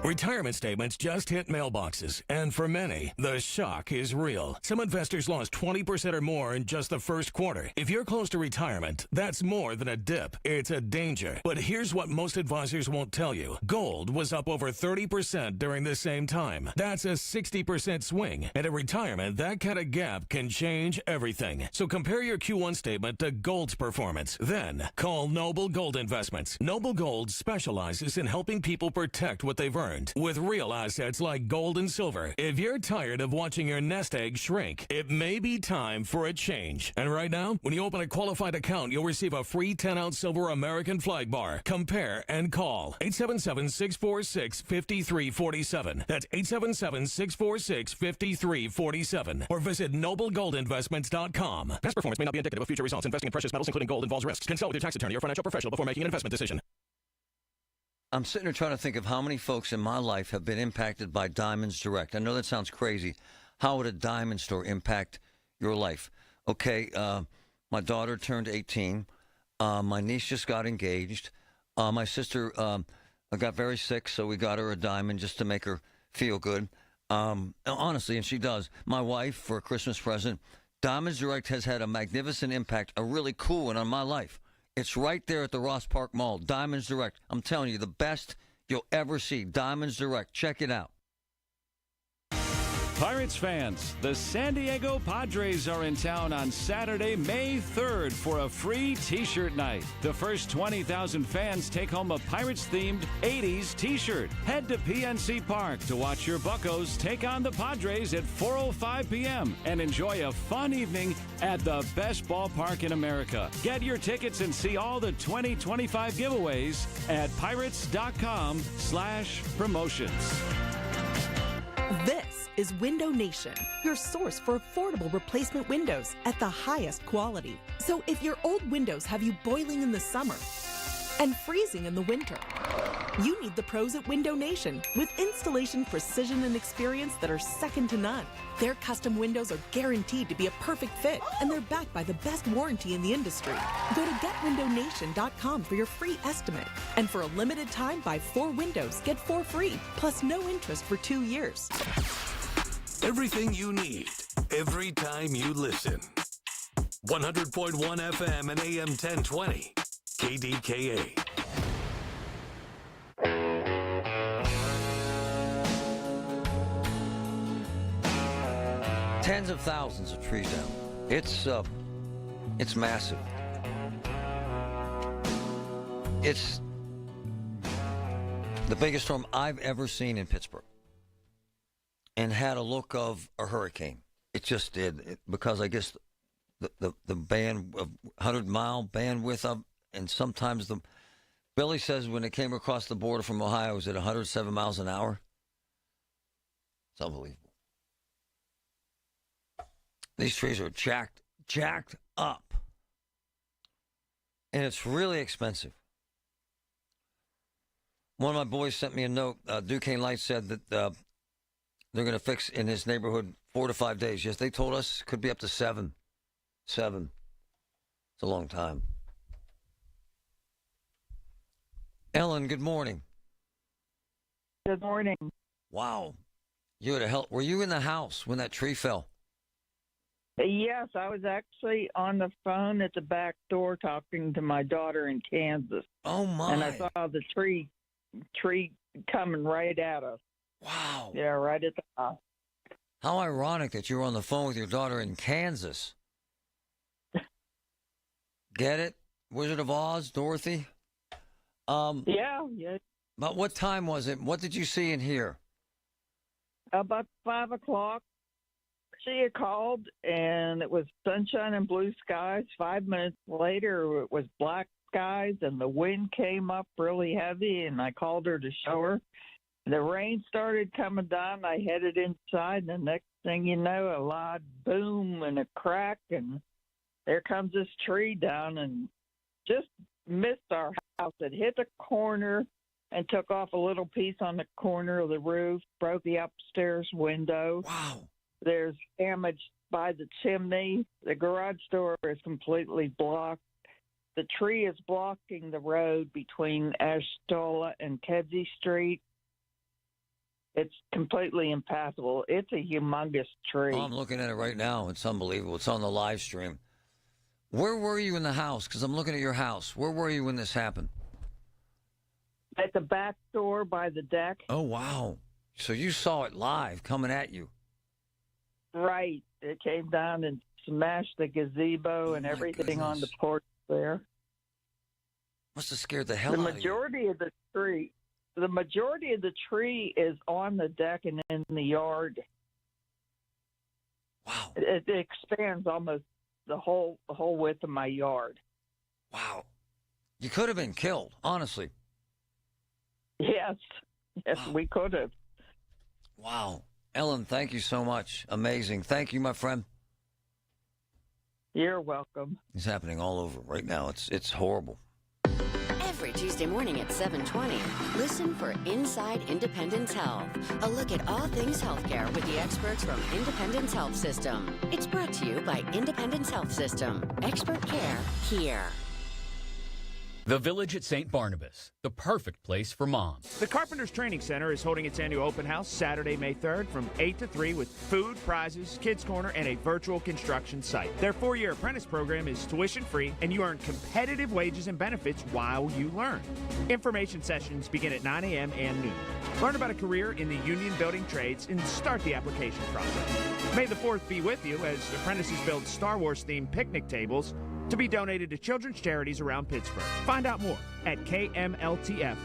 Retirement statements just hit mailboxes, and for many, the shock is real. Some investors lost 20% or more in just the first quarter. If you're close to retirement, that's more than a dip. It's a danger. But here's what most advisors won't tell you. Gold was up over 30% during the same time. That's a 60% swing. And at retirement, that kind of gap can change everything. So compare your Q1 statement to gold's performance. Then call Noble Gold Investments. Noble Gold specializes in helping people protect what they've earned with real assets like gold and silver. If you're tired of watching your nest egg shrink, it may be time for a change. And right now, when you open a qualified account, you'll receive a free 10-ounce silver American flag bar. Compare and call 877-646-5347. That's 877-646-5347. Or visit noblegoldinvestments.com. Past performance may not be indicative of future results. Investing in precious metals, including gold, involves risks. Consult with your tax attorney or financial professional before making an investment decision. I'm sitting here trying to think of how many folks in my life have been impacted by Diamonds Direct. I know that sounds crazy. How would a diamond store impact your life? Okay, my daughter turned 18. My niece just got engaged. My sister got very sick, so we got her a diamond just to make her feel good. Honestly, and she does. My wife, for a Christmas present, Diamonds Direct has had a magnificent impact, a really cool one on my life. It's right there at the Ross Park Mall, Diamonds Direct. I'm telling you, the best you'll ever see. Diamonds Direct. Check it out. Pirates fans, the San Diego Padres are in town on Saturday, May 3rd for a free T-shirt night. The first 20,000 fans take home a Pirates-themed 80s T-shirt. Head to PNC Park to watch your Buccos take on the Padres at 4:05 p.m. and enjoy a fun evening at the best ballpark in America. Get your tickets and see all the 2025 giveaways at pirates.com/promotions. This is Window Nation, your source for affordable replacement windows at the highest quality. So if your old windows have you boiling in the summer and freezing in the winter, you need the pros at Window Nation with installation precision and experience that are second to none. Their custom windows are guaranteed to be a perfect fit, and they're backed by the best warranty in the industry. Go to getwindownation.com for your free estimate. And for a limited time, buy 4 windows, get 4 free, plus no interest for 2 years. Everything you need, every time you listen. 100.1 FM and AM 1020. KDKA. Tens of thousands of trees down. It's massive. It's the biggest storm I've ever seen in Pittsburgh, and had a look of a hurricane. It just did, because I guess the band of 100-mile bandwidth of, and sometimes Billy says when it came across the border from Ohio, it was at 107 miles an hour. It's unbelievable. These trees are jacked up. And it's really expensive. One of my boys sent me a note. Duquesne Light said that they're going to fix in his neighborhood 4 to 5 days. Yes, they told us it could be up to 7. 7. It's a long time. Ellen, good morning. Good morning. Wow. You had a hell. Were you in the house when that tree fell? Yes, I was actually on the phone at the back door talking to my daughter in Kansas. Oh, my. And I saw the tree coming right at us. Wow. Yeah, right at the house. How ironic that you were on the phone with your daughter in Kansas. Get it? Wizard of Oz, Dorothy? Yeah. About what time was it? What did you see and hear? About 5 o'clock. She had called, and it was sunshine and blue skies. 5 minutes later, it was black skies, and the wind came up really heavy, and I called her to show her. The rain started coming down. I headed inside, and the next thing you know, a loud boom and a crack, and there comes this tree down and just missed our house. It hit the corner and took off a little piece on the corner of the roof, broke the upstairs window. Wow. There's damage by the chimney. The garage door is completely blocked. The tree is blocking the road between Ashtola and Kedzie Street. It's completely impassable. It's a humongous tree. Oh, I'm looking at it right now. It's unbelievable. It's on the live stream. Where were you in the house? Because I'm looking at your house. Where were you when this happened? At the back door by the deck. Oh, wow. So you saw it live coming at you. Right. It came down and smashed the gazebo and everything on the porch there. Must have scared the hell out of you. The majority of the tree is on the deck and in the yard. Wow. It expands almost the whole width of my yard. Wow. You could have been killed, honestly. Yes, wow. We could have. Wow. Ellen, thank you so much. Amazing. Thank you, my friend. You're welcome. It's happening all over right now. It's horrible. Every Tuesday morning at 7:20, listen for Inside Independence Health, a look at all things healthcare with the experts from Independence Health System. It's brought to you by Independence Health System. Expert care here. The Village at St. Barnabas, the perfect place for moms. The Carpenters Training Center is holding its annual open house Saturday, May 3rd from 8 to 3 with food, prizes, kids' corner, and a virtual construction site. Their 4-year apprentice program is tuition-free, and you earn competitive wages and benefits while you learn. Information sessions begin at 9 a.m. and noon. Learn about a career in the union building trades and start the application process. May the 4th be with you as apprentices build Star Wars-themed picnic tables to be donated to children's charities around Pittsburgh. Find out more at kmltf.org.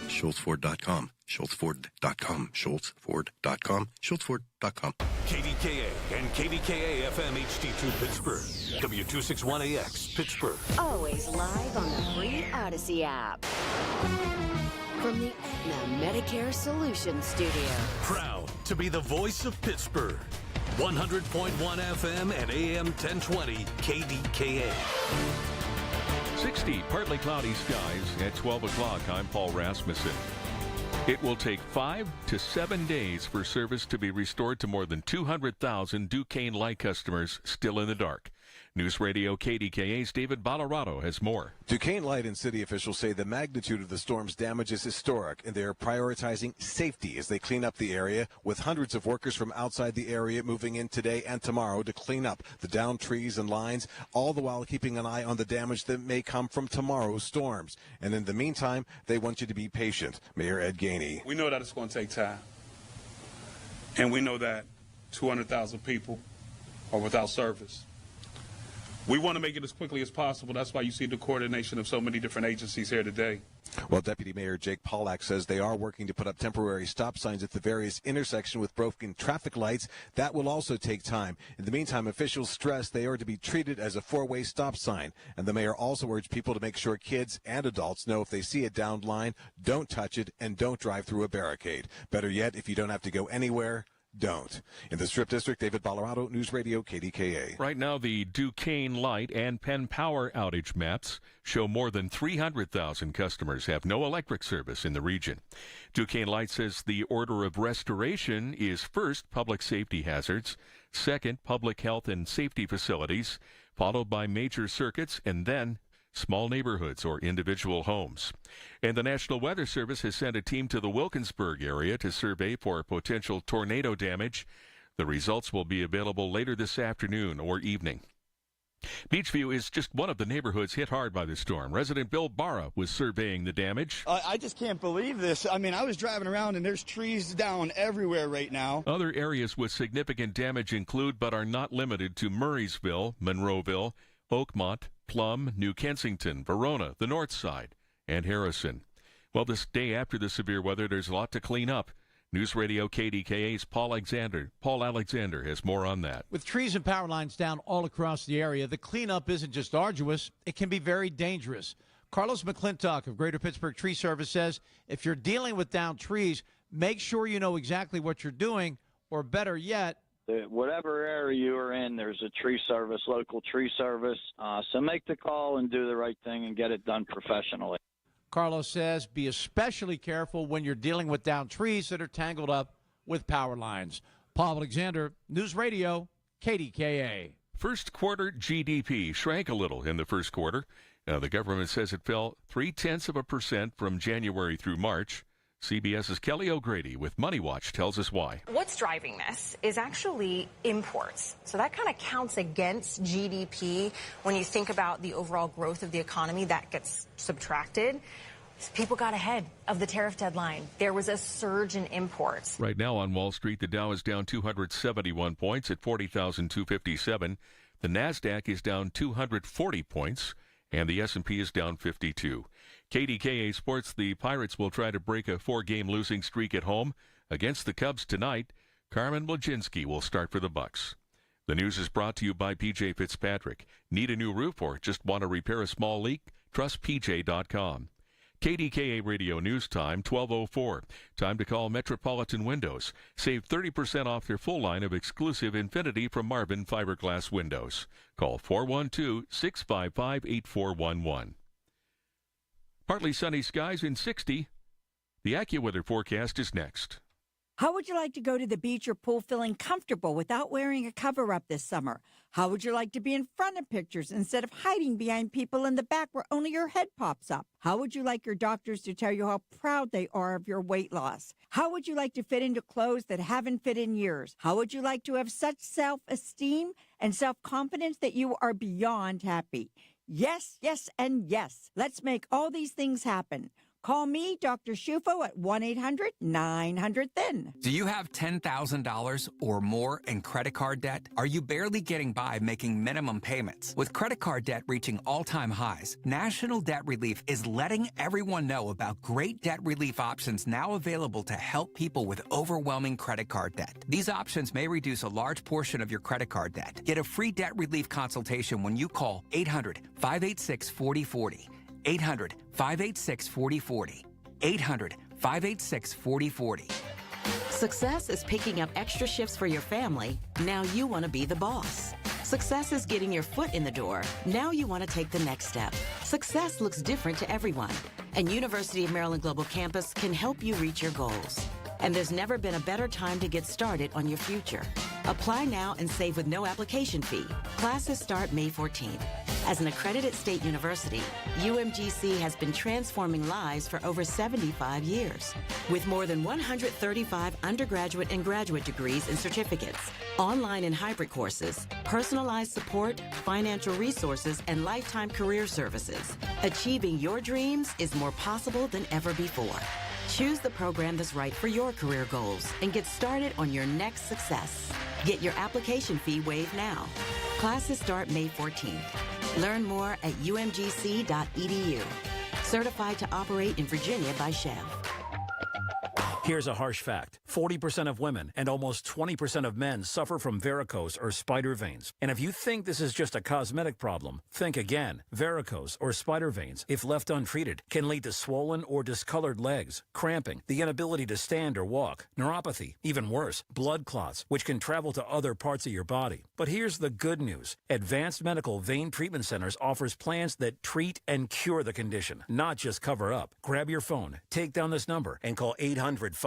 SchultzFord.com. SchultzFord.com. SchultzFord.com. SchultzFord.com. KDKA and KDKA FM HD2 Pittsburgh. W261AX Pittsburgh. Always live on the free Odyssey app. From the Aetna Medicare Solutions Studio. Proud to be the voice of Pittsburgh. 100.1 FM and AM 1020 KDKA. 60 partly cloudy skies at 12 o'clock. I'm Paul Rasmussen. It will take 5 to 7 days for service to be restored to more than 200,000 Duquesne Light customers still in the dark. News Radio KDKA's David Ballarado has more. Duquesne Light and city officials say the magnitude of the storm's damage is historic, and they are prioritizing safety as they clean up the area, with hundreds of workers from outside the area moving in today and tomorrow to clean up the downed trees and lines, all the while keeping an eye on the damage that may come from tomorrow's storms. And in the meantime, they want you to be patient. Mayor Ed Gainey. We know that it's going to take time, and we know that 200,000 people are without service. We want to make it as quickly as possible. That's why you see the coordination of so many different agencies here today. Well, Deputy Mayor Jake Pollack says they are working to put up temporary stop signs at the various intersections with broken traffic lights. That will also take time. In the meantime, officials stress they are to be treated as a 4-way stop sign. And the mayor also urged people to make sure kids and adults know if they see a downed line, don't touch it, and don't drive through a barricade. Better yet, if you don't have to go anywhere, don't. In the Strip District, David Ballarado, News Radio KDKA. Right now, the Duquesne Light and Penn Power outage maps show more than 300,000 customers have no electric service in the region. Duquesne Light says the order of restoration is first public safety hazards, second public health and safety facilities, followed by major circuits, and then small neighborhoods or individual homes. And the National Weather Service has sent a team to the Wilkinsburg area to survey for potential tornado damage. The results will be available later this afternoon or evening. Beachview is just one of the neighborhoods hit hard by the storm. Resident Bill Barra was surveying the damage. I just can't believe this. I mean, I was driving around and there's trees down everywhere right now. Other areas with significant damage include, but are not limited to, Murraysville, Monroeville, Oakmont, Plum, New Kensington, Verona, the North Side, and Harrison. Well, this day after the severe weather, there's a lot to clean up. News Radio KDKA's Paul Alexander has more on that. With trees and power lines down all across the area, the cleanup isn't just arduous, it can be very dangerous. Carlos McClintock of Greater Pittsburgh Tree Service says if you're dealing with downed trees, make sure you know exactly what you're doing, or better yet, whatever area you are in, there's a tree service, local tree service. So make the call and do the right thing and get it done professionally. Carlos says be especially careful when you're dealing with downed trees that are tangled up with power lines. Paul Alexander, News Radio, KDKA. First quarter GDP shrank a little in the first quarter. The government says it fell 0.3% from January through March. CBS's Kelly O'Grady with Money Watch tells us why. What's driving this is actually imports. So that kind of counts against GDP. When you think about the overall growth of the economy, that gets subtracted. People got ahead of the tariff deadline. There was a surge in imports. Right now on Wall Street, the Dow is down 271 points at 40,257. The NASDAQ is down 240 points, and the S&P is down 52. KDKA Sports, the Pirates will try to break a 4-game losing streak at home against the Cubs tonight. Carmen Wojcinski will start for the Bucks. The news is brought to you by PJ Fitzpatrick. Need a new roof or just want to repair a small leak? Trust PJ.com. KDKA Radio News Time, 12:04. Time to call Metropolitan Windows. Save 30% off their full line of exclusive Infinity from Marvin fiberglass windows. Call 412-655-8411. Partly sunny skies in 60. The AccuWeather forecast is next. How would you like to go to the beach or pool feeling comfortable without wearing a cover-up this summer? How would you like to be in front of pictures instead of hiding behind people in the back where only your head pops up? How would you like your doctors to tell you how proud they are of your weight loss? How would you like to fit into clothes that haven't fit in years? How would you like to have such self-esteem and self-confidence that you are beyond happy? Yes, yes, and yes. Let's make all these things happen. Call me, Dr. Shufo, at 1-800-900-THIN. Do you have $10,000 or more in credit card debt? Are you barely getting by making minimum payments? With credit card debt reaching all-time highs, National Debt Relief is letting everyone know about great debt relief options now available to help people with overwhelming credit card debt. These options may reduce a large portion of your credit card debt. Get a free debt relief consultation when you call 800-586-4040. 800-586-4040. 800-586-4040. Success is picking up extra shifts for your family. Now you want to be the boss. Success is getting your foot in the door. Now you want to take the next step. Success looks different to everyone, and University of Maryland Global Campus can help you reach your goals. And there's never been a better time to get started on your future. Apply now and save with no application fee. Classes start May 14th. As an accredited state university, UMGC has been transforming lives for over 75 years. With more than 135 undergraduate and graduate degrees and certificates, online and hybrid courses, personalized support, financial resources, and lifetime career services, achieving your dreams is more possible than ever before. Choose the program that's right for your career goals and get started on your next success. Get your application fee waived now. Classes start May 14th. Learn more at umgc.edu. Certified to operate in Virginia by Chev. Here's a harsh fact. 40% of women and almost 20% of men suffer from varicose or spider veins. And if you think this is just a cosmetic problem, think again. Varicose or spider veins, if left untreated, can lead to swollen or discolored legs, cramping, the inability to stand or walk, neuropathy, even worse, blood clots, which can travel to other parts of your body. But here's the good news. Advanced Medical Vein Treatment Centers offers plans that treat and cure the condition, not just cover up. Grab your phone, take down this number, and call 800-597-7992.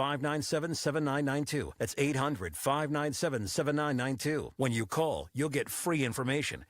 That's 800-597-7992. When you call, you'll get free information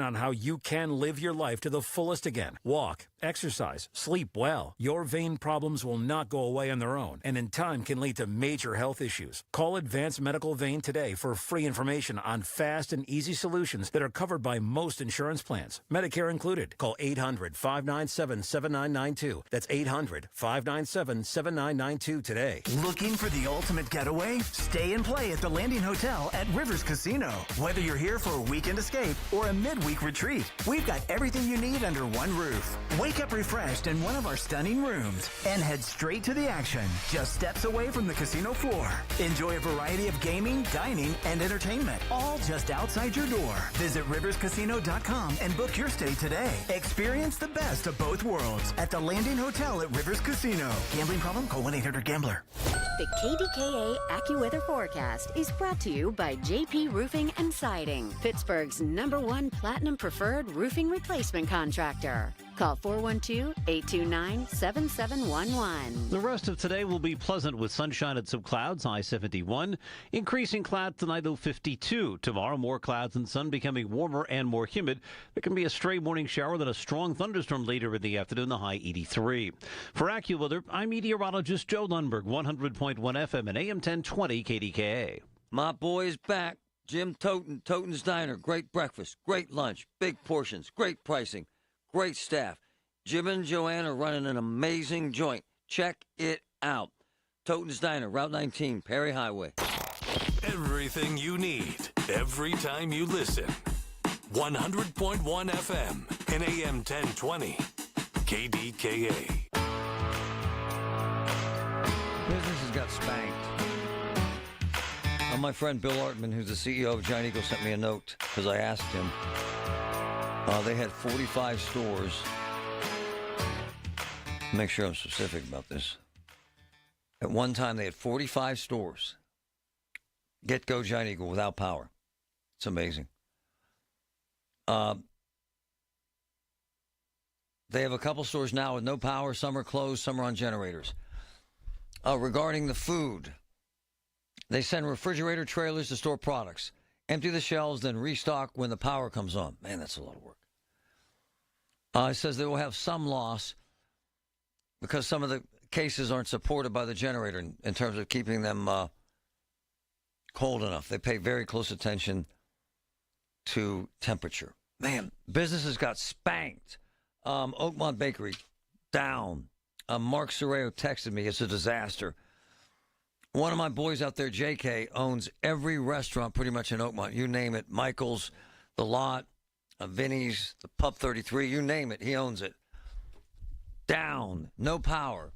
on how you can live your life to the fullest again. Walk, exercise, sleep well. Your vein problems will not go away on their own, and in time can lead to major health issues. Call Advanced Medical Vein today for free information on fast and easy solutions that are covered by most insurance plans, Medicare included. Call 800-597-7992. That's 800-597-7992 today. Looking for the ultimate getaway? Stay and play at the Landing Hotel at Rivers Casino. Whether you're here for a weekend escape or a midweek retreat, we've got everything you need under one roof. Wake up refreshed in one of our stunning rooms and head straight to the action, just steps away from the casino floor. Enjoy a variety of gaming, dining, and entertainment, all just outside your door. Visit riverscasino.com and book your stay today. Experience the best of both worlds at the Landing Hotel at Rivers Casino. Gambling problem? Call 1-800-GAMBLER. The KDKA AccuWeather forecast is brought to you by JP Roofing and Siding, Pittsburgh's #1 Platinum Preferred Roofing Replacement Contractor. Call 412-829-7711. The rest of today will be pleasant with sunshine and some clouds, high 71. Increasing clouds tonight, low 52. Tomorrow, more clouds and sun, becoming warmer and more humid. There can be a stray morning shower, then a strong thunderstorm later in the afternoon, the high 83. For AccuWeather, I'm meteorologist Joe Lundberg, 100.1 FM and AM 1020 KDKA. My boy's back. Jim Toten, Toten's Diner. Great breakfast, great lunch, big portions, great pricing, great staff. Jim and Joanne are running an amazing joint. Check it out. Toten's Diner, Route 19, Perry Highway. Everything you need, every time you listen. 100.1 FM and AM 1020. KDKA. Business has got spanked. My friend Bill Artman, who's the CEO of Giant Eagle, sent me a note because I asked him. They had 45 stores. Make sure I'm specific about this. At one time, they had 45 stores. Get Go Giant Eagle without power. It's amazing. They have a couple stores now with no power. Some are closed, some are on generators. Regarding the food, they send refrigerator trailers to store products, empty the shelves, then restock when the power comes on. Man, that's a lot of work. It says they will have some loss because some of the cases aren't supported by the generator in terms of keeping them cold enough. They pay very close attention to temperature. Man, businesses got spanked. Oakmont Bakery, down. Mark Sorreo texted me. It's a disaster. One of my boys out there, JK, owns every restaurant pretty much in Oakmont. You name it. Michael's, The Lot, Vinny's, the Pub 33, you name it. He owns it. Down. No power.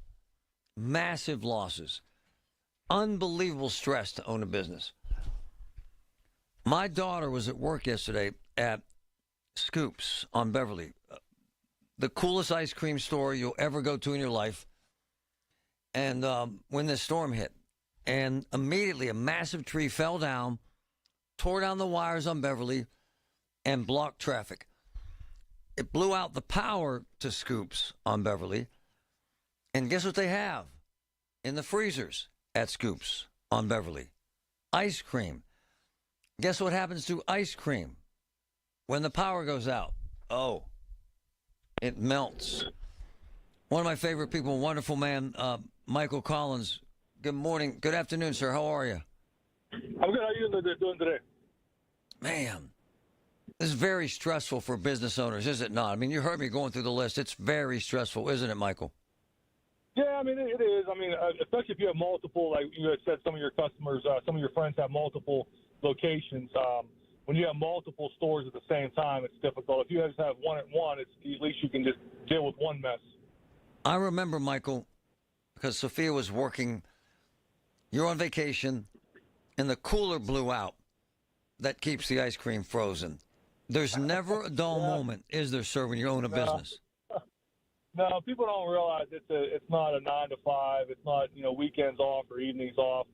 Massive losses. Unbelievable stress to own a business. My daughter was at work yesterday at Scoops on Beverly. The coolest ice cream store you'll ever go to in your life. And when this storm hit, and immediately a massive tree fell down, tore down the wires on Beverly, and blocked traffic. It blew out the power to Scoops on Beverly. And guess what they have in the freezers at Scoops on Beverly? Ice cream. Guess what happens to ice cream when the power goes out? Oh, it melts. One of my favorite people, wonderful man, Michael Collins. Good morning. Good afternoon, sir. How are you? I'm good. How are you doing today? Man, this is very stressful for business owners, is it not? I mean, you heard me going through the list. It's very stressful, isn't it, Michael? Yeah, I mean, it is. I mean, especially if you have multiple, like you had said, some of your customers, some of your friends have multiple locations. When you have multiple stores at the same time, it's difficult. If you just have one at one, at least you can just deal with one mess. I remember, Michael, because Sophia was working. You're on vacation, and the cooler blew out that keeps the ice cream frozen. There's never a dull moment, is there, sir, when you own a business? No, people don't realize it's not a 9 to 5. It's not, weekends off or evenings off.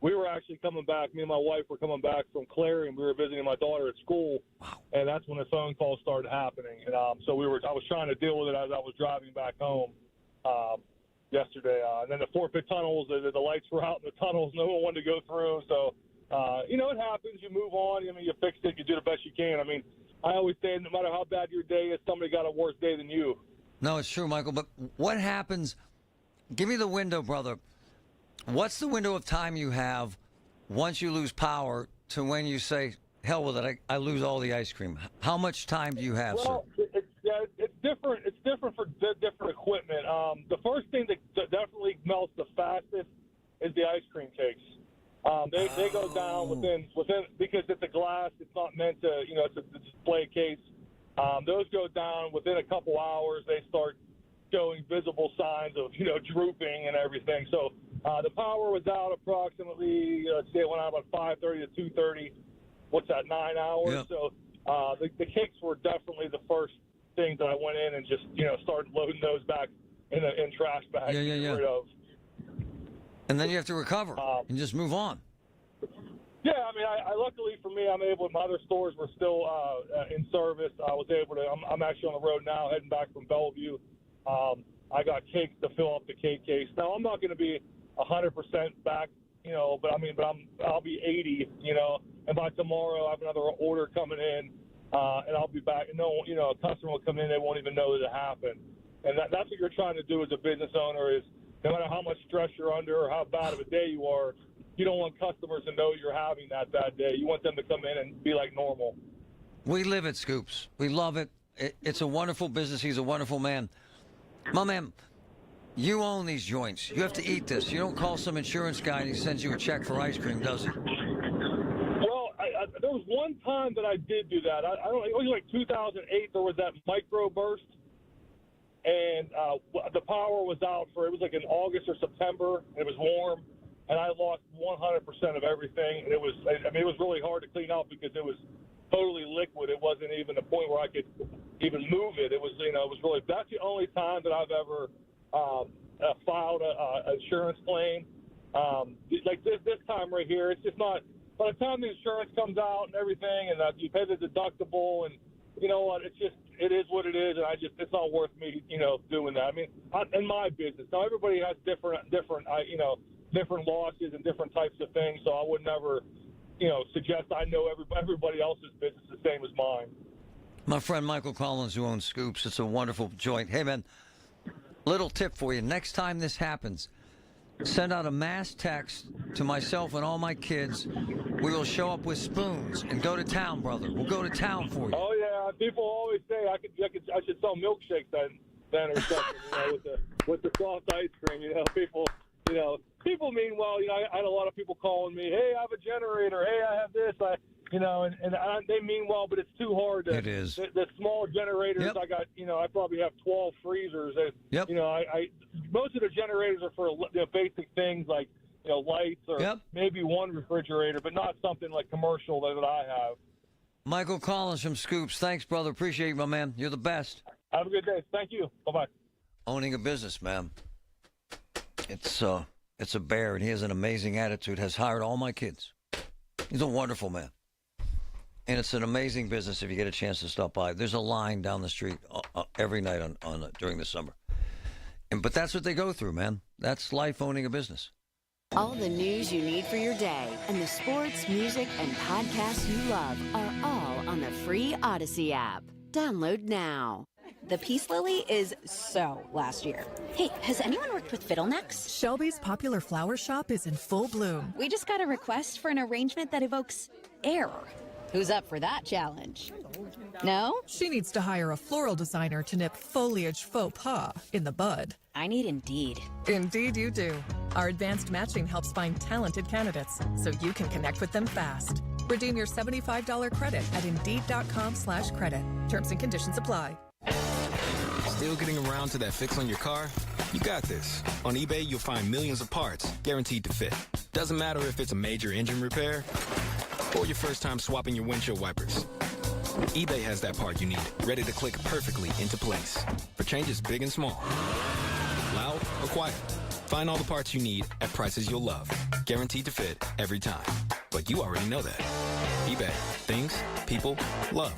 We were actually coming back. Me and my wife were coming back from Clary, and we were visiting my daughter at school. Wow. And that's when the phone calls started happening. And so I was trying to deal with it as I was driving back home. Yesterday, and then the forfeit tunnels, the lights were out in the tunnels. No one wanted to go through. So, it happens. You move on. You fixed it. You do the best you can. I mean, I always say no matter how bad your day is, somebody got a worse day than you. No, it's true, Michael. But what happens? Give me the window, brother. What's the window of time you have once you lose power to when you say, hell with it, I lose all the ice cream? How much time do you have, sir? It's different. It's different for different equipment. The first thing that definitely melts the fastest they go down within because it's a glass. It's not meant to, it's a display case. Those go down within a couple hours. They start showing visible signs of, drooping and everything. So the power was out approximately, let's say it went out about 5:30 to 2:30. What's that, 9 hours? Yep. So the kicks were definitely the first things that I went in and just, started loading those back in trash bags to get rid of. And then you have to recover and just move on. Yeah, I mean, I luckily for me, I'm able. My other stores were still in service. I was able to. I'm actually on the road now, heading back from Bellevue. I got cakes to fill up the cake case. Now I'm not going to be 100% back, but I'll be 80, and by tomorrow I have another order coming in, and I'll be back. And a customer will come in, they won't even know that it happened. And that's what you're trying to do as a business owner is no matter how much stress you're under or how bad of a day you are, you don't want customers to know you're having that bad day. You want them to come in and be like normal. We live it, Scoops. We love it. It's a wonderful business. He's a wonderful man. My man, you own these joints. You have to eat this. You don't call some insurance guy and he sends you a check for ice cream, does he? Well, there was one time that I did do that. I don't. It was like 2008. There was that micro burst, and the power was out it was like in August or September. And it was warm, and I lost 100% of everything. And it was really hard to clean up because it was totally liquid. It wasn't even a point where I could even move it. It was, it was really. That's the only time that I've ever filed an insurance claim. Like this time right here, it's just not. By the time the insurance comes out and everything, and you pay the deductible, and you know what, it is what it is, and it's not worth me, doing that. I mean, in my business, now everybody has different losses and different types of things, so I would never, suggest I know everybody else's business the same as mine. My friend Michael Collins, who owns Scoops, it's a wonderful joint. Hey, man, little tip for you. Next time this happens, send out a mass text to myself and all my kids. We will show up with spoons and go to town, brother. We'll go to town for you. Oh, yeah. People always say I should sell milkshakes then or something, with the soft ice cream. People mean well. I had a lot of people calling me, hey, I have a generator. Hey, I have this. They mean well, but it's too hard. It is. The small generators, yep. I probably have 12 freezers. Yep. Most of the generators are for basic things like, lights or yep. maybe one refrigerator, but not something like commercial that I have. Michael Collins from Scoops. Thanks, brother. Appreciate you, my man. You're the best. Have a good day. Thank you. Bye-bye. Owning a business, man. It's a bear, and he has an amazing attitude, has hired all my kids. He's a wonderful man. And it's an amazing business if you get a chance to stop by. There's a line down the street every night during the summer. But that's what they go through, man. That's life owning a business. All the news you need for your day and the sports, music, and podcasts you love are all on the free Odyssey app. Download now. The Peace Lily is so last year. Hey, has anyone worked with fiddlenecks? Shelby's popular flower shop is in full bloom. We just got a request for an arrangement that evokes air. Who's up for that challenge? No? She needs to hire a floral designer to nip foliage faux pas in the bud. I need Indeed. Indeed you do. Our advanced matching helps find talented candidates so you can connect with them fast. Redeem your $75 credit at Indeed.com/credit. Terms and conditions apply. Still getting around to that fix on your car? You got this. On eBay, you'll find millions of parts guaranteed to fit. Doesn't matter if it's a major engine repair or your first time swapping your windshield wipers. eBay has that part you need, ready to click perfectly into place for changes big and small. Loud or quiet. Find all the parts you need at prices you'll love. Guaranteed to fit every time. But you already know that. eBay. Things, people, love.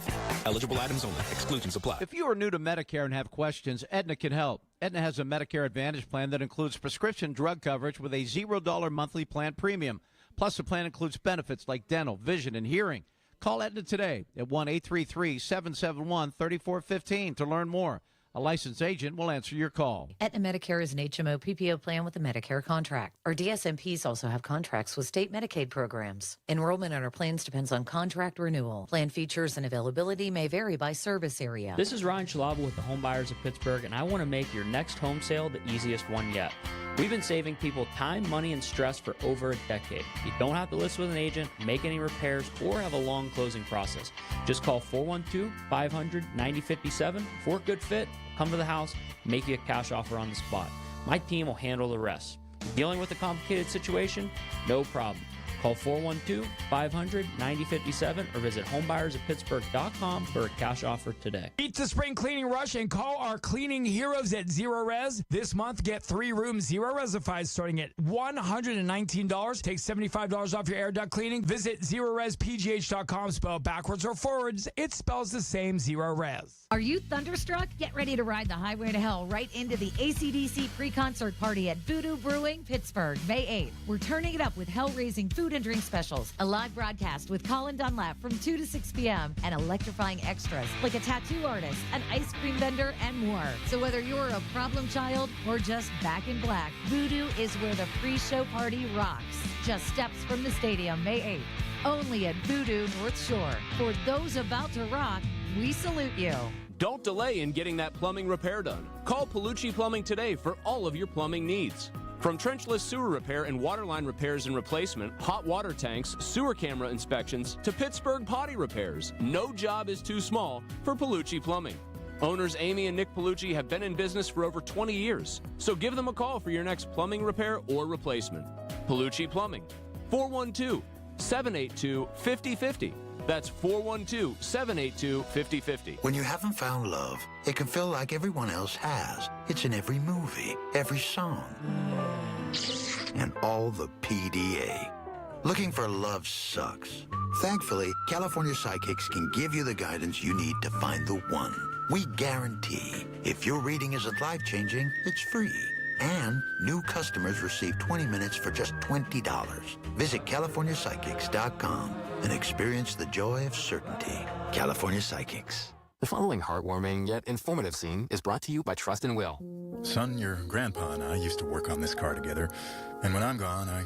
Eligible items only. Exclusions apply. If you are new to Medicare and have questions, Aetna can help. Aetna has a Medicare Advantage plan that includes prescription drug coverage with a $0 monthly plan premium. Plus, the plan includes benefits like dental, vision, and hearing. Call Aetna today at 1-833-771-3415 to learn more. A licensed agent will answer your call. Aetna Medicare is an HMO PPO plan with a Medicare contract. Our DSMPs also have contracts with state Medicaid programs. Enrollment in our plans depends on contract renewal. Plan features and availability may vary by service area. This is Ryan Schlabel with the Home Buyers of Pittsburgh, and I want to make your next home sale the easiest one yet. We've been saving people time, money, and stress for over a decade. You don't have to list with an agent, make any repairs, or have a long closing process. Just call 412-500-9057 for a good fit, come to the house, make you a cash offer on the spot. My team will handle the rest. Dealing with a complicated situation? No problem. Call 412-500-9057 or visit homebuyersoftpittsburgh.com for a cash offer today. Beat the spring cleaning rush and call our cleaning heroes at Zero Res. This month, get 3 rooms Zero Resified starting at $119. Take $75 off your air duct cleaning. Visit ZeroResPGH.com. Spell backwards or forwards. It spells the same, Zero Res. Are you thunderstruck? Get ready to ride the highway to hell right into the AC/DC pre-concert party at Voodoo Brewing, Pittsburgh, May 8th. We're turning it up with hell-raising food and drink specials, a live broadcast with Colin Dunlap from 2 to 6 p.m., and electrifying extras like a tattoo artist, an ice cream vendor, and more. So whether you're a problem child or just back in black, Voodoo is where the pre-show party rocks. Just steps from the stadium, May 8th. Only at Voodoo North Shore. For those about to rock, we salute you. Don't delay in getting that plumbing repair done. Call Palucci Plumbing today for all of your plumbing needs. From trenchless sewer repair and waterline repairs and replacement, hot water tanks, sewer camera inspections, to Pittsburgh potty repairs, no job is too small for Palucci Plumbing. Owners Amy and Nick Palucci have been in business for over 20 years, so give them a call for your next plumbing repair or replacement. Palucci Plumbing, 412-782-5050. That's 412-782-5050. When you haven't found love, it can feel like everyone else has. It's in every movie, every song, and all the PDA. Looking for love sucks. Thankfully, California Psychics can give you the guidance you need to find the one. We guarantee if your reading isn't life-changing, it's free. And new customers receive 20 minutes for just $20. Visit CaliforniaPsychics.com and experience the joy of certainty. California Psychics. The following heartwarming yet informative scene is brought to you by Trust and Will. Son, your grandpa and I used to work on this car together, and when I'm gone, I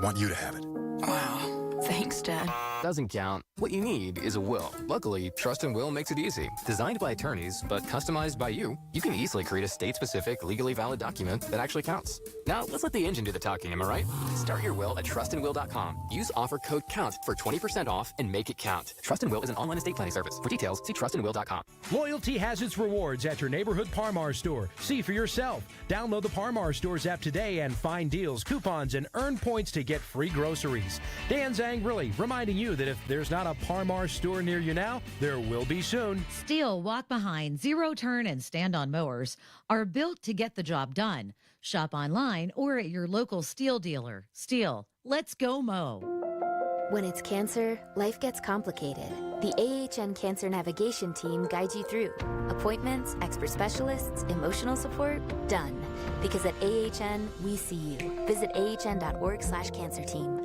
want you to have it. Wow. Thanks, Dad. Doesn't count. What you need is a will. Luckily, Trust and Will makes it easy. Designed by attorneys, but customized by you, you can easily create a state-specific, legally valid document that actually counts. Now, let's let the engine do the talking, am I right? Start your will at trustandwill.com. Use offer code COUNT for 20% off and make it count. Trust and Will is an online estate planning service. For details, see trustandwill.com. Loyalty has its rewards at your neighborhood Parmar store. See for yourself. Download the Parmar Stores app today and find deals, coupons, and earn points to get free groceries. Dan Zangrilli reminding you that if there's not a Parmar store near you now, there will be soon. Steel walk behind, zero turn, and stand-on mowers are built to get the job done. Shop online or at your local Steel dealer. Steel, let's go mow. When it's cancer, life gets complicated. The AHN Cancer Navigation Team guides you through. Appointments, expert specialists, emotional support, done. Because at AHN, we see you. Visit ahn.org/cancer team.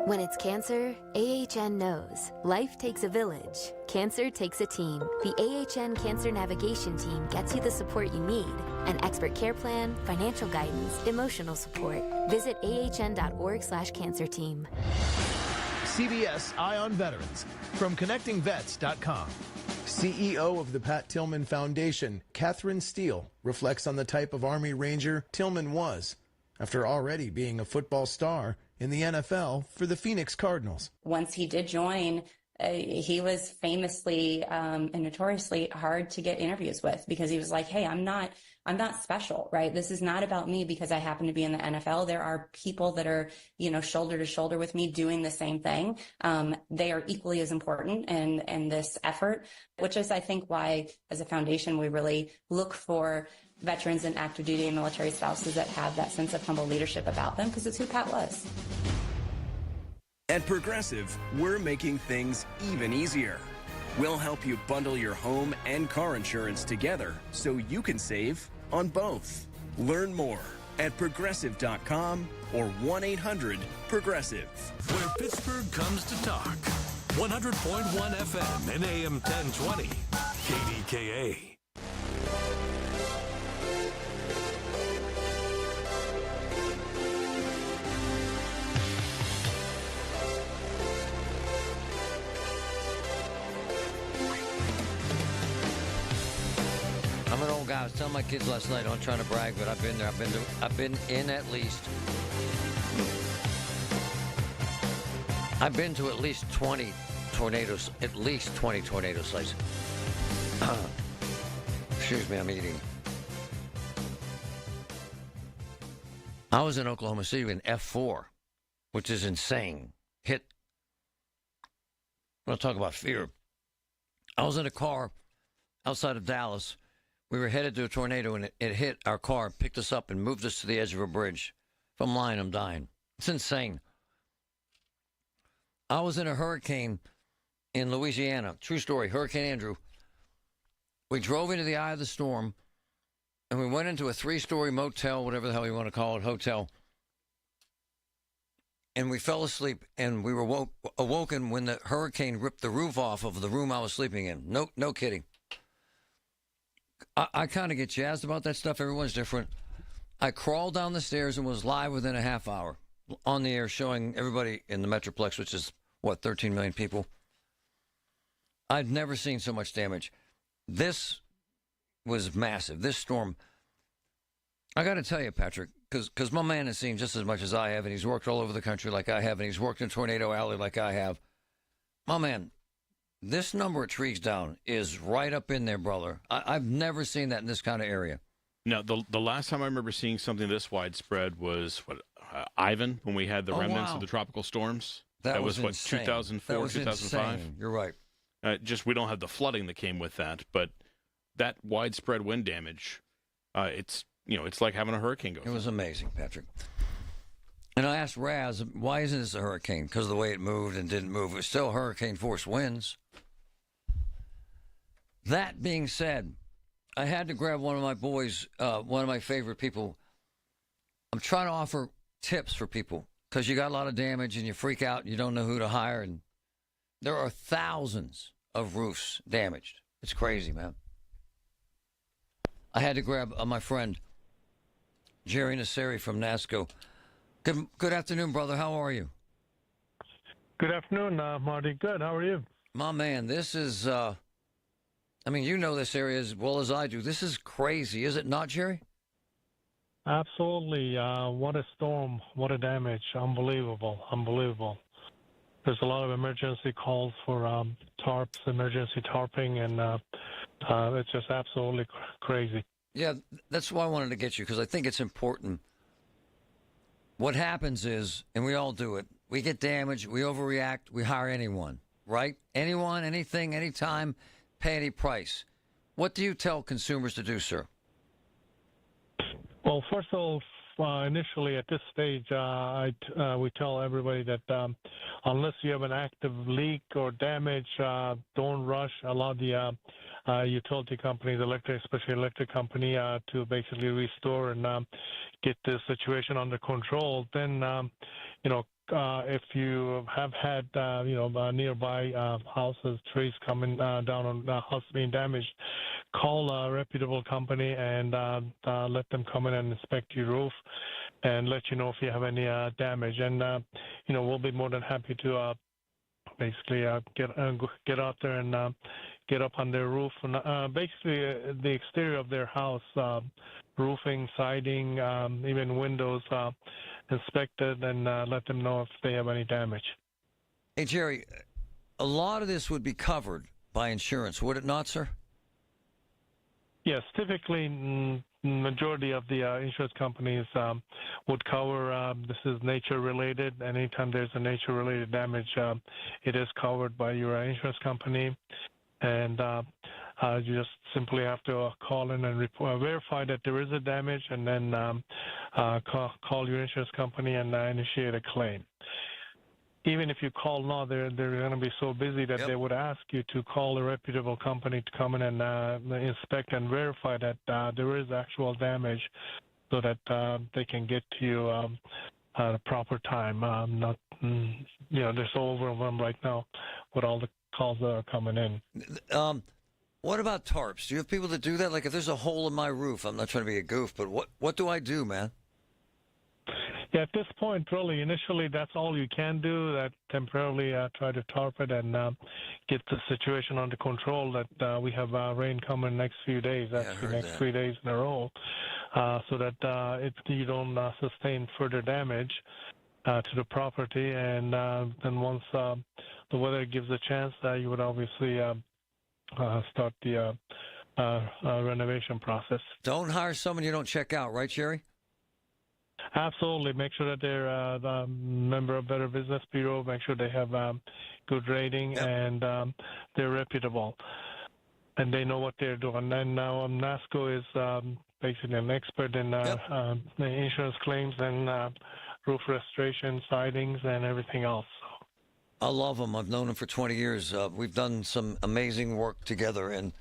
When it's cancer, AHN knows. Life takes a village. Cancer takes a team. The AHN Cancer Navigation Team gets you the support you need. An expert care plan, financial guidance, emotional support. Visit ahn.org/cancer team. CBS Eye on Veterans from ConnectingVets.com. CEO of the Pat Tillman Foundation, Catherine Steele, reflects on the type of Army Ranger Tillman was after already being a football star in the NFL for the Phoenix Cardinals. Once he did join, he was famously and notoriously hard to get interviews with because he was like, hey, I'm not special, right? This is not about me because I happen to be in the NFL. There are people that are, shoulder to shoulder with me doing the same thing. They are equally as important in this effort, which is, I think, why as a foundation, we really look for veterans and active duty and military spouses that have that sense of humble leadership about them because it's who Pat was. At Progressive, we're making things even easier. We'll help you bundle your home and car insurance together so you can save on both. Learn more at Progressive.com or 1-800-PROGRESSIVE. Where Pittsburgh comes to talk. 100.1 FM and AM 1020. KDKA. I'm an old guy telling my kids last night, I'm trying to brag, but I've been there. I've been in at least. I've been to at least 20 tornadoes, at least 20 tornado sites. Excuse me, I'm eating. I was in Oklahoma City in F4, which is insane. Hit. I'm going to talk about fear. I was in a car outside of Dallas. We were headed to a tornado, and it hit our car, picked us up, and moved us to the edge of a bridge. If I'm lying, I'm dying. It's insane. I was in a hurricane in Louisiana. True story, Hurricane Andrew. We drove into the eye of the storm, and we went into a 3-story motel, whatever the hell you want to call it, hotel. And we fell asleep, and we were awoken when the hurricane ripped the roof off of the room I was sleeping in. No kidding. I kind of get jazzed about that stuff. Everyone's different. I crawled down the stairs and was live within a half hour on the air showing everybody in the Metroplex, which is, 13 million people. I'd never seen so much damage. This was massive. This storm, I got to tell you, Patrick, because my man has seen just as much as I have, and he's worked all over the country like I have, and he's worked in Tornado Alley like I have. My man, this number of trees down is right up in there, brother. I've never seen that in this kind of area. No, the last time I remember seeing something this widespread was, Ivan, when we had the remnants of the tropical storms. That was 2004, 2005? Insane. You're right. Just we don't have the flooding that came with that, but that widespread wind damage, it's like having a hurricane go through. It was amazing, Patrick. And I asked Raz, why isn't this a hurricane? Because of the way it moved and didn't move. It was still hurricane force winds. That being said, I had to grab one of my boys, one of my favorite people. I'm trying to offer tips for people because you got a lot of damage and you freak out and you don't know who to hire. And there are thousands of roofs damaged. It's crazy, man. I had to grab my friend, Jerry Nasseri from NASCO. Good afternoon, brother. How are you? Good afternoon, Marty. Good. How are you? My man, this is, you know this area as well as I do. This is crazy, is it not, Jerry? Absolutely. What a storm. What a damage. Unbelievable. There's a lot of emergency calls for tarps, emergency tarping, and it's just absolutely crazy. Yeah, that's why I wanted to get you, because I think it's important. What happens is, and we all do it, we get damaged, we overreact, we hire anyone, right? Anyone, anything, anytime, pay any price. What do you tell consumers to do, sir? Well, first of all, initially at this stage, we tell everybody that unless you have an active leak or damage, don't rush. Allow the utility companies, especially electric company, to basically restore and get the situation under control. Then, if you have had, nearby houses, trees coming down on the house being damaged, call a reputable company and let them come in and inspect your roof and let you know if you have any damage. And, we'll be more than happy to basically get out there and get up on their roof. And basically, the exterior of their house, roofing, siding, even windows, inspected and let them know if they have any damage. Hey, Jerry, a lot of this would be covered by insurance, would it not, sir? Yes, typically, majority of the insurance companies would cover, this is nature-related. Anytime there's a nature-related damage, it is covered by your insurance company. And you just simply have to call in and verify that there is a damage, and then call your insurance company and initiate a claim. Even if you call now, they're going to be so busy that they would ask you to call a reputable company to come in and inspect and verify that there is actual damage, so that they can get to you at a proper time. They're so overwhelmed right now with all the calls that are coming in. What about tarps? Do you have people that do that? Like if there's a hole in my roof, I'm not trying to be a goof, but what do I do, man? Yeah, at this point, really, initially, that's all you can do. That temporarily try to tarp it and get the situation under control. That we have rain coming next few days, actually next 3 days in a row, so that if you don't sustain further damage to the property, and then once the weather gives a chance, you would obviously start the renovation process. Don't hire someone you don't check out, right, Jerry? Absolutely. Make sure that they're a member of Better Business Bureau. Make sure they have good rating and they're reputable. And they know what they're doing. And now NASCO is basically an expert in insurance claims and roof restoration, sidings, and everything else. I love him. I've known him for 20 years. We've done some amazing work together, and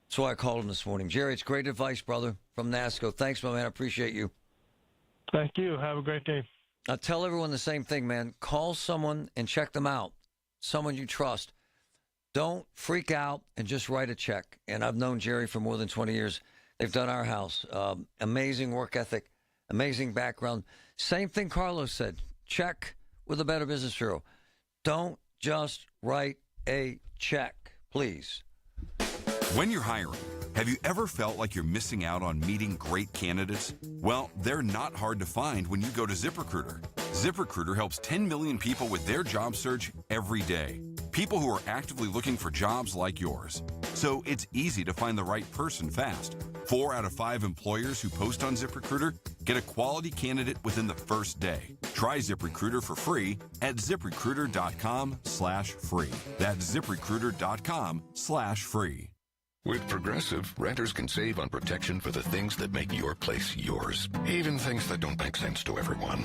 that's why I called him this morning. Jerry, it's great advice, brother, from NASCO. Thanks, my man. I appreciate you. Thank you. Have a great day. I tell everyone the same thing, man. Call someone and check them out, someone you trust. Don't freak out and just write a check. And I've known Jerry for more than 20 years. They've done our house. Amazing work ethic, amazing background. Same thing Carlos said. Check with the Better Business Bureau. Don't just write a check, please. When you're hiring, have you ever felt like you're missing out on meeting great candidates? Well, they're not hard to find when you go to ZipRecruiter. ZipRecruiter helps 10 million people with their job search every day. People who are actively looking for jobs like yours. So it's easy to find the right person fast. 4 out of 5 employers who post on ZipRecruiter get a quality candidate within the first day. Try ZipRecruiter for free at ZipRecruiter.com/free. That's ZipRecruiter.com/free. With Progressive, renters can save on protection for the things that make your place yours, even things that don't make sense to everyone.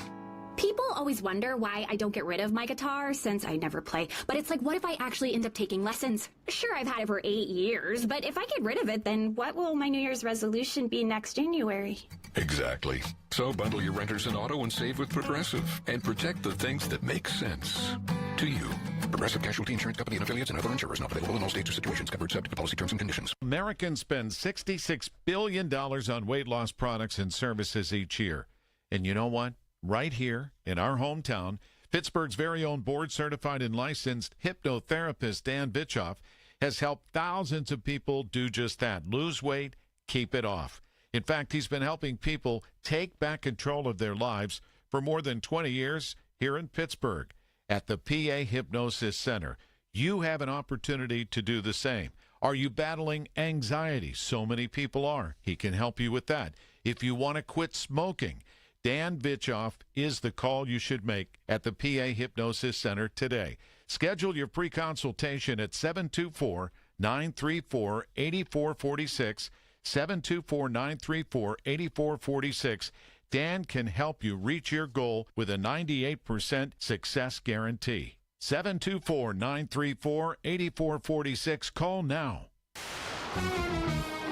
People always wonder why I don't get rid of my guitar since I never play. But it's like, what if I actually end up taking lessons? Sure, I've had it for 8 years, but if I get rid of it, then what will my New Year's resolution be next January? Exactly. So bundle your renters and auto and save with Progressive and protect the things that make sense to you. Progressive Casualty Insurance Company and affiliates and other insurers not available in all states or situations. Covered subject to policy terms and conditions. Americans spend $66 billion on weight loss products and services each year. And you know what? Right here in our hometown, Pittsburgh's very own board-certified and licensed hypnotherapist Dan Bitchoff has helped thousands of people do just that. Lose weight, keep it off. In fact, he's been helping people take back control of their lives for more than 20 years here in Pittsburgh at the PA Hypnosis Center. You have an opportunity to do the same. Are you battling anxiety? So many people are. He can help you with that. If you want to quit smoking, Dan Bitchoff is the call you should make at the PA Hypnosis Center today. Schedule your pre-consultation at 724-934-8446, 724-934-8446. Dan can help you reach your goal with a 98% success guarantee. 724-934-8446. Call now.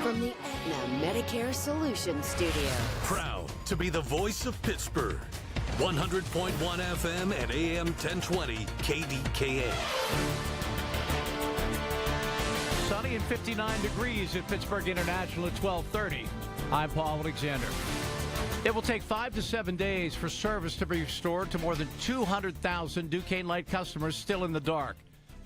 From the Aetna Medicare Solutions Studio. Proud to be the voice of Pittsburgh. 100.1 FM and AM 1020 KDKA. Sunny and 59 degrees at Pittsburgh International at 12:30. I'm Paul Alexander. It will take 5 to 7 days for service to be restored to more than 200,000 Duquesne Light customers still in the dark.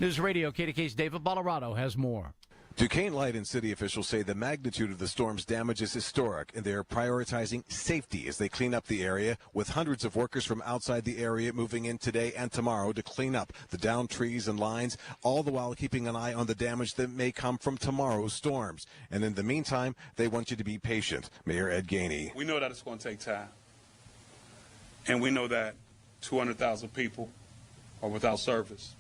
News Radio KDK's David Bolorado has more. Duquesne Light and city officials say the magnitude of the storm's damage is historic, and they are prioritizing safety as they clean up the area, with hundreds of workers from outside the area moving in today and tomorrow to clean up the downed trees and lines, all the while keeping an eye on the damage that may come from tomorrow's storms. And in the meantime, they want you to be patient. Mayor Ed Gainey. We know that it's going to take time, and we know that 200,000 people are without service.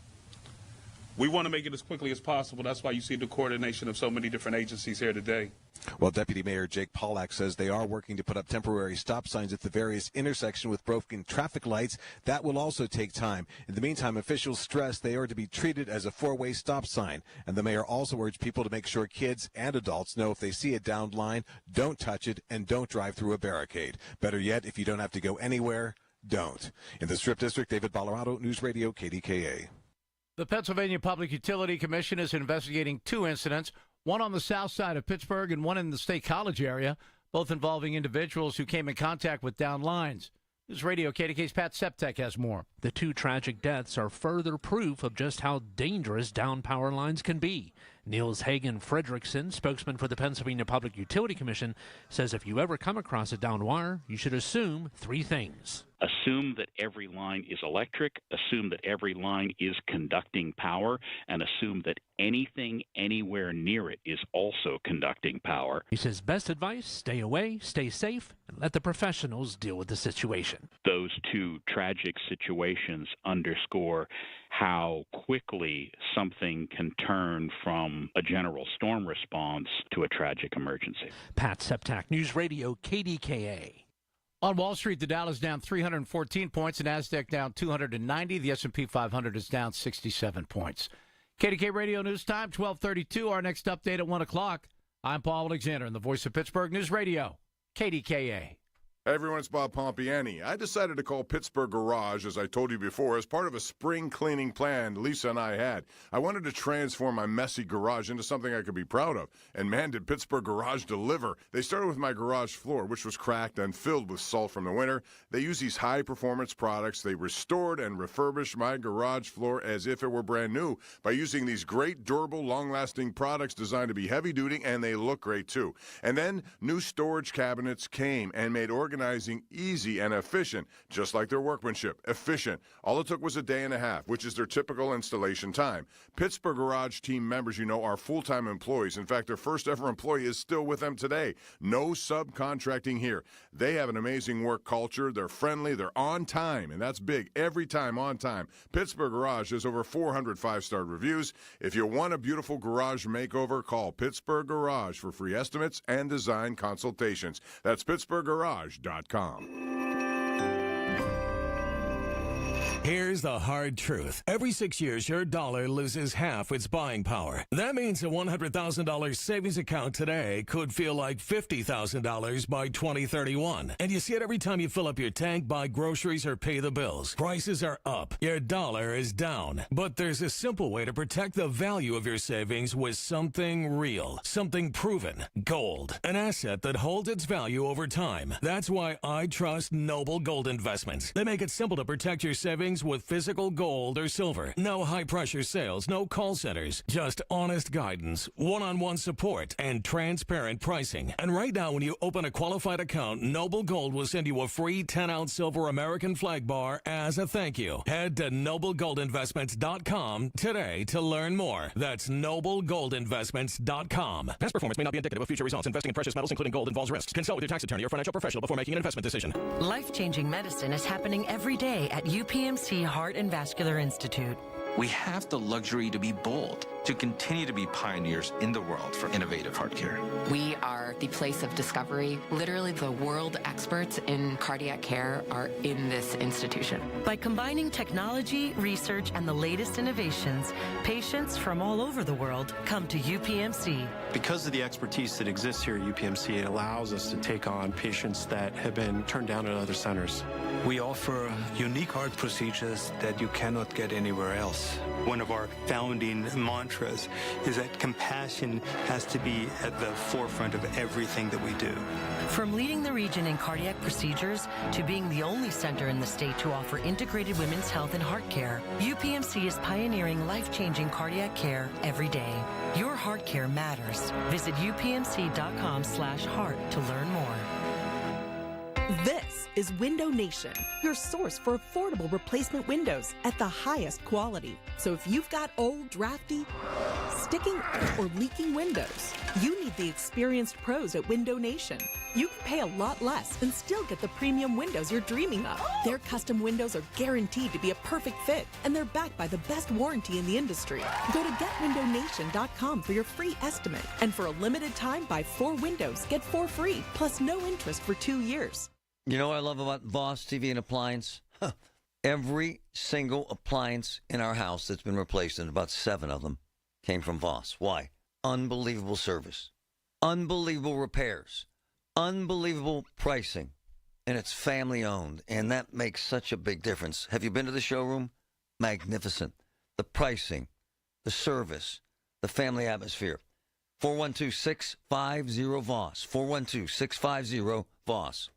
We want to make it as quickly as possible. That's why you see the coordination of so many different agencies here today. Well, Deputy Mayor Jake Pollack says they are working to put up temporary stop signs at the various intersections with broken traffic lights. That will also take time. In the meantime, officials stress they are to be treated as a four-way stop sign. And the mayor also urged people to make sure kids and adults know if they see a downed line, don't touch it, and don't drive through a barricade. Better yet, if you don't have to go anywhere, don't. In the Strip District, David Bolorado, News Radio KDKA. The Pennsylvania Public Utility Commission is investigating 2 incidents, one on the south side of Pittsburgh and one in the State College area, both involving individuals who came in contact with downed lines. News Radio KDK's Pat Septek has more. The two tragic deaths are further proof of just how dangerous down power lines can be. Niels Hagen Fredrickson, spokesman for the Pennsylvania Public Utility Commission, says if you ever come across a down wire, you should assume three things. Assume that every line is electric, assume that every line is conducting power, and assume that anything anywhere near it is also conducting power. He says best advice, stay away, stay safe, and let the professionals deal with the situation. Those two tragic situations underscore how quickly something can turn from a general storm response to a tragic emergency. Pat Septak, News Radio KDKA. On Wall Street, the Dow is down 314 points, the NASDAQ down 290. The S&P 500 is down 67 points. KDK Radio News Time, 12:32. Our next update at 1 o'clock. I'm Paul Alexander, and the voice of Pittsburgh News Radio, KDKA. Hey everyone, it's Bob Pompiani. I decided to call Pittsburgh Garage, as I told you before, as part of a spring cleaning plan Lisa and I had. I wanted to transform my messy garage into something I could be proud of. And man, did Pittsburgh Garage deliver. They started with my garage floor, which was cracked and filled with salt from the winter. They used these high-performance products. They restored and refurbished my garage floor as if it were brand new by using these great, durable, long-lasting products designed to be heavy-duty, and they look great too. And then new storage cabinets came and made organizing easy and efficient, just like their workmanship. Efficient. All it took was a day and a half, which is their typical installation time. Pittsburgh Garage team members, are full-time employees. In fact, their first ever employee is still with them today. No subcontracting here. They have an amazing work culture. They're friendly. They're on time, and that's big. Every time on time. Pittsburgh Garage has over 400 five-star reviews. If you want a beautiful garage makeover, call Pittsburgh Garage for free estimates and design consultations. That's PittsburghGarage.com. Here's the hard truth. Every 6 years, your dollar loses half its buying power. That means a $100,000 savings account today could feel like $50,000 by 2031. And you see it every time you fill up your tank, buy groceries, or pay the bills. Prices are up. Your dollar is down. But there's a simple way to protect the value of your savings with something real, something proven. Gold, an asset that holds its value over time. That's why I trust Noble Gold Investments. They make it simple to protect your savings with physical gold or silver. No high-pressure sales, no call centers. Just honest guidance, one-on-one support, and transparent pricing. And right now, when you open a qualified account, Noble Gold will send you a free 10-ounce silver American flag bar as a thank you. Head to NobleGoldInvestments.com today to learn more. That's NobleGoldInvestments.com. Past performance may not be indicative of future results. Investing in precious metals, including gold, involves risks. Consult with your tax attorney or financial professional before making an investment decision. Life-changing medicine is happening every day at UPMC Heart and Vascular Institute. We have the luxury to be bold, to continue to be pioneers in the world for innovative heart care. We are the place of discovery. Literally, the world experts in cardiac care are in this institution. By combining technology, research, and the latest innovations, patients from all over the world come to UPMC. Because of the expertise that exists here at UPMC, it allows us to take on patients that have been turned down at other centers. We offer unique heart procedures that you cannot get anywhere else. One of our founding mantras is that compassion has to be at the forefront of everything that we do. From leading the region in cardiac procedures to being the only center in the state to offer integrated women's health and heart care, UPMC is pioneering life-changing cardiac care every day. Your heart care matters. Visit upmc.com/heart to learn more. This is Window Nation, your source for affordable replacement windows at the highest quality. So if you've got old, drafty, sticking, or leaking windows, you need the experienced pros at Window Nation. You can pay a lot less and still get the premium windows you're dreaming of. Their custom windows are guaranteed to be a perfect fit, and they're backed by the best warranty in the industry. Go to GetWindowNation.com for your free estimate. And for a limited time, buy 4 windows, get 4 free, plus no interest for 2 years. You know what I love about Voss TV and Appliance? Every single appliance in our house that's been replaced, and about 7 of them, came from Voss. Why? Unbelievable service. Unbelievable repairs. Unbelievable pricing. And it's family-owned, and that makes such a big difference. Have you been to the showroom? Magnificent. The pricing, the service, the family atmosphere. 412-650-VOSS. 412-650-VOSS.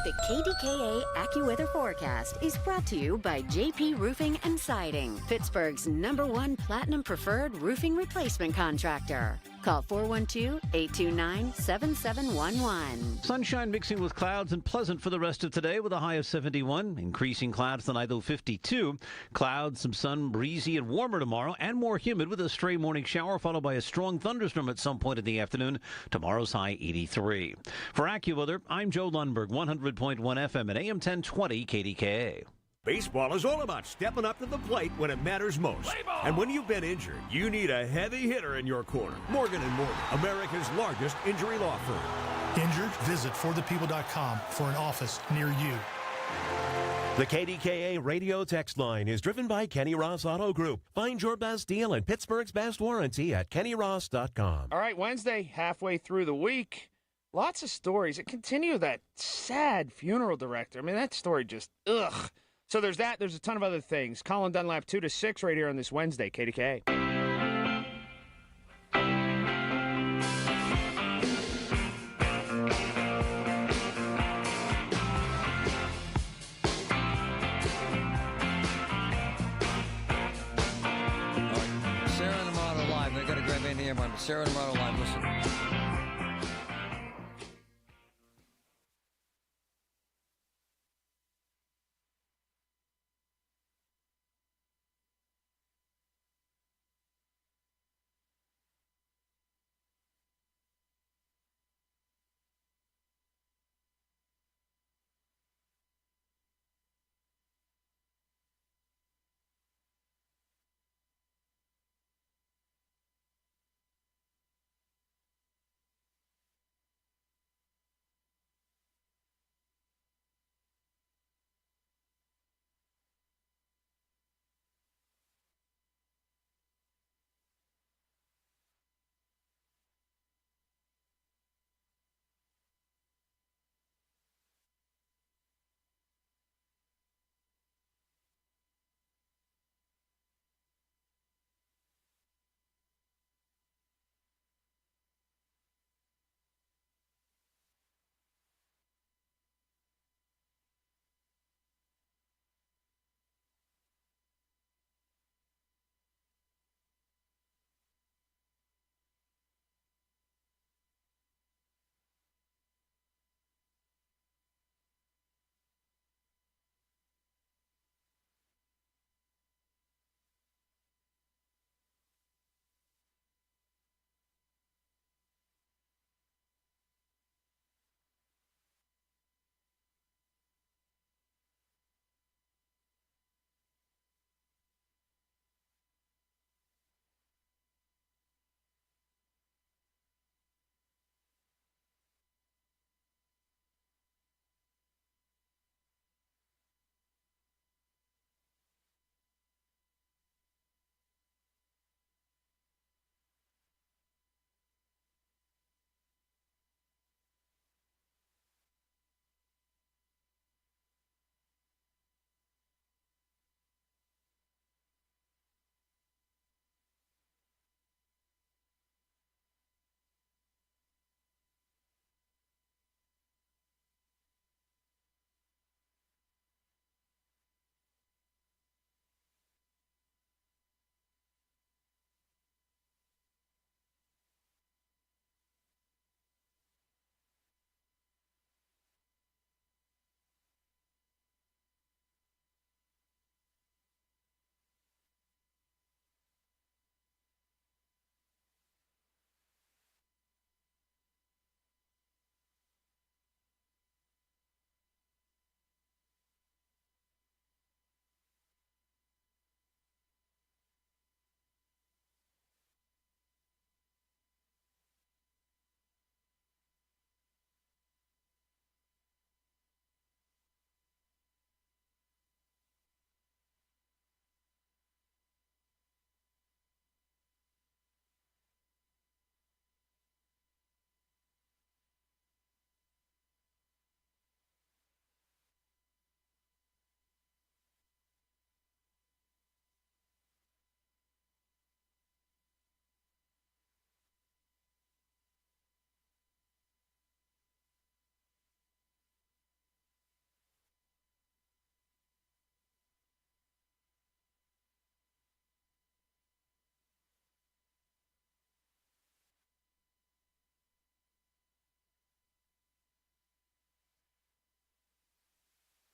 The KDKA AccuWeather forecast is brought to you by JP Roofing and Siding, Pittsburgh's #1 Platinum Preferred Roofing Replacement Contractor. Call 412-829-7711. Sunshine mixing with clouds and pleasant for the rest of today with a high of 71. Increasing clouds tonight, though 52. Clouds, some sun, breezy and warmer tomorrow and more humid with a stray morning shower followed by a strong thunderstorm at some point in the afternoon. Tomorrow's high 83. For AccuWeather, I'm Joe Lundberg, 100.1 FM and AM 1020 KDKA. Baseball is all about stepping up to the plate when it matters most. And when you've been injured, you need a heavy hitter in your corner. Morgan & Morgan, America's largest injury law firm. Injured? Visit forthepeople.com for an office near you. The KDKA radio text line is driven by Kenny Ross Auto Group. Find your best deal and Pittsburgh's best warranty at kennyross.com. All right, Wednesday, halfway through the week. Lots of stories. It continues that sad funeral director. I mean, that story just, ugh. So there's that. There's a ton of other things. Colin Dunlap, 2 to 6 right here on this Wednesday, KDKA. Sarah and Amato Live. They got to grab in here, but Sarah and Amato Live, listen.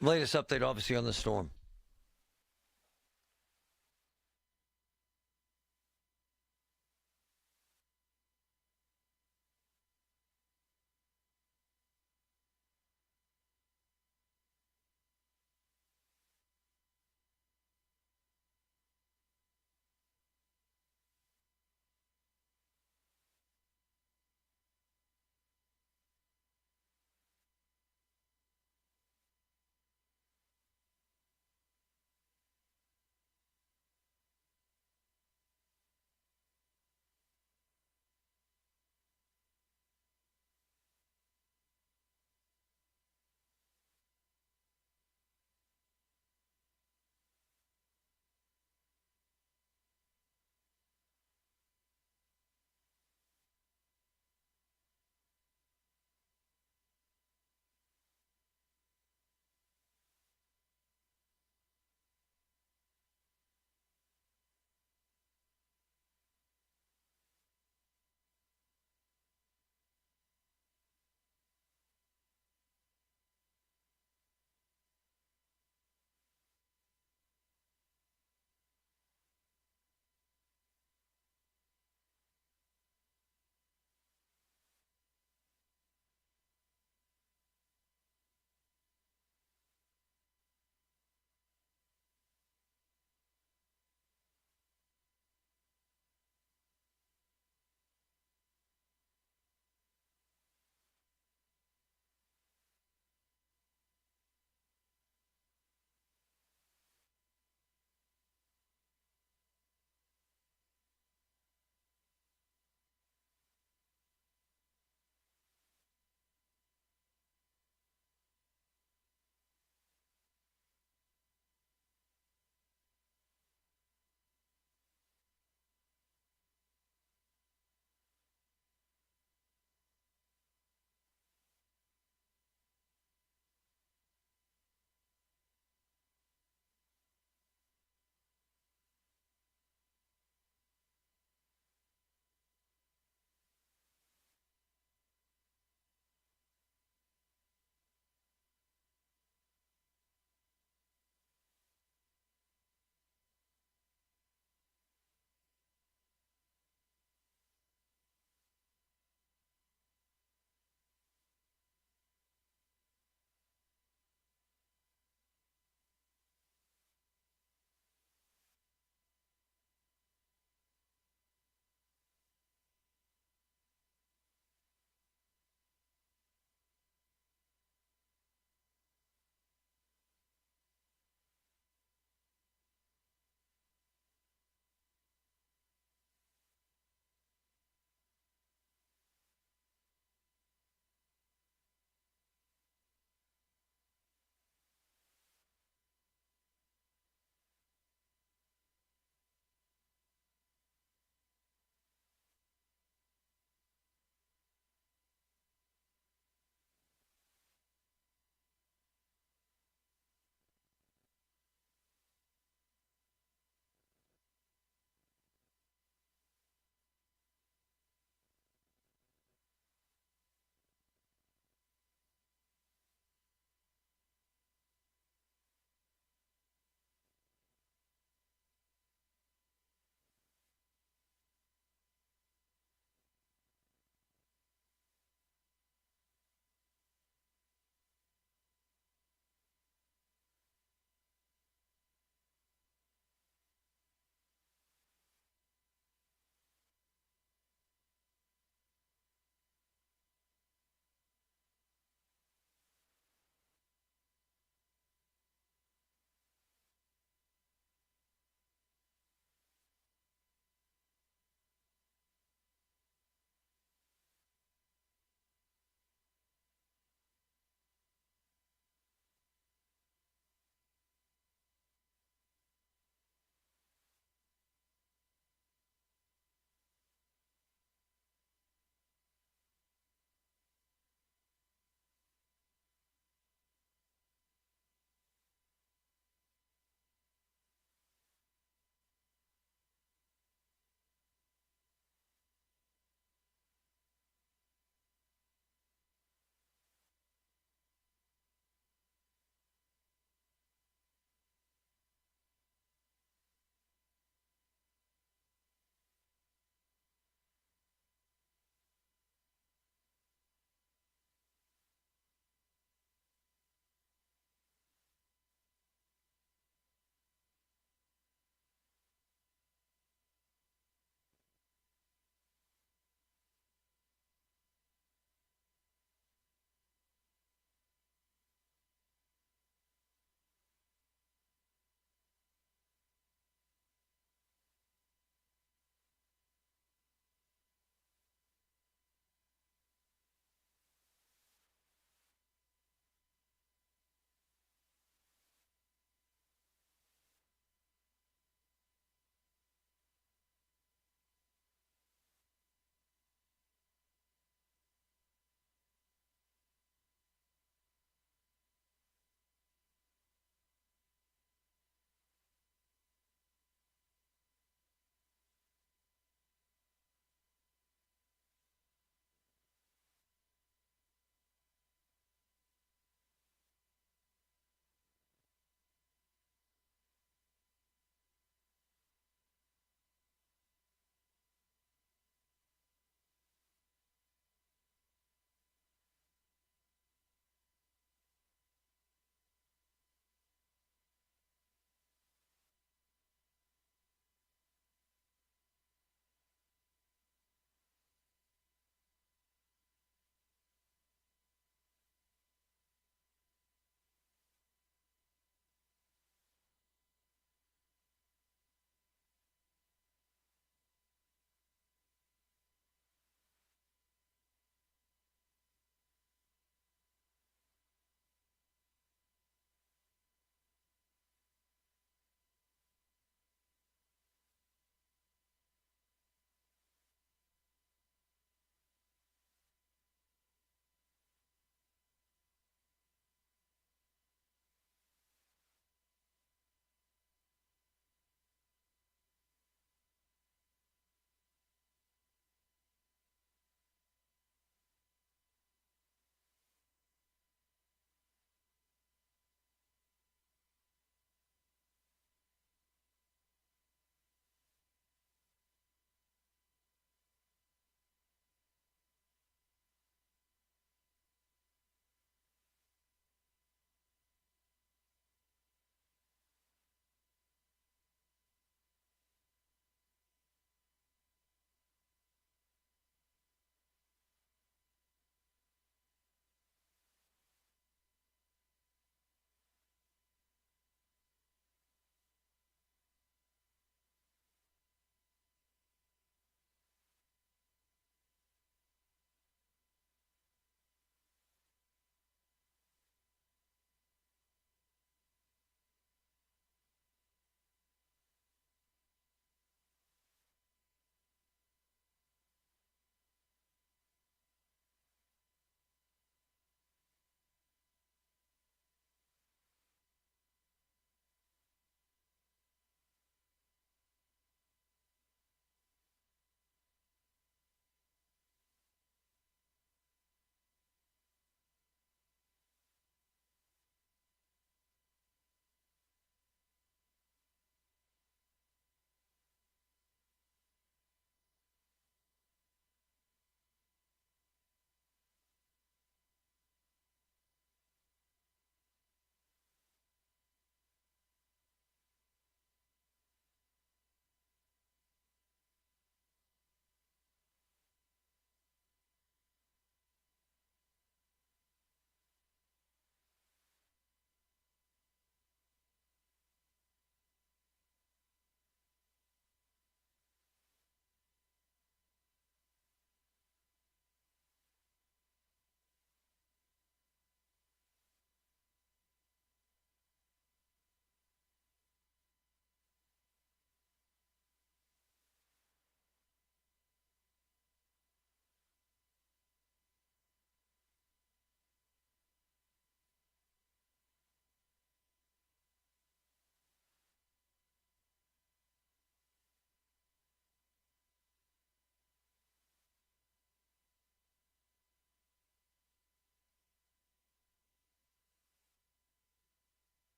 Latest update, obviously, on the storm.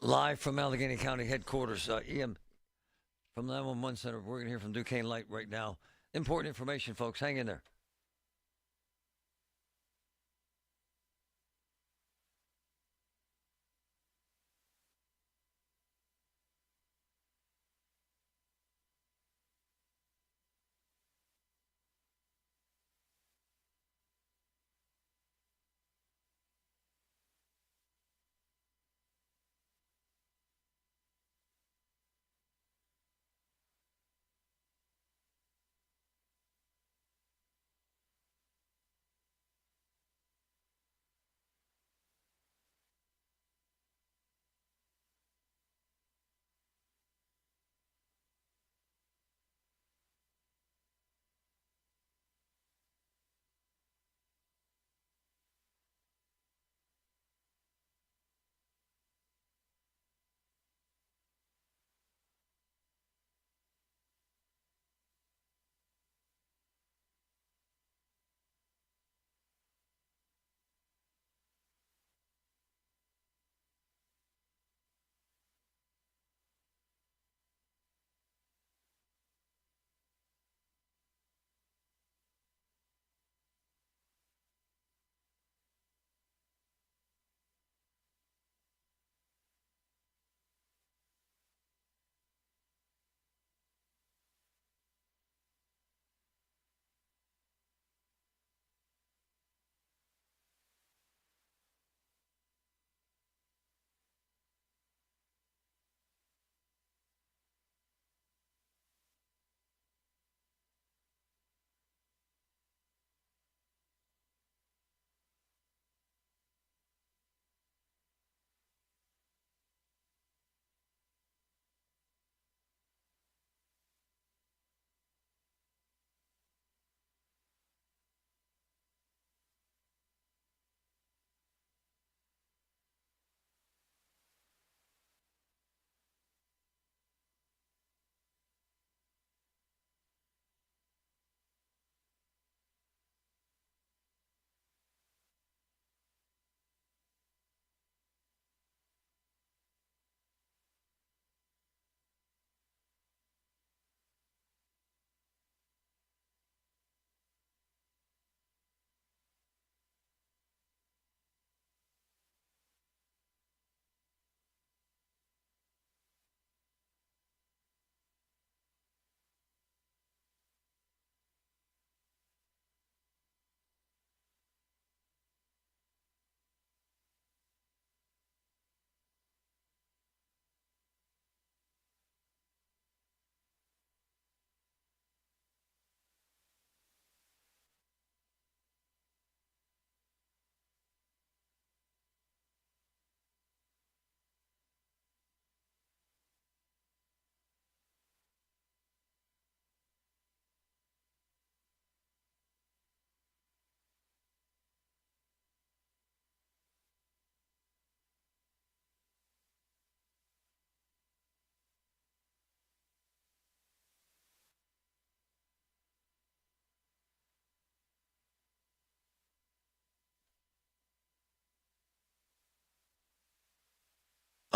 Live from Allegheny County headquarters, Ian from the 911 Center. We're going to hear from Duquesne Light right now. Important information, folks. Hang in there.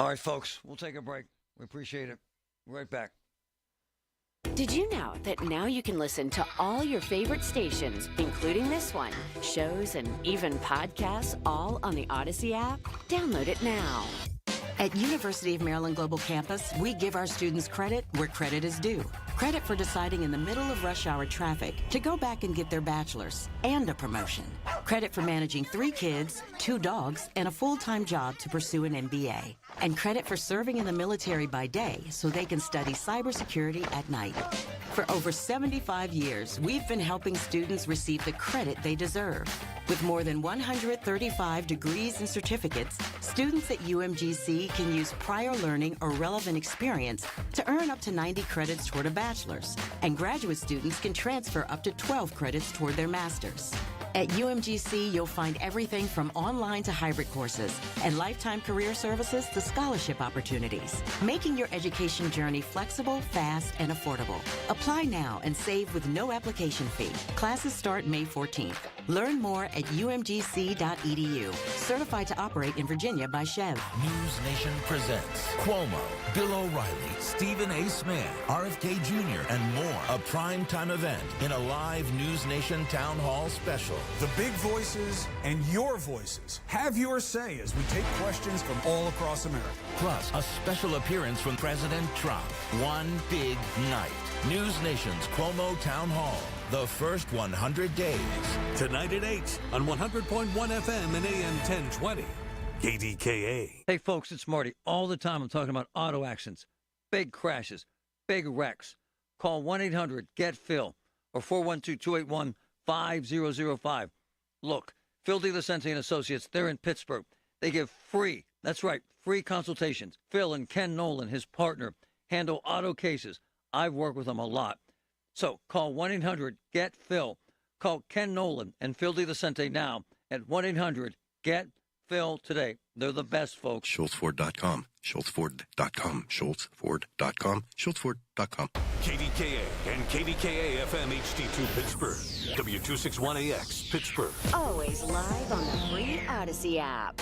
All right, folks, we'll take a break. We appreciate it. Right back. Did you know that now you can listen to all your favorite stations, including this one, shows, and even podcasts, all on the Odyssey app? Download it now. At University of Maryland Global Campus, we give our students credit where credit is due. Credit for deciding in the middle of rush hour traffic to go back and get their bachelor's and a promotion. Credit for managing 3 kids, 2 dogs, and a full-time job to pursue an MBA. And credit for serving in the military by day so they can study cybersecurity at night. For over 75 years, we've been helping students receive the credit they deserve. With more than 135 degrees and certificates, students at UMGC can use prior learning or relevant experience to earn up to 90 credits toward a bachelor's, and graduate students can transfer up to 12 credits toward their master's. At UMGC, you'll find everything from online to hybrid courses and lifetime career services to scholarship opportunities, making your education journey flexible, fast, and affordable. Apply now and save with no application fee. Classes start May 14th. Learn more at umgc.edu. Certified to operate in Virginia by Chev. News Nation presents Cuomo, Bill O'Reilly, Stephen A. Smith, RFK Jr., and more. A primetime event in a live News Nation Town Hall special. The big voices and your voices. Have your say as we take questions from all across America. Plus, a special appearance from President Trump. One big night. News Nation's Cuomo Town Hall. The first 100 days. Tonight at 8 on 100.1 FM and AM 1020. KDKA. Hey, folks, it's Marty. All the time I'm talking about auto accidents, big crashes, big wrecks. Call 1-800-GET-PHIL or 412-281-5005. Look, Phil DeLucente and Associates, they're in Pittsburgh. They give free, that's right, free consultations. Phil and Ken Nolan, his partner, handle auto cases. I've worked with them a lot. So call 1-800-GET-PHIL. Call Ken Nolan and Phil DeLucente now at 1-800-GET-PHIL today. They're the best, folks. SchultzFord.com. SchultzFord.com. SchultzFord.com. SchultzFord.com. KDKA and KDKA FM HD2 Pittsburgh. W261AX Pittsburgh. Always live on the free Odyssey app.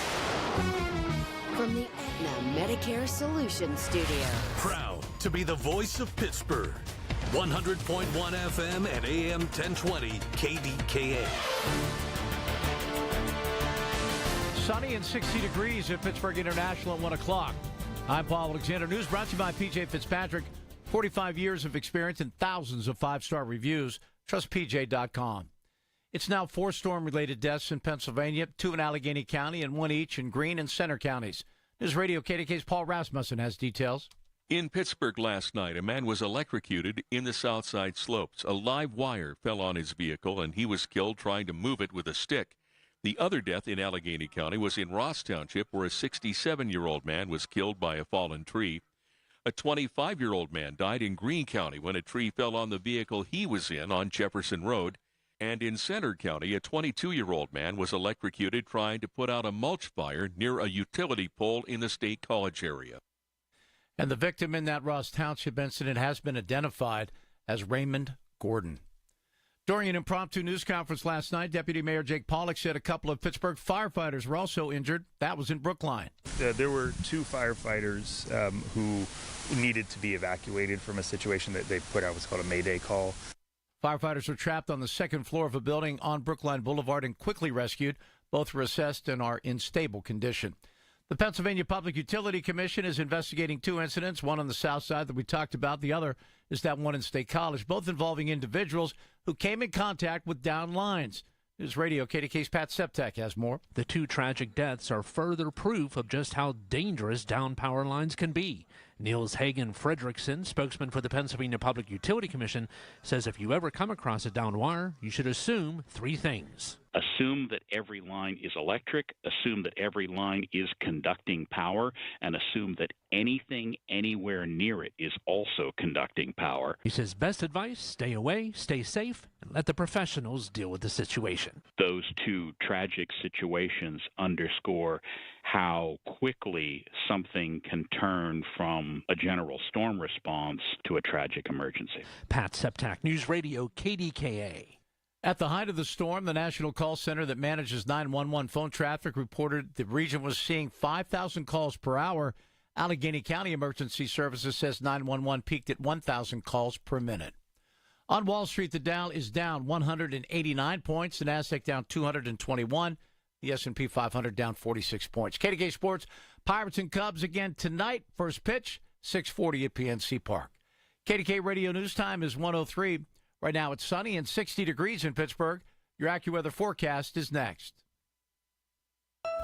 From the Aetna Medicare Solutions Studio. Proud to be the voice of Pittsburgh. 100.1 FM and AM 1020 KDKA. Sunny and 60 degrees at Pittsburgh International at 1 o'clock. I'm Paul Alexander. News brought to you by P.J. Fitzpatrick. 45 years of experience and thousands of five-star reviews. Trust PJ.com. It's now 4 storm-related deaths in Pennsylvania, 2 in Allegheny County and 1 each in Greene and Center counties. News Radio KDK's Paul Rasmussen has details. In Pittsburgh last night, a man was electrocuted in the South Side slopes. A live wire fell on his vehicle, and he was killed trying to move it with a stick. The other death in Allegheny County was in Ross Township, where a 67-year-old man was killed by a fallen tree. A 25-year-old man died in Greene County when a tree fell on the vehicle he was in on Jefferson Road. And in Center County, a 22-year-old man was electrocuted trying to put out a mulch fire near a utility pole in the State College area. And the victim in that Ross Township incident has been identified as Raymond Gordon. During an impromptu news conference last night, Deputy Mayor Jake Pollock said a couple of Pittsburgh firefighters were also injured. That was in Brookline. There were 2 firefighters who needed to be evacuated from a situation that they put out what's called a Mayday call. Firefighters were trapped on the second floor of a building on Brookline Boulevard and quickly rescued. Both were assessed and are in stable condition. The Pennsylvania Public Utility Commission is investigating 2 incidents, one on the south side that we talked about. The other is that one in State College, both involving individuals who came in contact with down lines. News Radio KDK's Pat Septek has more. The 2 tragic deaths are further proof of just how dangerous down power lines can be. Niels Hagen Fredrickson, spokesman for the Pennsylvania Public Utility Commission, says if you ever come across a down wire, you should assume 3 things. Assume that every line is electric, assume that every line is conducting power, and assume that anything anywhere near it is also conducting power. He says best advice, stay away, stay safe, and let the professionals deal with the situation. Those 2 tragic situations underscore how quickly something can turn from a general storm response to a tragic emergency. Pat Septak, News Radio KDKA. At the height of the storm, the National Call Center that manages 911 phone traffic reported the region was seeing 5,000 calls per hour. Allegheny County Emergency Services says 911 peaked at 1,000 calls per minute. On Wall Street, the Dow is down 189 points. The Nasdaq down 221. The S&P 500 down 46 points. KDK Sports, Pirates and Cubs again tonight. First pitch, 6:40 at PNC Park. KDK Radio News Time is 1:03. Right now it's sunny and 60 degrees in Pittsburgh. Your AccuWeather forecast is next.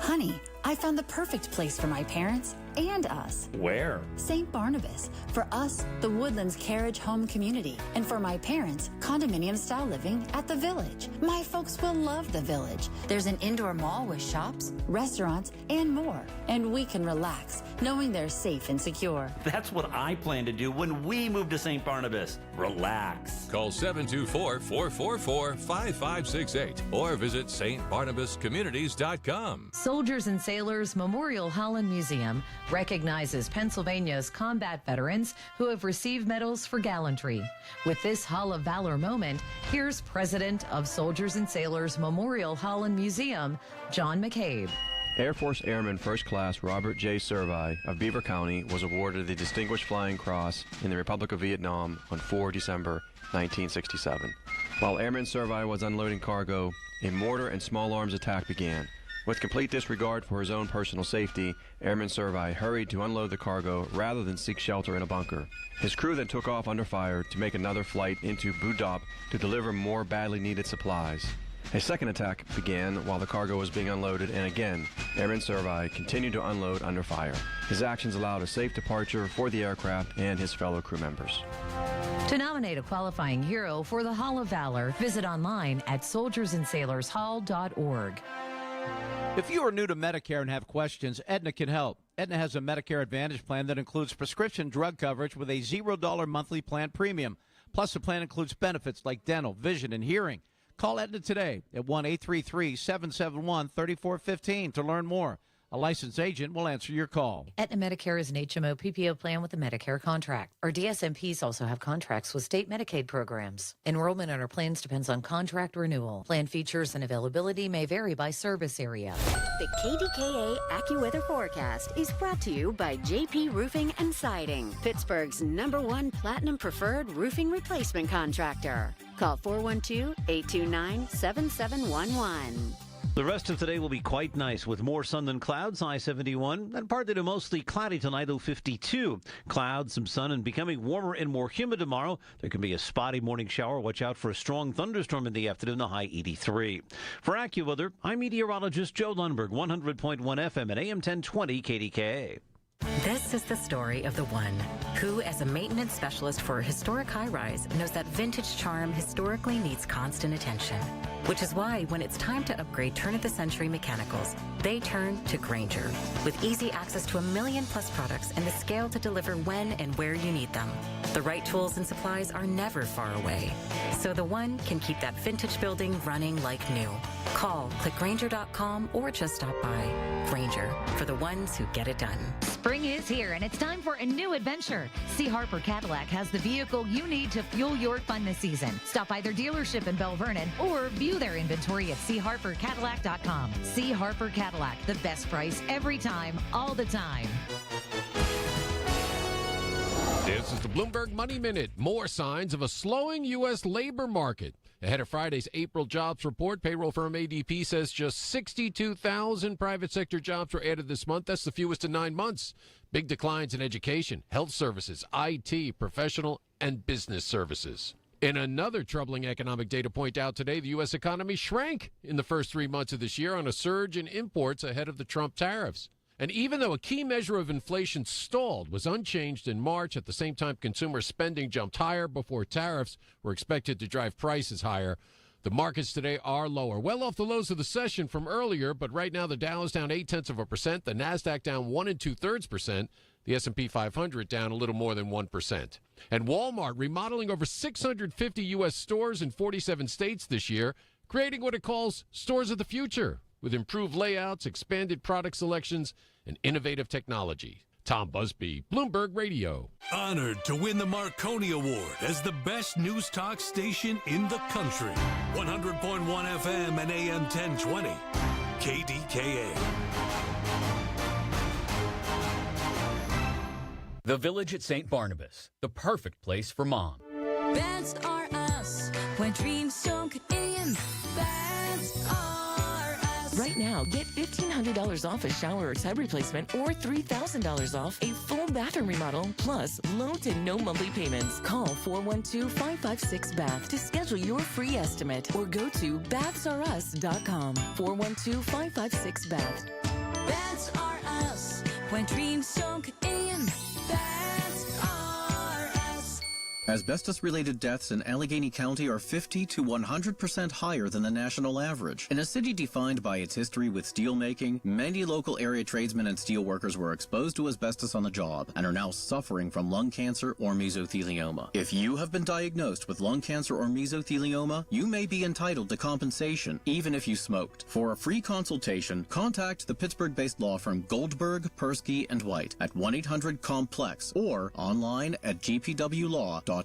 Honey, I found the perfect place for my parents and us. Where? St. Barnabas. For us, the Woodlands Carriage Home Community. And for my parents, condominium-style living at the Village. My folks will love the Village. There's an indoor mall with shops, restaurants, and more. And we can relax, knowing they're safe and secure. That's what I plan to do when we move to St. Barnabas. Relax. Call 724-444-5568 or visit stbarnabascommunities.com. Soldiers and Sailors Memorial Hall and Museum recognizes Pennsylvania's combat veterans who have received medals for gallantry. With this Hall of Valor moment, here's President of Soldiers and Sailors Memorial Hall and Museum, John McCabe. Air Force Airman First Class Robert J. Servi of Beaver County was awarded the Distinguished Flying Cross in the Republic of Vietnam on 4 December 1967. While Airman Servi was unloading cargo, a mortar and small arms attack began. With complete disregard for his own personal safety, Airman Servi hurried to unload the cargo rather than seek shelter in a bunker. His crew then took off under fire to make another flight into Bù Đốp to deliver more badly needed supplies. A second attack began while the cargo was being unloaded, and again, Airman Servi continued to unload under fire. His actions allowed a safe departure for the aircraft and his fellow crew members. To nominate a qualifying hero for the Hall of Valor, visit online at soldiersandsailorshall.org. If you are new to Medicare and have questions, Aetna can help. Aetna has a Medicare Advantage plan that includes prescription drug coverage with a $0 monthly plan premium. Plus, the plan includes benefits like dental, vision, and hearing. Call Aetna today at 1-833-771-3415 to learn more. A licensed agent will answer your call. Aetna Medicare is an HMO PPO plan with a Medicare contract. Our DSMPs also have contracts with state Medicaid programs. Enrollment in our plans depends on contract renewal. Plan features and availability may vary by service area. The KDKA AccuWeather forecast is brought to you by JP Roofing and Siding, Pittsburgh's #1 Platinum Preferred Roofing Replacement Contractor. Call 412-829-7711. The rest of today will be quite nice with more sun than clouds, high 71, and partly to mostly cloudy tonight, low 52. Clouds, some sun, and becoming warmer and more humid tomorrow. There can be a spotty morning shower. Watch out for a strong thunderstorm in the afternoon, the high 83. For AccuWeather, I'm meteorologist Joe Lundberg, 100.1 FM and AM 1020 KDKA. This is the story of the one who, as a maintenance specialist for a historic high-rise, knows that vintage charm historically needs constant attention. Which is why when it's time to upgrade turn-of-the-century mechanicals, they turn to Grainger. With easy access to 1 million-plus products and the scale to deliver when and where you need them. The right tools and supplies are never far away. So the one can keep that vintage building running like new. Call, click Grainger.com, or just stop by. Grainger, for the ones who get it done. Spring is here, and it's time for a new adventure. C. Harper Cadillac has the vehicle you need to fuel your fun this season. Stop by their dealership in Belle Vernon or view their inventory at charpercadillac.com. C. Harper Cadillac, the best price every time, all the time. This is the Bloomberg Money Minute. More signs of a slowing U.S. labor market. Ahead of Friday's April jobs report, payroll firm ADP says just 62,000 private sector jobs were added this month. That's the fewest in 9 months. Big declines in education, health services, IT, professional, and business services. In another troubling economic data point out today, the U.S. economy shrank in the first 3 months of this year on a surge in imports ahead of the Trump tariffs. And even though a key measure of inflation stalled, was unchanged in March, at the same time consumer spending jumped higher before tariffs were expected to drive prices higher. The markets today are lower, well off the lows of the session from earlier, but right now the Dow is down 0.8%, the NASDAQ down 1 2/3%, the S&P 500 down a little more than 1%. And Walmart remodeling over 650 U.S. stores in 47 states this year, creating what it calls stores of the future, with improved layouts, expanded product selections, and innovative technology. Tom Busby, Bloomberg Radio. Honored to win the Marconi Award as the best news talk station in the country. 100.1 FM and AM 1020. KDKA. The Village at St. Barnabas, the perfect place for mom. Beds are us, when dreams sunk in. Beds are us. Right now, get $1,500 off a shower or tub replacement or $3,000 off a full bathroom remodel, plus low to no monthly payments. Call 412-556-BATH to schedule your free estimate or go to bathsareus.com. 412-556-BATH. Beds are us, when dreams sunk in. Beds are us. Asbestos-related deaths in Allegheny County are 50 to 100% higher than the national average. In a city defined by its history with steelmaking, many local area tradesmen and steelworkers were exposed to asbestos on the job and are now suffering from lung cancer or mesothelioma. If you have been diagnosed with lung cancer or mesothelioma, you may be entitled to compensation, even if you smoked. For a free consultation, contact the Pittsburgh-based law firm Goldberg, Persky & White at 1-800-COMPLEX or online at gpwlaw.com.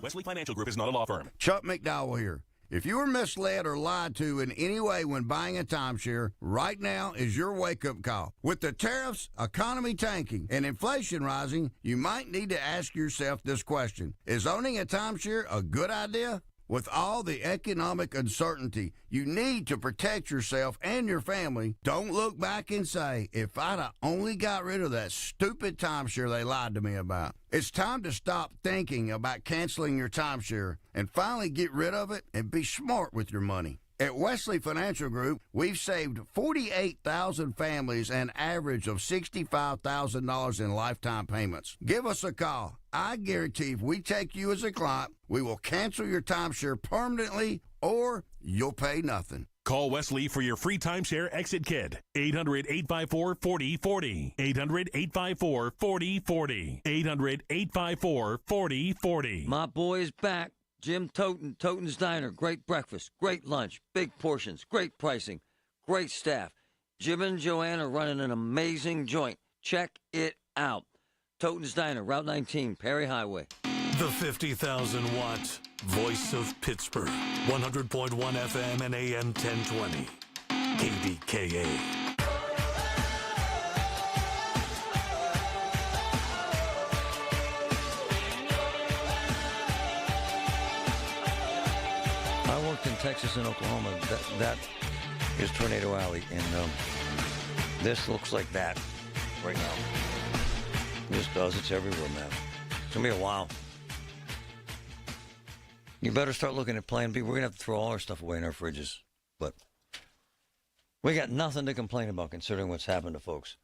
Wesley Financial Group is not a law firm. Chuck McDowell here. If you were misled or lied to in any way when buying a timeshare, right now is your wake-up call. With the tariffs, economy tanking, and inflation rising, you might need to ask yourself this question. Is owning a timeshare a good idea? With all the economic uncertainty, you need to protect yourself and your family. Don't look back and say, if I'd have only got rid of that stupid timeshare they lied to me about. It's time to stop thinking about canceling your timeshare and finally get rid of it and be smart with your money. At Wesley Financial Group, we've saved 48,000 families an average of $65,000 in lifetime payments. Give us a call. I guarantee if we take you as a client, we will cancel your timeshare permanently or you'll pay nothing. Call Wesley for your free timeshare exit kit. 800-854-4040. 800-854-4040. 800-854-4040. My boy's back. Jim Toten, Toten's Diner. Great breakfast, great lunch, big portions, great pricing, great staff. Jim and Joanne are running an amazing joint. Check it out. Toten's Diner, Route 19, Perry Highway. The 50,000-watt voice of Pittsburgh. 100.1 FM and AM 1020. KDKA. I worked in Texas and Oklahoma. That is Tornado Alley, and this looks like that right now. This does. It's everywhere, man. It's going to be a while. You better start looking at Plan B. We're going to have to throw all our stuff away in our fridges. But we got nothing to complain about considering what's happened to folks.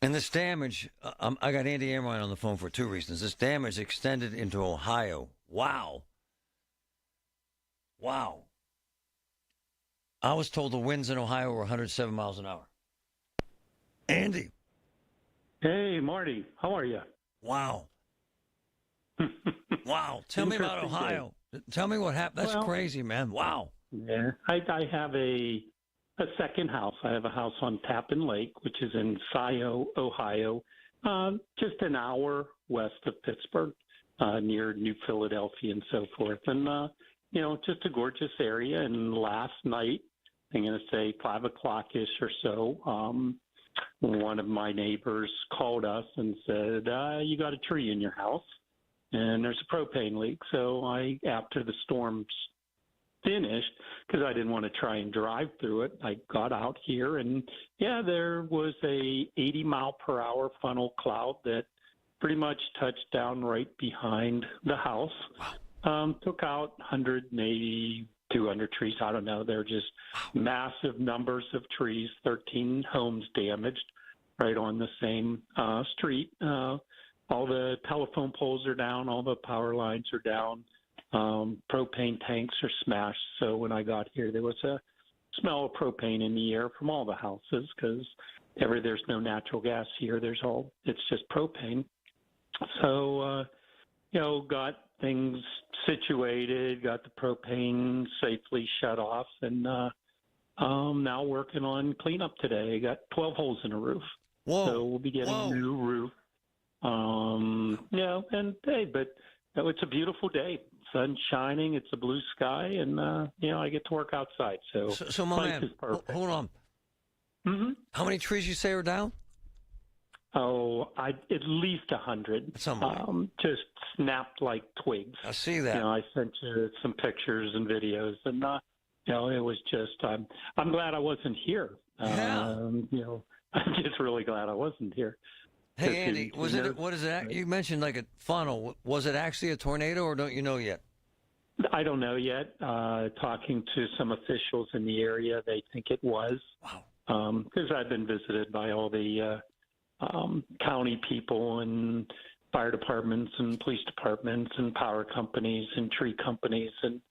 And this damage, I got Andy Amrine on the phone for two reasons. This damage extended into Ohio. Wow. Wow. I was told the winds in Ohio were 107 miles an hour. Andy. Hey, Marty. How are you? Wow. Wow. Tell me about Ohio. Tell me what happened. That's crazy, man. Wow. Yeah. I have a second house. I have a house on Tappan Lake, which is in Scioto, Ohio, just an hour west of Pittsburgh, near New Philadelphia and so forth. And, just a gorgeous area. And last night, I'm going to say 5 o'clock-ish or so, one of my neighbors called us and said, you got a tree in your house and there's a propane leak. So after the storm's finished, because I didn't want to try and drive through it, I got out here and, there was a 80-mile-per-hour funnel cloud that pretty much touched down right behind the house. Took out 180, 200 trees. I don't know. They're just massive numbers of trees, 13 homes damaged right on the same street. All the telephone poles are down. All the power lines are down. Propane tanks are smashed. So when I got here, there was a smell of propane in the air from all the houses because there's no natural gas here. It's just propane. So, got things situated, got the propane safely shut off, and now working on cleanup today. Got 12 holes in the roof. Whoa. So we'll be getting a new roof. But it's a beautiful day. Sun's shining. It's a blue sky, and I get to work outside. So my man, hold on. Mm-hmm. How many trees you say are down? Oh, at least 100. Just snapped like twigs. I see that. I sent you some pictures and videos, and it was just. I'm glad I wasn't here. I'm just really glad I wasn't here. Hey, Andy, what is that? You mentioned like a funnel. Was it actually a tornado, or don't you know yet? I don't know yet. Talking to some officials in the area, they think it was. Wow. Because I've been visited by all the county people and fire departments and police departments and power companies and tree companies. And,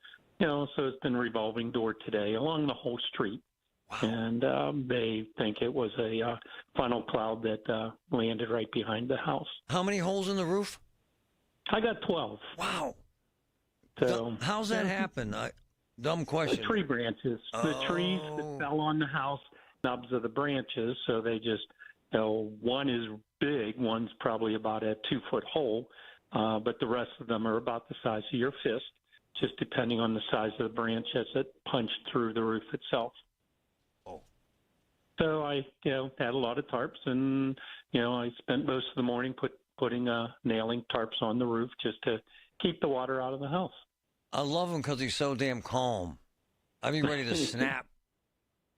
so it's been revolving door today along the whole street. Wow. And they think it was a funnel cloud that landed right behind the house. How many holes in the roof? I got 12. Wow. So how's that happen? Dumb question. The tree branches. The trees that fell on the house, nubs of the branches. So they just, one is big, one's probably about a 2-foot hole, but the rest of them are about the size of your fist, just depending on the size of the branch as it punched through the roof itself. Oh. So I, had a lot of tarps, and, I spent most of the morning putting nailing tarps on the roof just to keep the water out of the house. I love him because he's so damn calm. I'd be ready to snap.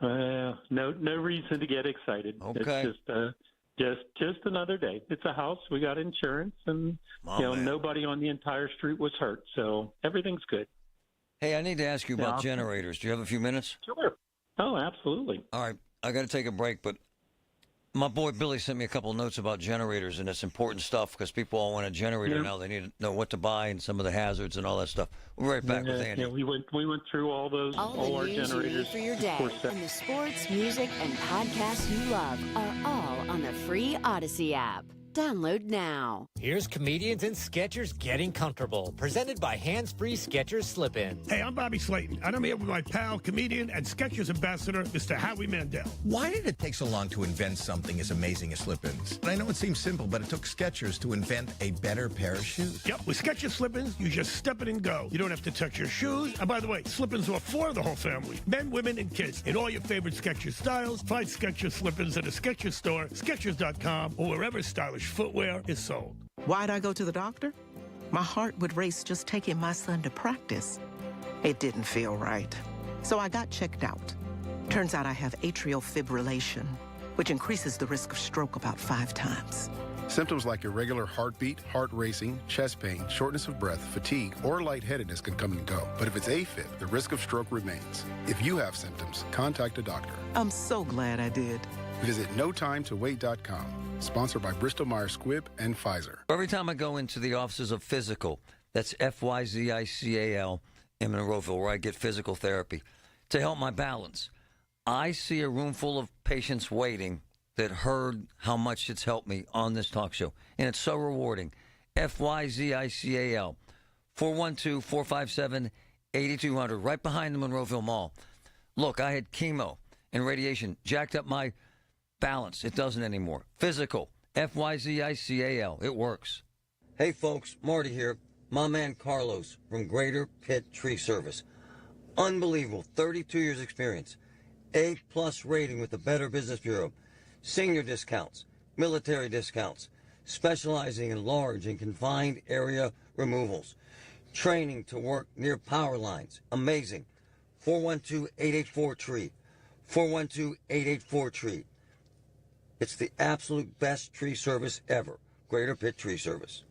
No reason to get excited. Okay. It's just another day. It's a house. We got insurance, and nobody on the entire street was hurt, so everything's good. Hey, I need to ask you about generators. Do you have a few minutes? Sure. Oh, absolutely. All right, I got to take a break, but my boy Billy sent me a couple of notes about generators, and it's important stuff because people all want a generator now. They need to know what to buy and some of the hazards and all that stuff. We'll be right back with Andy. Yeah, we went through all those, all our generators for your day, and the sports, music, and podcasts you love are all on the free Odyssey app. Download now. Here's Comedians and Sketchers Getting Comfortable, presented by Hands-Free Skechers Slip-Ins. Hey, I'm Bobby Slayton, and I'm here with my pal, comedian, and Skechers ambassador, Mr. Howie Mandel. Why did it take so long to invent something as amazing as Slip-Ins? I know it seems simple, but it took Skechers to invent a better pair of shoes. Yep, with Skechers Slip-Ins, you just step it and go. You don't have to touch your shoes. And by the way, Slip-Ins are for the whole family, men, women, and kids. In all your favorite Skechers styles, find Skechers Slip-Ins at a Skechers store, Skechers.com, or wherever stylish footwear is sold. Why'd I go to the doctor? My heart would race just taking my son to practice. It didn't feel right. So I got checked out. Turns out I have atrial fibrillation, which increases the risk of stroke about 5 times. Symptoms like irregular heartbeat, heart racing, chest pain, shortness of breath, fatigue, or lightheadedness can come and go. But if it's AFib, the risk of stroke remains. If you have symptoms, contact a doctor. I'm so glad I did. Visit NoTimeToWait.com. Sponsored by Bristol-Myers Squibb and Pfizer. Every time I go into the offices of Physical, that's Phyzical in Monroeville, where I get physical therapy, to help my balance, I see a room full of patients waiting that heard how much it's helped me on this talk show. And it's so rewarding. Phyzical, 412-457-8200, right behind the Monroeville Mall. Look, I had chemo and radiation, jacked up my balance. It doesn't anymore. Physical, Phyzical, it works. Hey folks, Marty here. My man Carlos from Greater Pitt Tree Service. Unbelievable, 32 years experience. A+ rating with the Better Business Bureau. Senior discounts, military discounts, specializing in large and confined area removals. Training to work near power lines. Amazing. 412-884-TREE. 412-884-TREE. It's the absolute best tree service ever. Greater Pitt Tree Service.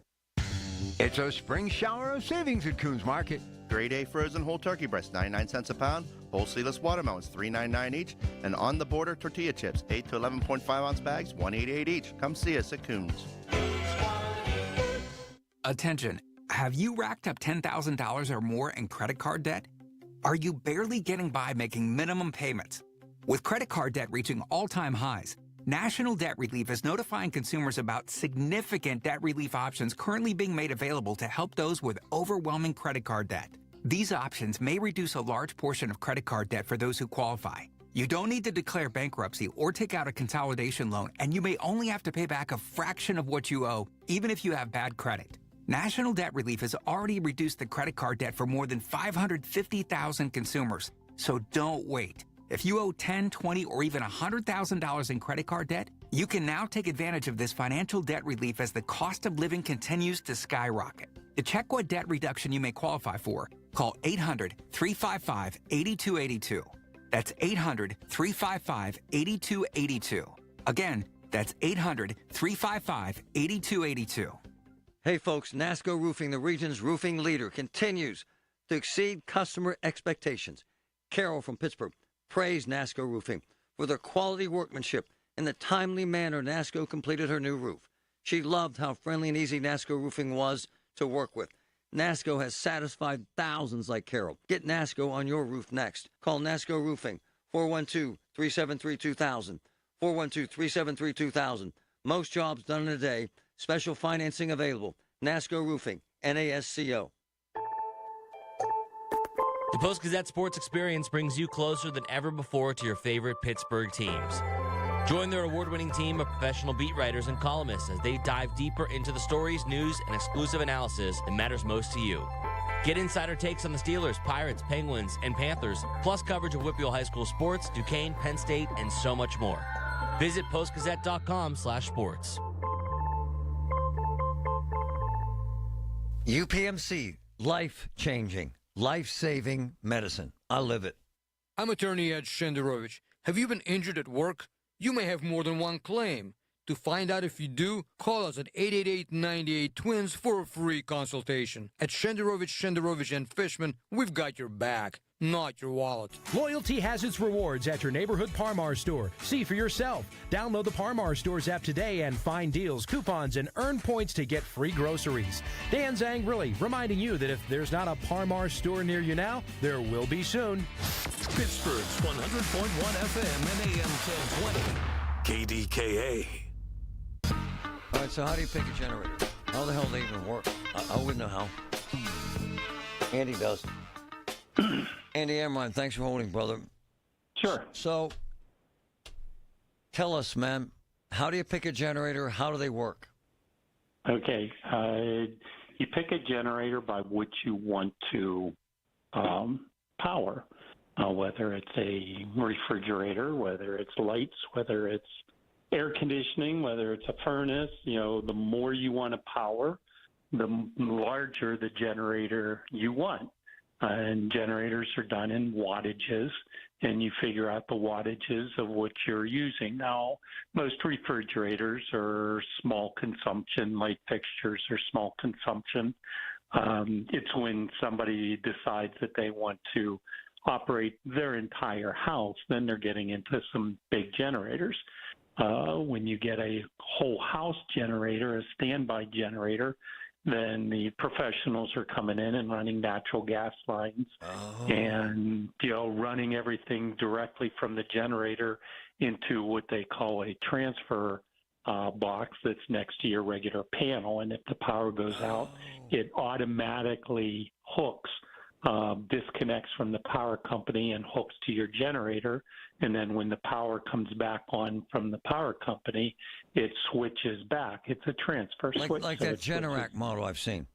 It's a spring shower of savings at Coons Market. Grade A frozen whole turkey breast, 99 cents a pound. Whole seedless watermelons, $3.99 each. And on the border tortilla chips, 8 to 11.5 ounce bags, $1.88 each. Come see us at Coons. Attention. Have you racked up $10,000 or more in credit card debt? Are you barely getting by making minimum payments? With credit card debt reaching all-time highs, National Debt Relief is notifying consumers about significant debt relief options currently being made available to help those with overwhelming credit card debt. These options may reduce a large portion of credit card debt for those who qualify. You don't need to declare bankruptcy or take out a consolidation loan, and you may only have to pay back a fraction of what you owe, even if you have bad credit. National Debt Relief has already reduced the credit card debt for more than 550,000 consumers, so don't wait. If you owe $10,000, $20,000, or even $100,000 in credit card debt, you can now take advantage of this financial debt relief as the cost of living continues to skyrocket. To check what debt reduction you may qualify for, call 800-355-8282. That's 800-355-8282. Again, that's 800-355-8282. Hey folks, NASCO Roofing, the region's roofing leader, continues to exceed customer expectations. Carol from Pittsburgh praised NASCO Roofing for their quality workmanship and the timely manner NASCO completed her new roof. She loved how friendly and easy NASCO Roofing was to work with. NASCO has satisfied thousands like Carol. Get NASCO on your roof next. Call NASCO Roofing, 412-373-2000, 412-373-2000. Most jobs done in a day. Special financing available. NASCO Roofing, NASCO. The Post-Gazette Sports Experience brings you closer than ever before to your favorite Pittsburgh teams. Join their award-winning team of professional beat writers and columnists as they dive deeper into the stories, news, and exclusive analysis that matters most to you. Get insider takes on the Steelers, Pirates, Penguins, and Panthers, plus coverage of Whitfield High School sports, Duquesne, Penn State, and so much more. Visit postgazette.com/sports. UPMC, life-changing, life-saving medicine. I live it. I'm attorney Ed Shenderovich. Have you been injured at work? You may have more than one claim. To find out if you do, call us at 888-98-TWINS for a free consultation. At Shenderovich and Fishman, we've got your back, not your wallet. Loyalty has its rewards at your neighborhood Par-Mar store. See for yourself. Download the Par-Mar stores app today and find deals, coupons, and earn points to get free groceries. Dan Zangrilli reminding you that if there's not a Par-Mar store near you now, there will be soon. Pittsburgh's 100.1 FM and AM 1020. KDKA. All right, so how do you pick a generator? How the hell do they even work? I wouldn't know how. Andy does. Andy Amrine, thanks for holding, brother. Sure. So, tell us, man, how do you pick a generator? How do they work? Okay. You pick a generator by what you want to power, whether it's a refrigerator, whether it's lights, whether it's air conditioning, whether it's a furnace. The more you want to power, the larger the generator you want. And generators are done in wattages, and you figure out the wattages of what you're using. Now, most refrigerators are small consumption, light fixtures are small consumption. It's when somebody decides that they want to operate their entire house, then they're getting into some big generators. When you get a whole house generator, a standby generator, then the professionals are coming in and running natural gas lines and, running everything directly from the generator into what they call a transfer box that's next to your regular panel. And if the power goes out, it automatically hooks, disconnects from the power company and hooks to your generator. And then when the power comes back on from the power company, it switches back. It's a transfer switch. Like that Generac model I've seen.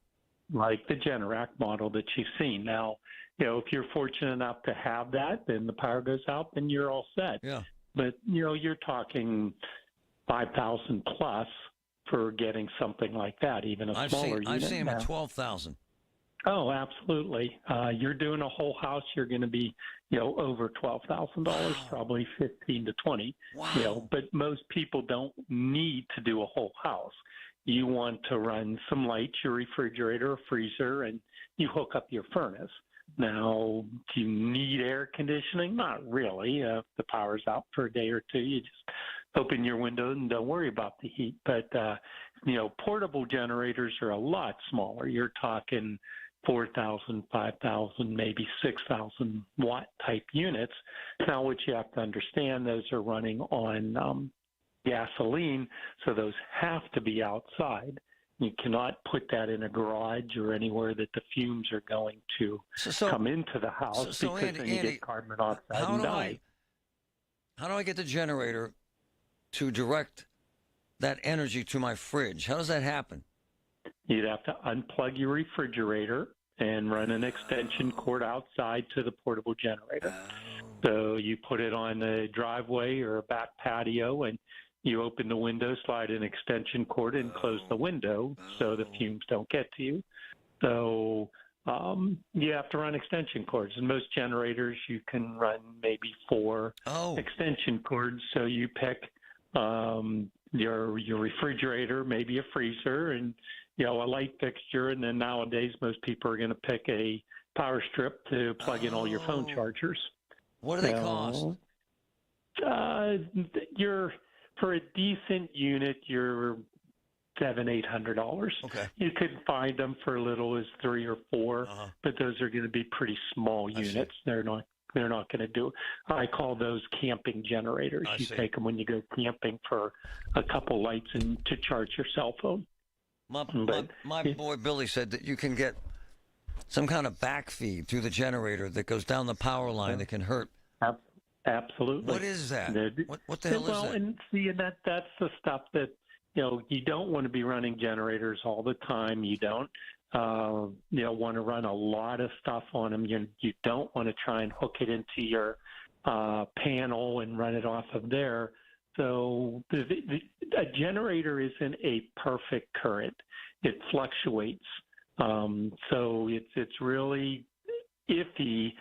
Like the Generac model that you've seen. Now, if you're fortunate enough to have that, then the power goes out, then you're all set. Yeah. But, you're talking $5,000 plus for getting something like that, even a smaller unit. I've seen them at $12,000. Oh, absolutely. You're doing a whole house, you're going to be, over $12,000, probably 15 to 20. Wow. But most people don't need to do a whole house. You want to run some lights, your refrigerator, or freezer, and you hook up your furnace. Now, do you need air conditioning? Not really. If the power's out for a day or two, you just open your window and don't worry about the heat. But, portable generators are a lot smaller. You're talking 4,000, 5,000, maybe 6,000 watt type units. Now, what you have to understand, those are running on gasoline, so those have to be outside. You cannot put that in a garage or anywhere that the fumes are going to come into the house because Andy, then you get carbon monoxide and die. How do I get the generator to direct that energy to my fridge? How does that happen? You'd have to unplug your refrigerator and run an extension cord outside to the portable generator. So you put it on the driveway or a back patio, and you open the window, slide an extension cord, and close the window so the fumes don't get to you. So you have to run extension cords. In most generators, you can run maybe 4 extension cords. So you pick your refrigerator, maybe a freezer, and a light fixture, and then nowadays most people are going to pick a power strip to plug in all your phone chargers. What do they cost? For a decent unit, you're $700-800. Okay. You could find them for as little as 3 or 4, but those are going to be pretty small units. They're not going to do. I call those camping generators. You take them when you go camping for a couple lights and to charge your cell phone. My boy Billy said that you can get some kind of backfeed through the generator that goes down the power line that can hurt. Absolutely. What is that? What the hell is that? Well, and see, and that's the stuff that, you don't want to be running generators all the time. You don't, want to run a lot of stuff on them. You don't want to try and hook it into your panel and run it off of there. So a generator isn't a perfect current. It fluctuates. So it's really iffy.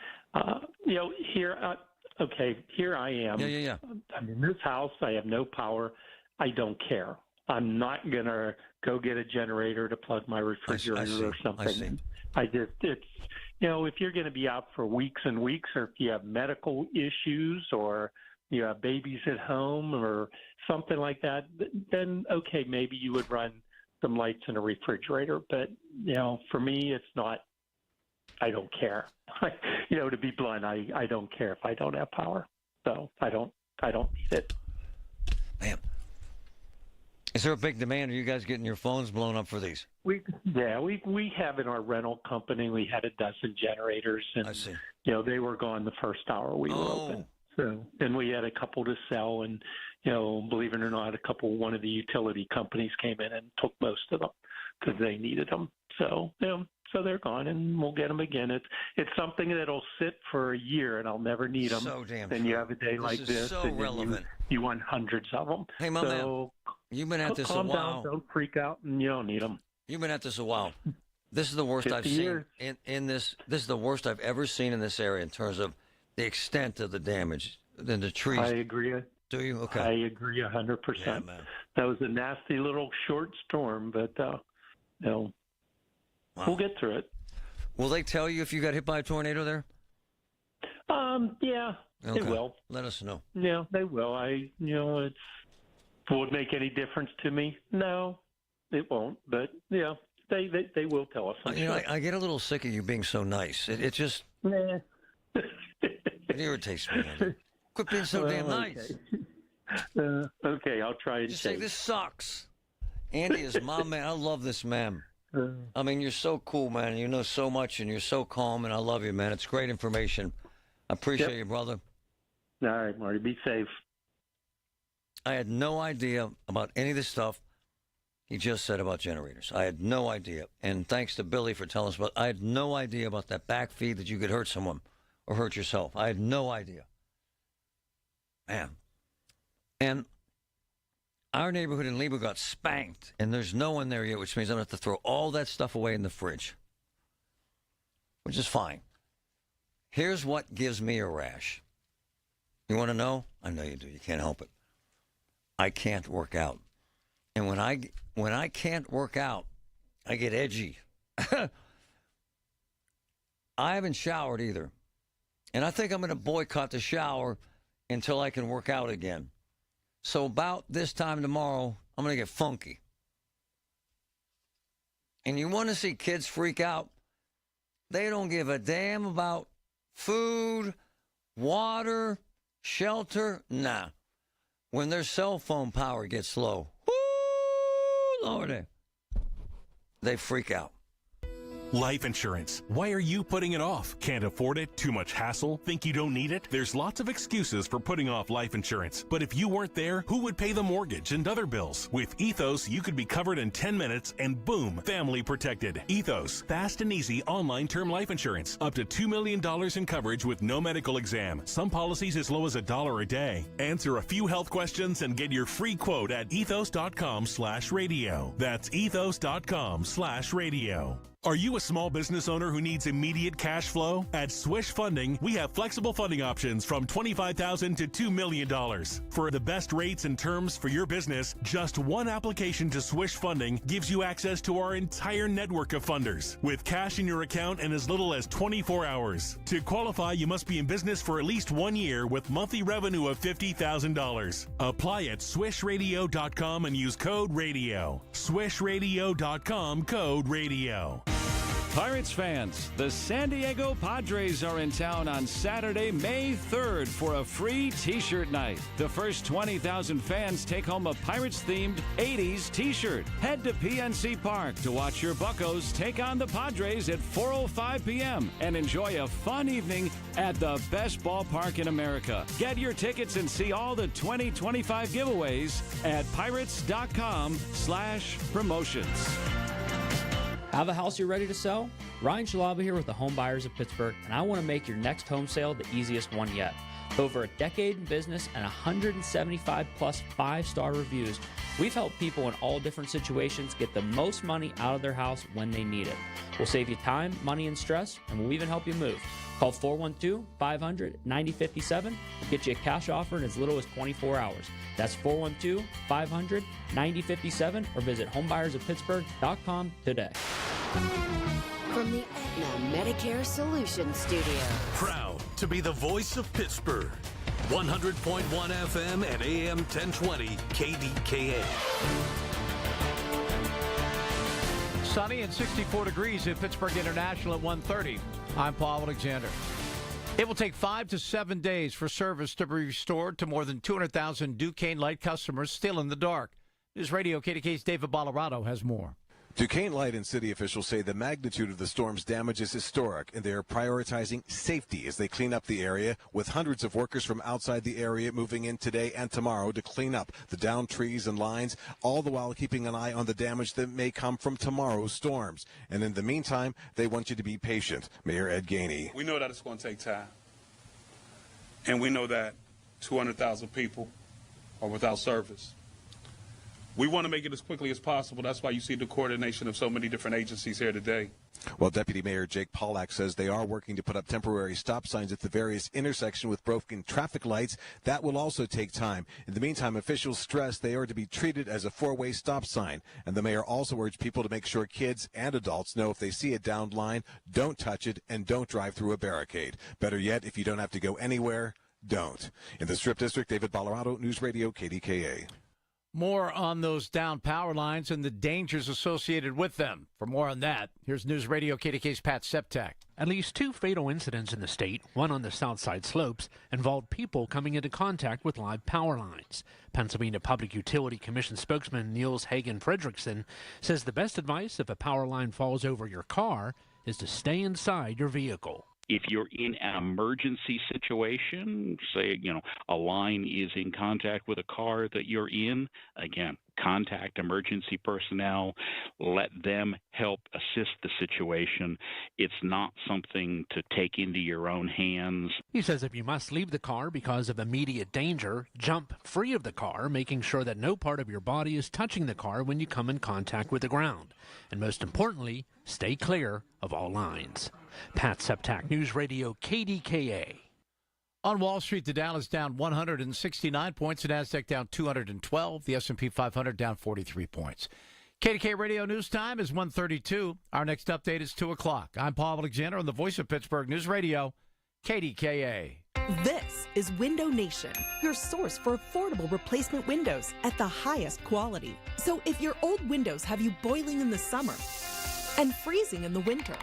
Here I am. Yeah. I'm in this house. I have no power. I don't care. I'm not going to go get a generator to plug my refrigerator or something. It's if you're going to be out for weeks and weeks, or if you have medical issues, or you have babies at home or something like that, then okay, maybe you would run some lights in a refrigerator. But, for me, it's not, I don't care. To be blunt, I don't care if I don't have power. So I don't need it. Man. Is there a big demand? Are you guys getting your phones blown up for these? We have in our rental company, we had a dozen generators, and I see. They were gone the first hour we were open. So, and we had a couple to sell, and believe it or not, one of the utility companies came in and took most of them because they needed them. So so they're gone, and we'll get them again. It's something that'll sit for a year, and I'll never need them. So damn. Then you have a day like this, so and relevant. You want hundreds of them. Hey, my man, you've been at this a while. Calm down, don't freak out, and you don't need them. You've been at this a while. This is the worst I've seen in this. This is the worst I've ever seen in this area in terms of the extent of the damage in the trees. I agree. Do you? Okay. I agree 100%. Yeah, man. That was a nasty little short storm, but we'll get through it. Will they tell you if you got hit by a tornado there? Yeah, okay. They will. Let us know. Yeah, they will. Will it make any difference to me? No, it won't. But yeah, they will tell us. I get a little sick of you being so nice. It just it irritates me. Quit being so damn nice. Okay, I'll try and just say this sucks. Andy is my man. I love this man. I mean, you're so cool, man. You know so much, and you're so calm, and I love you, man. It's great information. I appreciate you, brother. All right, Marty. Be safe. I had no idea about any of this stuff he just said about generators. I had no idea. And thanks to Billy for telling us about it. I had no idea about that backfeed that you could hurt someone or hurt yourself. I had no idea. Man. And our neighborhood in Lebo got spanked, and there's no one there yet, which means I'm going to have to throw all that stuff away in the fridge, which is fine. Here's what gives me a rash. You want to know? I know you do. You can't help it. I can't work out. And when I can't work out, I get edgy. I haven't showered either. And I think I'm going to boycott the shower until I can work out again. So about this time tomorrow, I'm going to get funky. And you want to see kids freak out? They don't give a damn about food, water, shelter. Nah. When their cell phone power gets low, whoo, Lordy, they freak out. Life insurance. Why are you putting it off? Can't afford it? Too much hassle? Think you don't need it? There's lots of excuses for putting off life insurance. But if you weren't there, who would pay the mortgage and other bills? With Ethos, you could be covered in 10 minutes and boom, family protected. Ethos, fast and easy online term life insurance. Up to $2 million in coverage with no medical exam. Some policies as low as $1 a day. Answer a few health questions and get your free quote at ethos.com/radio. That's ethos.com/radio. Are you a small business owner who needs immediate cash flow? At Swish Funding, we have flexible funding options from $25,000 to $2 million. For the best rates and terms for your business, just one application to Swish Funding gives you access to our entire network of funders, with cash in your account in as little as 24 hours. To qualify, you must be in business for at least 1 year with monthly revenue of $50,000. Apply at swishradio.com and use code RADIO. Swishradio.com, code RADIO. Pirates fans, the San Diego Padres are in town on Saturday, May 3rd for a free T-shirt night. The first 20,000 fans take home a Pirates-themed 80s T-shirt. Head to PNC Park to watch your Buccos take on the Padres at 4:05 p.m. and enjoy a fun evening at the best ballpark in America. Get your tickets and see all the 2025 giveaways at pirates.com/promotions. Have a house you're ready to sell? Ryan Shalaba here with the Home Buyers of Pittsburgh, and I want to make your next home sale the easiest one yet. Over a decade in business and 175 plus 5-star reviews, we've helped people in all different situations get the most money out of their house when they need it. We'll save you time, money, and stress, and we'll even help you move. Call 412-500-9057 and get you a cash offer in as little as 24 hours. That's 412-500-9057 or visit homebuyersofpittsburgh.com today. From the Aetna Medicare Solutions Studio. Proud to be the voice of Pittsburgh. 100.1 FM and AM 1020 KDKA. Sunny and 64 degrees at Pittsburgh International at 1:30. I'm Paul Alexander. It will take 5 to 7 days for service to be restored to more than 200,000 Duquesne Light customers still in the dark. News Radio KDK's David Bolorado has more. Duquesne Light and city officials say the magnitude of the storm's damage is historic, and they are prioritizing safety as they clean up the area, with hundreds of workers from outside the area moving in today and tomorrow to clean up the downed trees and lines, all the while keeping an eye on the damage that may come from tomorrow's storms. And in the meantime, they want you to be patient. Mayor Ed Gainey. We know that it's going to take time, and we know that 200,000 people are without service. We want to make it as quickly as possible. That's why you see the coordination of so many different agencies here today. Well, Deputy Mayor Jake Pollack says they are working to put up temporary stop signs at the various intersections with broken traffic lights. That will also take time. In the meantime, officials stress they are to be treated as a four-way stop sign. And the mayor also urged people to make sure kids and adults know if they see a downed line, don't touch it, and don't drive through a barricade. Better yet, if you don't have to go anywhere, don't. In the Strip District, David Bolorado, News Radio KDKA. More on those down power lines and the dangers associated with them. For more on that, here's News Radio KDK's Pat Septak. At least 2 fatal incidents in the state, one on the south side slopes, involved people coming into contact with live power lines. Pennsylvania Public Utility Commission spokesman Niels Hagen Fredrickson says the best advice if a power line falls over your car is to stay inside your vehicle. If you're in an emergency situation, say, a line is in contact with a car that you're in, again, contact emergency personnel, let them help assist the situation. It's not something to take into your own hands. He says if you must leave the car because of immediate danger, jump free of the car, making sure that no part of your body is touching the car when you come in contact with the ground. And most importantly, stay clear of all lines. Pat Septak, News Radio KDKA. On Wall Street, the Dow is down 169 points, the Nasdaq down 212, the S&P 500 down 43 points. KDK Radio News Time is 1:32. Our next update is 2 o'clock. I'm Paul Alexander on the voice of Pittsburgh News Radio, KDKA. This is Window Nation, your source for affordable replacement windows at the highest quality. So if your old windows have you boiling in the summer and freezing in the winter,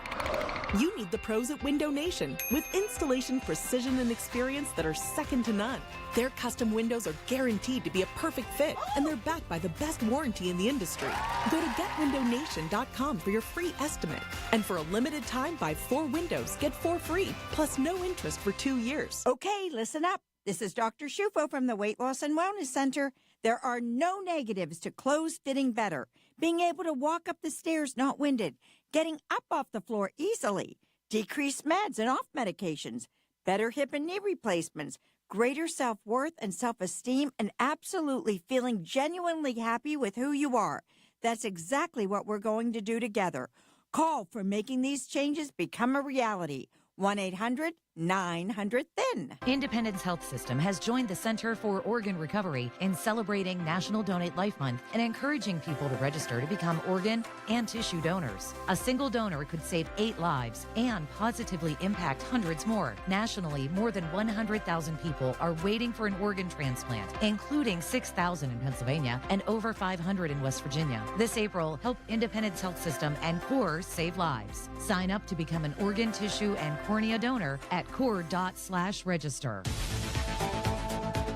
you need the pros at Window Nation with installation precision and experience that are second to none. Their custom windows are guaranteed to be a perfect fit, and they're backed by the best warranty in the industry. Go to getwindownation.com for your free estimate. And for a limited time, buy 4 windows, get 4 free, plus no interest for 2 years. Okay, listen up. This is Dr. Shufo from the Weight Loss and Wellness Center. There are no negatives to clothes fitting better. Being able to walk up the stairs not winded, getting up off the floor easily, decreased meds and off medications, better hip and knee replacements, greater self-worth and self-esteem, and absolutely feeling genuinely happy with who you are. That's exactly what we're going to do together. Call for making these changes become a reality. 1-800-900-THIN. Independence Health System has joined the Center for Organ Recovery in celebrating National Donate Life Month and encouraging people to register to become organ and tissue donors. A single donor could save 8 lives and positively impact hundreds more. Nationally, more than 100,000 people are waiting for an organ transplant, including 6,000 in Pennsylvania and over 500 in West Virginia. This April, help Independence Health System and CORE save lives. Sign up to become an organ, tissue, and cornea donor at core./register.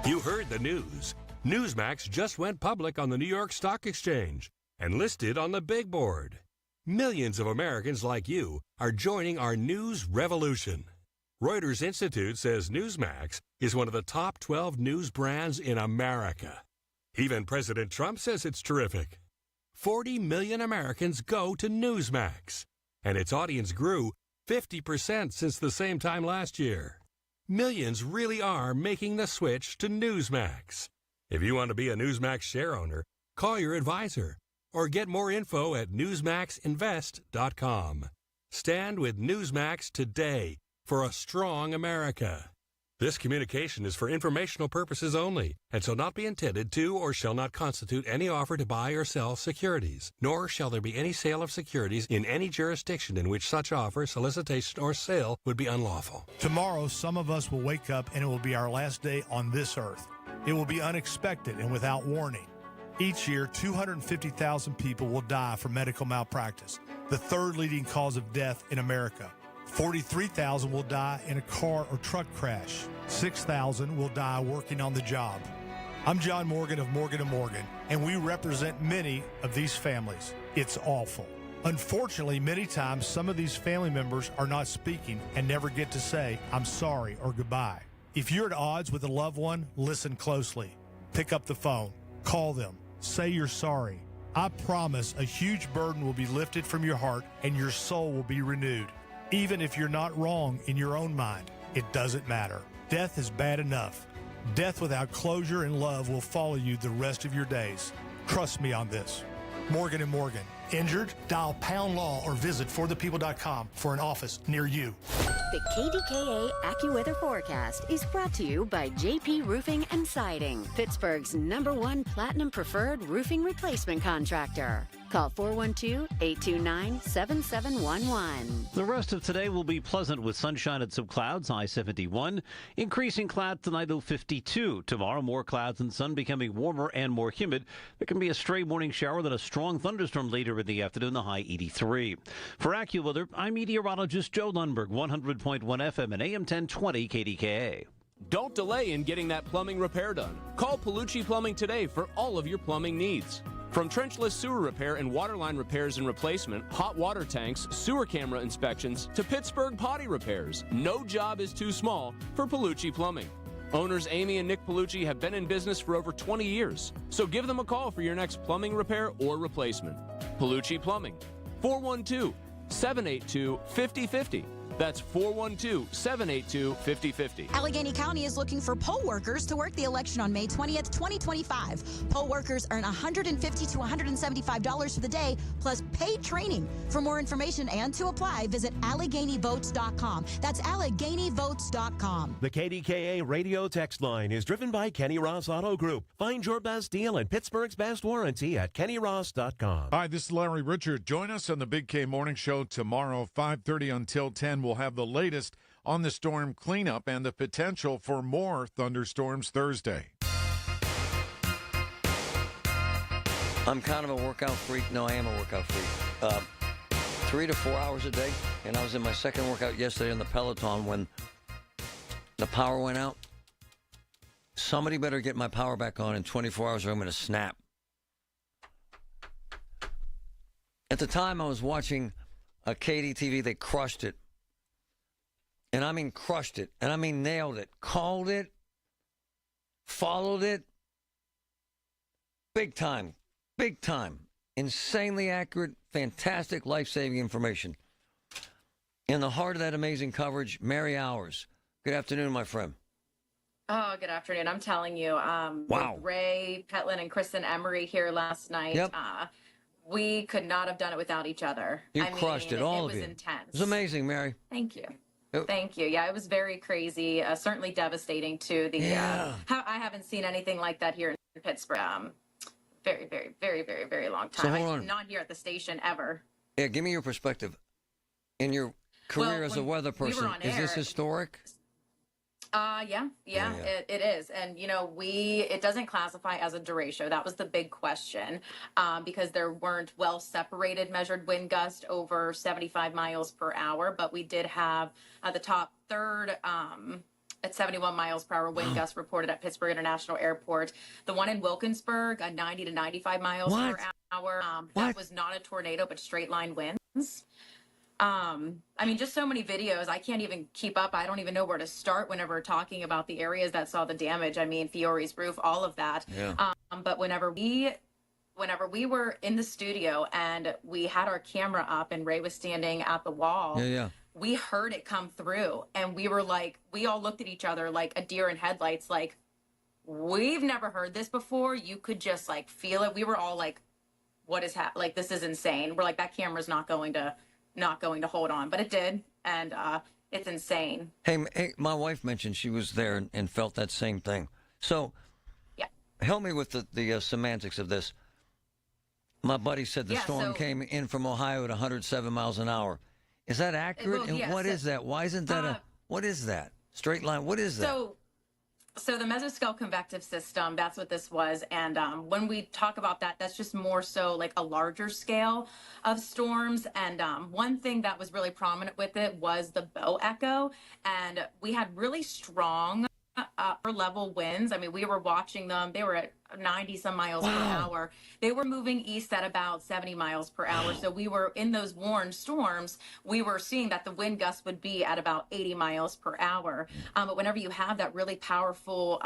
You heard the news. Newsmax just went public on the New York Stock Exchange and listed on the big board. Millions of Americans like you are joining our news revolution. Reuters Institute says Newsmax is one of the top 12 news brands in America. Even President Trump says it's terrific. 40 million Americans go to Newsmax, and its audience grew 50% since the same time last year. Millions really are making the switch to Newsmax. If you want to be a Newsmax share owner, call your advisor or get more info at newsmaxinvest.com. Stand with Newsmax today for a strong America. This communication is for informational purposes only and shall not be intended to or shall not constitute any offer to buy or sell securities, nor shall there be any sale of securities in any jurisdiction in which such offer, solicitation, or sale would be unlawful. Tomorrow, some of us will wake up and it will be our last day on this earth. It will be unexpected and without warning. Each year, 250,000 people will die from medical malpractice, the third leading cause of death in America. 43,000 will die in a car or truck crash. 6,000 will die working on the job. I'm John Morgan of Morgan & Morgan, and we represent many of these families. It's awful. Unfortunately, many times some of these family members are not speaking and never get to say, I'm sorry or goodbye. If you're at odds with a loved one, listen closely. Pick up the phone. Call them. Say you're sorry. I promise a huge burden will be lifted from your heart and your soul will be renewed. Even if you're not wrong in your own mind, it doesn't matter. Death is bad enough. Death without closure and love will follow you the rest of your days. Trust me on this. Morgan & Morgan. Injured? Dial #law or visit forthepeople.com for an office near you. The KDKA AccuWeather forecast is brought to you by JP Roofing and Siding, Pittsburgh's #1 Platinum Preferred Roofing Replacement Contractor. Call 412-829-7711. The rest of today will be pleasant with sunshine and some clouds, high 71. Increasing clouds tonight, low 52. Tomorrow, more clouds and sun becoming warmer and more humid. There can be a stray morning shower, then a strong thunderstorm later in the afternoon, the high 83. For AccuWeather, I'm meteorologist Joe Lundberg, 100.1 FM and AM 1020 KDKA. Don't delay in getting that plumbing repair done. Call Palucci Plumbing today for all of your plumbing needs. From trenchless sewer repair and waterline repairs and replacement, hot water tanks, sewer camera inspections, to Pittsburgh potty repairs, no job is too small for Palucci Plumbing. Owners Amy and Nick Palucci have been in business for over 20 years, so give them a call for your next plumbing repair or replacement. Palucci Plumbing, 412-782-5050. That's 412-782-5050. Allegheny County is looking for poll workers to work the election on May 20th, 2025. Poll workers earn $150 to $175 for the day, plus paid training. For more information and to apply, visit AlleghenyVotes.com. That's AlleghenyVotes.com. The KDKA radio text line is driven by Kenny Ross Auto Group. Find your best deal and Pittsburgh's best warranty at KennyRoss.com. Hi, this is Larry Richard. Join us on the Big K Morning Show tomorrow, 5:30 until 10. We'll have the latest on the storm cleanup and the potential for more thunderstorms Thursday. I'm kind of a workout freak. No, I am a workout freak. 3 to 4 hours a day. And I was in my second workout yesterday on the Peloton when the power went out. Somebody better get my power back on in 24 hours or I'm going to snap. At the time, I was watching a KDTV. They crushed it. And I mean crushed it. And I mean nailed it. Called it. Followed it. Big time. Big time. Insanely accurate, fantastic, life-saving information. In the heart of that amazing coverage, Mary Hours. Good afternoon, my friend. Oh, good afternoon. I'm telling you, wow. with Ray Petlin and Kristen Emery here last night, yep. we could not have done it without each other. You crushed it, all of you. It was intense. It was amazing, Mary. Thank you. Thank you. Yeah, it was very crazy. Certainly devastating to the. I haven't seen anything like that here in Pittsburgh. Very, very, very, very, very long time. So hold on. Not here at the station ever. Yeah, give me your perspective. In your career as a weather person, is this historic? Yeah, it is. And, it doesn't classify as a derecho. That was the big question, because there weren't well-separated measured wind gusts over 75 miles per hour, but we did have the top third at 71 miles per hour wind gusts reported at Pittsburgh International Airport. The one in Wilkinsburg, 90 to 95 miles per hour. That was not a tornado, but straight line winds. Just so many videos. I can't even keep up. I don't even know where to start whenever we're talking about the areas that saw the damage. Fiore's roof, all of that. Yeah. But whenever we were in the studio and we had our camera up and Ray was standing at the wall, we heard it come through and we were like, we all looked at each other like a deer in headlights, like, we've never heard this before. You could just like feel it. We were all like, what is happening? Like, this is insane. We're like, that camera's not going to hold on, but it did, and it's insane. Hey, my wife mentioned she was there and felt that same thing. So, help me with the semantics of this. My buddy said the storm came in from Ohio at 107 miles an hour. Is that accurate? And what is that? Why isn't that what is that? Straight line? What is that? So the mesoscale convective system, that's what this was. And when we talk about that, that's just more so like a larger scale of storms. And one thing that was really prominent with it was the bow echo. And we had really strong upper level winds. We were watching them. They were at 90 some miles per hour. They were moving east at about 70 miles per hour. So we were in those warned storms. We were seeing that the wind gusts would be at about 80 miles per hour. But whenever you have that really powerful,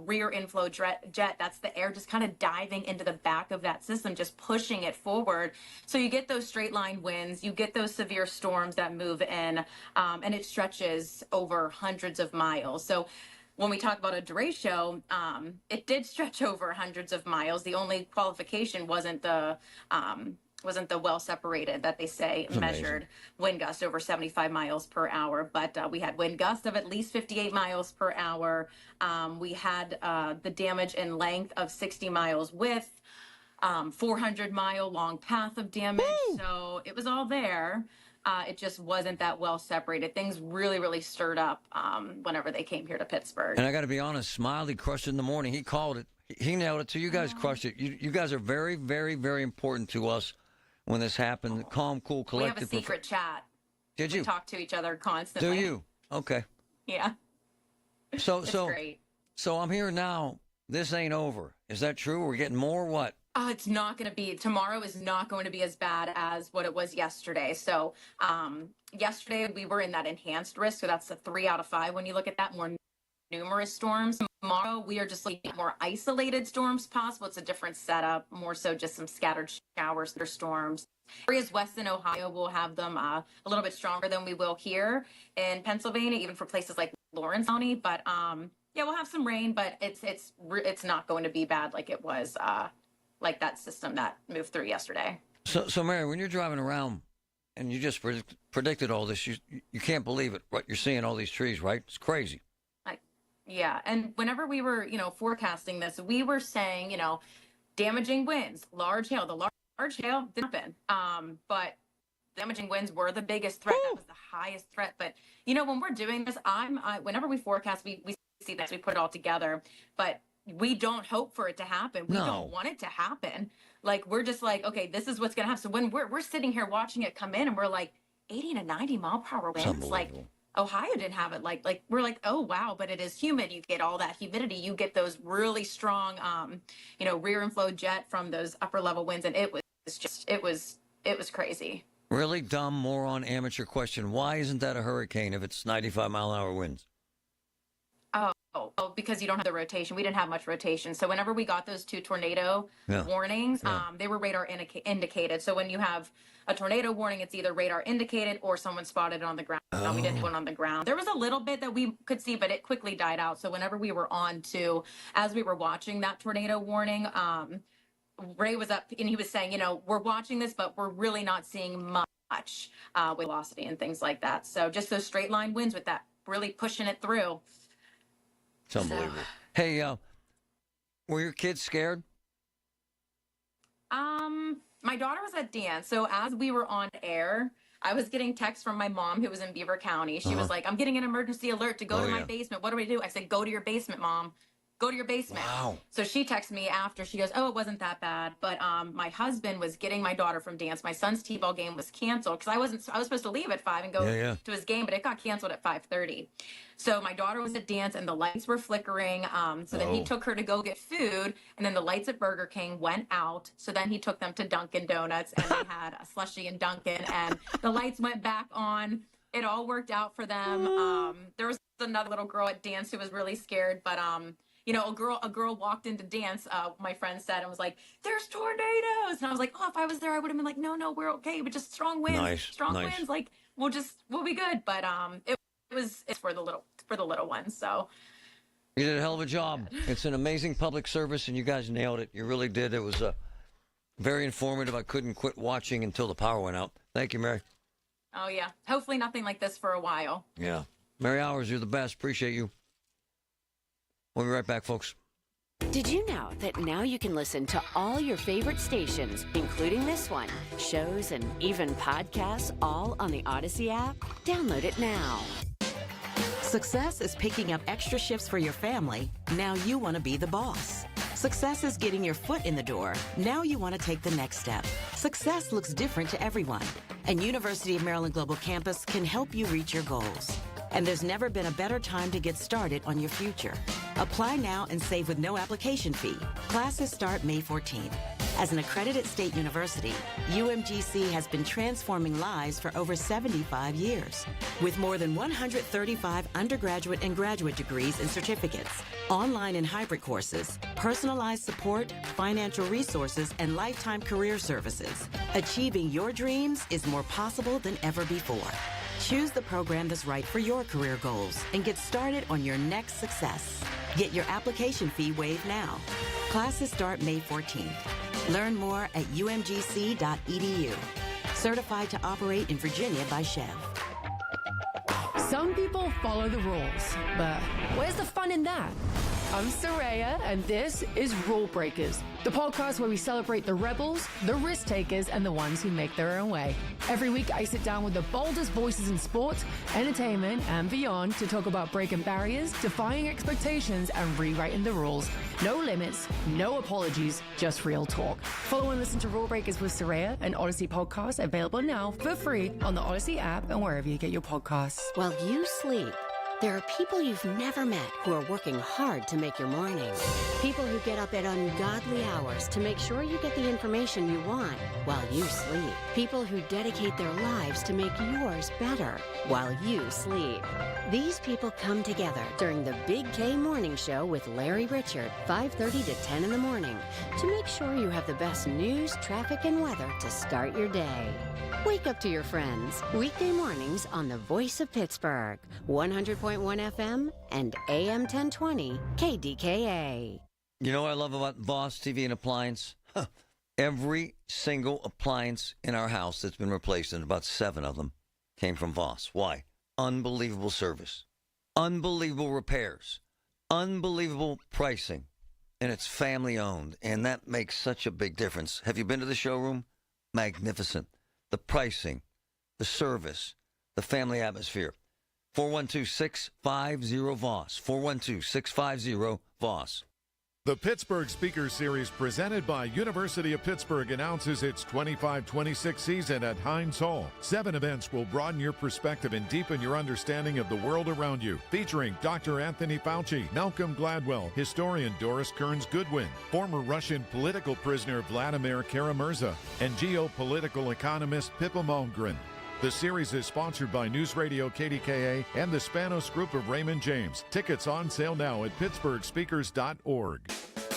rear inflow jet, that's the air just kind of diving into the back of that system, just pushing it forward. So you get those straight line winds, you get those severe storms that move in, and it stretches over hundreds of miles. So when we talk about a derecho, it did stretch over hundreds of miles. The only qualification wasn't the well separated that they say measured wind gust over 75 miles per hour, but we had wind gusts of at least 58 miles per hour. We had the damage in length of 60 miles width, 400-mile long path of damage. Woo! So it was all there. It just wasn't that well separated. Things really, really stirred up whenever they came here to Pittsburgh. And I got to be honest, Smiley crushed it in the morning. He called it. He nailed it, too. You guys crushed it. You guys are very, very, very important to us when this happened. Calm, cool, collected. We have a secret chat. Did you? We talk to each other constantly. Do you? Okay. Yeah. So great. So I'm here now. This ain't over. Is that true? We're getting more? What? It's not going to be. Tomorrow is not going to be as bad as what it was yesterday. So yesterday we were in that enhanced risk. So that's a 3 out of 5 when you look at that. More numerous storms. Tomorrow we are just looking at more isolated storms possible. It's a different setup, more so just some scattered showers or storms. Areas west in Ohio will have them a little bit stronger than we will here in Pennsylvania, even for places like Lawrence County. But we'll have some rain, but it's not going to be bad like it was like that system that moved through yesterday. So Mary, when you're driving around and you just predicted all this, you can't believe it. What you're seeing, all these trees, right? It's crazy. Yeah, and whenever we were, forecasting this, we were saying, damaging winds, large hail. The large hail didn't happen, but damaging winds were the biggest threat. That was the highest threat. But, when we're doing this, whenever we forecast, we see this, we put it all together, but we don't hope for it to happen. We don't want it to happen. Like, we're just like, okay, this is what's going to happen. So when we're sitting here watching it come in and we're like 80 to 90 mile per hour winds, like Ohio didn't have it. Like we're like, oh wow, but it is humid. You get all that humidity. You get those really strong, rear inflow jet from those upper level winds, and it was crazy. Really dumb, moron, amateur question. Why isn't that a hurricane if it's 95-mile-an-hour winds? Oh, because you don't have the rotation. We didn't have much rotation. So whenever we got those 2 tornado warnings, they were radar indicated. So when you have a tornado warning, it's either radar indicated or someone spotted it on the ground. We didn't put it on the ground. There was a little bit that we could see, but it quickly died out. So whenever we were as we were watching that tornado warning, Ray was up and he was saying, we're watching this, but we're really not seeing much with velocity and things like that. So just those straight line wins with that, really pushing it through. It's unbelievable. Hey, were your kids scared? My daughter was at dance. So as we were on air, I was getting texts from my mom who was in Beaver County. She was like, I'm getting an emergency alert to go to my basement. What do we do? I said, go to your basement, Mom. Go to your basement. Wow. So she texted me after. She goes, oh, it wasn't that bad. But my husband was getting my daughter from dance. My son's t-ball game was canceled because I was supposed to leave at 5 and go to his game, but it got canceled at 5:30. So my daughter was at dance and the lights were flickering. So then he took her to go get food, and then the lights at Burger King went out. So then he took them to Dunkin' Donuts, and they had a slushie in Dunkin', and the lights went back on. It all worked out for them. There was another little girl at dance who was really scared, but a girl walked into dance, my friend said, and was like, there's tornadoes. And I was like, oh, if I was there, I would have been like, no, we're okay. But just strong winds, strong winds. Like, we'll be good. But it's for the little ones. So you did a hell of a job. It's an amazing public service, and you guys nailed it. You really did. It was very informative. I couldn't quit watching until the power went out. Thank you, Mary. Oh, yeah. Hopefully nothing like this for a while. Yeah. Mary Hours, you're the best. Appreciate you. We'll be right back, folks. Did you know that now you can listen to all your favorite stations, including this one, shows, and even podcasts, all on the Odyssey app? Download it now. Success is picking up extra shifts for your family. Now you want to be the boss. Success is getting your foot in the door. Now you want to take the next step. Success looks different to everyone, and University of Maryland Global Campus can help you reach your goals. And there's never been a better time to get started on your future. Apply now and save with no application fee. Classes start May 14th. As an accredited state university, UMGC has been transforming lives for over 75 years. With more than 135 undergraduate and graduate degrees and certificates, online and hybrid courses, personalized support, financial resources, and lifetime career services, achieving your dreams is more possible than ever before. Choose the program that's right for your career goals and get started on your next success. Get your application fee waived now. Classes start May 14th. Learn more at umgc.edu. Certified to operate in Virginia by Chev. Some people follow the rules, but where's the fun in that? I'm Soraya, and this is Rule Breakers, the podcast where we celebrate the rebels, the risk takers, and the ones who make their own way. Every week, I sit down with the boldest voices in sports, entertainment, and beyond to talk about breaking barriers, defying expectations, and rewriting the rules. No limits, no apologies, just real talk. Follow and listen to Rule Breakers with Soraya, an Odyssey podcast available now for free on the Odyssey app and wherever you get your podcasts. While you sleep, there are people you've never met who are working hard to make your morning. People who get up at ungodly hours to make sure you get the information you want while you sleep. People who dedicate their lives to make yours better while you sleep. These people come together during the Big K Morning Show with Larry Richard, 5:30 to 10 in the morning, to make sure you have the best news, traffic, and weather to start your day. Wake up to your friends. Weekday mornings on the Voice of Pittsburgh, 100.1 FM and AM 1020 KDKA. You know what I love about Voss TV and Appliance? Every single appliance in our house that's been replaced, and about 7 of them, came from Voss. Why? Unbelievable service. Unbelievable repairs. Unbelievable pricing. And it's family owned. And that makes such a big difference. Have you been to the showroom? Magnificent. The pricing, the service, the family atmosphere. 412-650-VOSS. 412-650-VOSS. The Pittsburgh Speaker Series presented by University of Pittsburgh announces its 25-26 season at Heinz Hall. 7 events will broaden your perspective and deepen your understanding of the world around you. Featuring Dr. Anthony Fauci, Malcolm Gladwell, historian Doris Kearns Goodwin, former Russian political prisoner Vladimir Kara-Murza, and geopolitical economist Pippa Malmgren. The series is sponsored by News Radio KDKA and the Spanos Group of Raymond James. Tickets on sale now at pittsburghspeakers.org.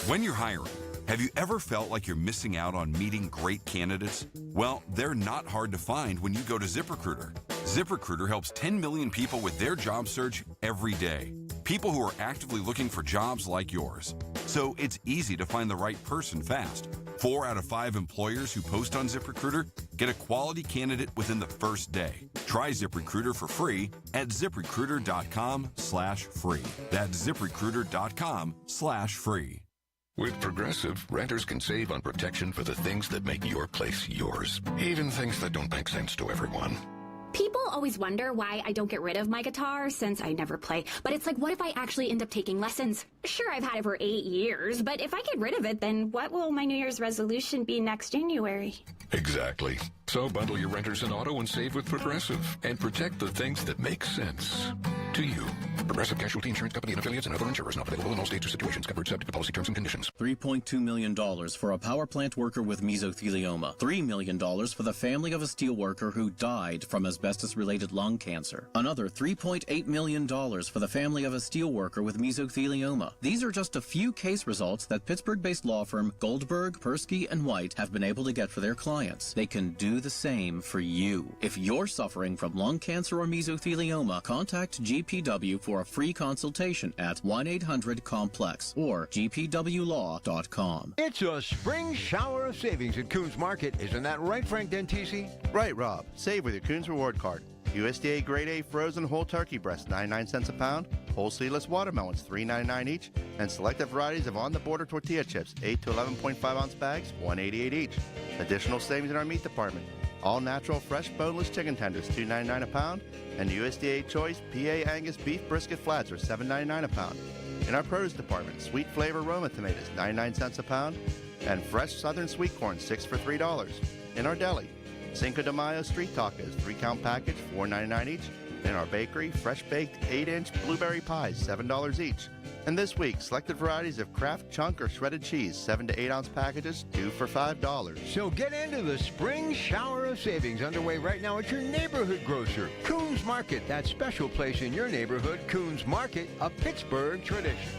When you're hiring, have you ever felt like you're missing out on meeting great candidates? Well, they're not hard to find when you go to ZipRecruiter. ZipRecruiter helps 10 million people with their job search every day. People who are actively looking for jobs like yours. So it's easy to find the right person fast. 4 out of 5 employers who post on ZipRecruiter get a quality candidate within the first day. Try ZipRecruiter for free at ZipRecruiter.com/free. That's ZipRecruiter.com/free. With Progressive, renters can save on protection for the things that make your place yours, even things that don't make sense to everyone. People always wonder why I don't get rid of my guitar since I never play. But it's like, what if I actually end up taking lessons? Sure, I've had it for 8 years, but if I get rid of it, then what will my New Year's resolution be next January? Exactly. So bundle your renters and auto and save with Progressive and protect the things that make sense to you. Progressive Casualty Insurance Company and affiliates and other insurers not available in all states or situations. Covered subject to policy terms and conditions. $3.2 million for a power plant worker with mesothelioma. $3 million for the family of a steel worker who died from asbestos-related lung cancer. Another $3.8 million for the family of a steel worker with mesothelioma. These are just a few case results that Pittsburgh-based law firm Goldberg, Persky, and White have been able to get for their clients. They can do the same for you. If you're suffering from lung cancer or mesothelioma, contact GPW for a free consultation at 1-800-COMPLEX or gpwlaw.com. It's a spring shower of savings at Coons Market. Isn't that right, Frank Dentisi? Right, Rob. Save with your Coons Reward Card. USDA Grade A frozen whole turkey breast, 99 cents a pound. Whole seedless watermelons, $3.99 each. And selected varieties of on-the-border tortilla chips, 8 to 11.5 ounce bags, $1.88 each. Additional savings in our meat department. All natural, fresh, boneless chicken tenders, $2.99 a pound. And USDA Choice PA Angus beef brisket flats are $7.99 a pound. In our produce department, sweet flavor Roma tomatoes, 99 cents a pound. And fresh southern sweet corn, 6 for $3. In our deli, Cinco de Mayo street tacos, 3-count package, $4.99 each. In our bakery, fresh baked 8-inch blueberry pies, $7 each. And this week, selected varieties of Kraft chunk or shredded cheese, 7 to 8 ounce packages, 2 for $5. So get into the spring shower of savings underway right now at your neighborhood grocer. Coons Market, that special place in your neighborhood. Coons Market, a Pittsburgh tradition.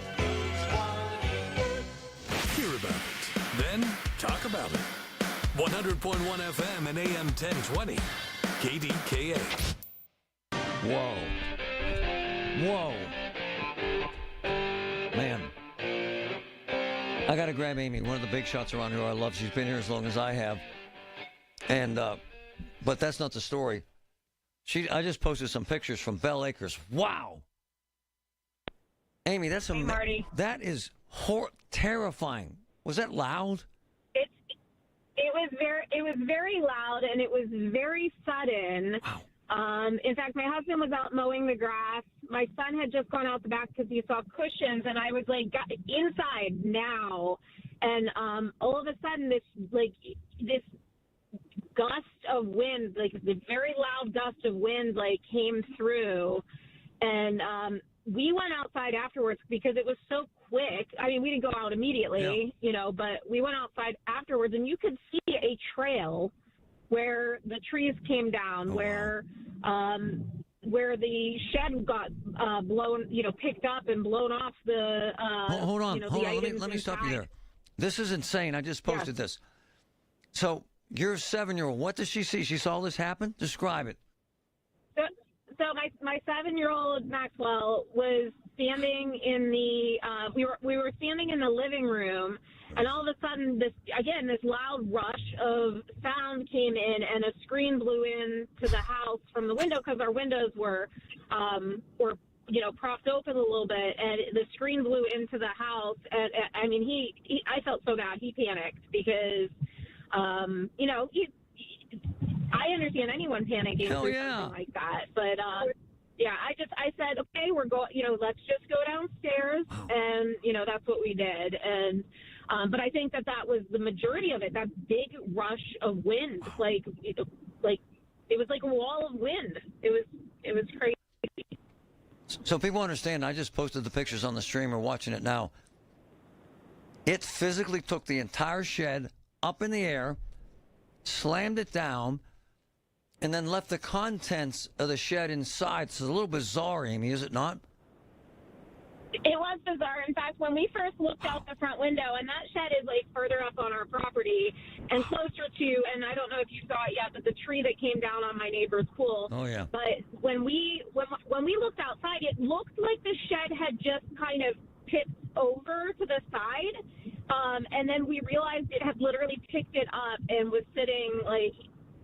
Hear about it, then talk about it. 100.1 FM and AM 1020. KDKA. Whoa. Whoa. Man. I got to grab Amy, one of the big shots around here I love. She's been here as long as I have. And, but that's not the story. I just posted some pictures from Bell Acres. Wow. Amy, that's Marty. That is terrifying. Was that loud? It was very loud, and it was very sudden. Wow. In fact, my husband was out mowing the grass. My son had just gone out the back because he saw cushions, and I was like, inside now. And all of a sudden, this gust of wind, like the very loud gust of wind, came through, and we went outside afterwards because it was so quick. I mean, we didn't go out immediately, but we went outside afterwards, and you could see a trail where the trees came down, where the shed got blown, picked up and blown off the. Hold on. items Let me stop you inside. there. This is insane. I just posted this. So your 7-year-old, what did she see? She saw this happen? Describe it. So my 7-year-old Maxwell was standing in the we were standing in the living room, and all of a sudden this loud rush of sound came in, and a screen blew in to the house from the window because our windows were propped open a little bit, and the screen blew into the house. And I mean, I felt so bad. He panicked because I understand anyone panicking for something like that, but I said, okay, we're going. Let's just go downstairs, and that's what we did. And but I think that was the majority of it. That big rush of wind, it was like a wall of wind. It was crazy. So people understand. I just posted the pictures on the stream. We're watching it now. It physically took the entire shed up in the air, slammed it down, and then left the contents of the shed inside. It's a little bizarre, Amy, is it not? It was bizarre. In fact, when we first looked out the front window, and that shed is further up on our property and closer to, and I don't know if you saw it yet, but the tree that came down on my neighbor's pool. Oh yeah. But when we looked outside, it looked like the shed had just kind of tipped over to the side. And then we realized it had literally picked it up and was sitting, like,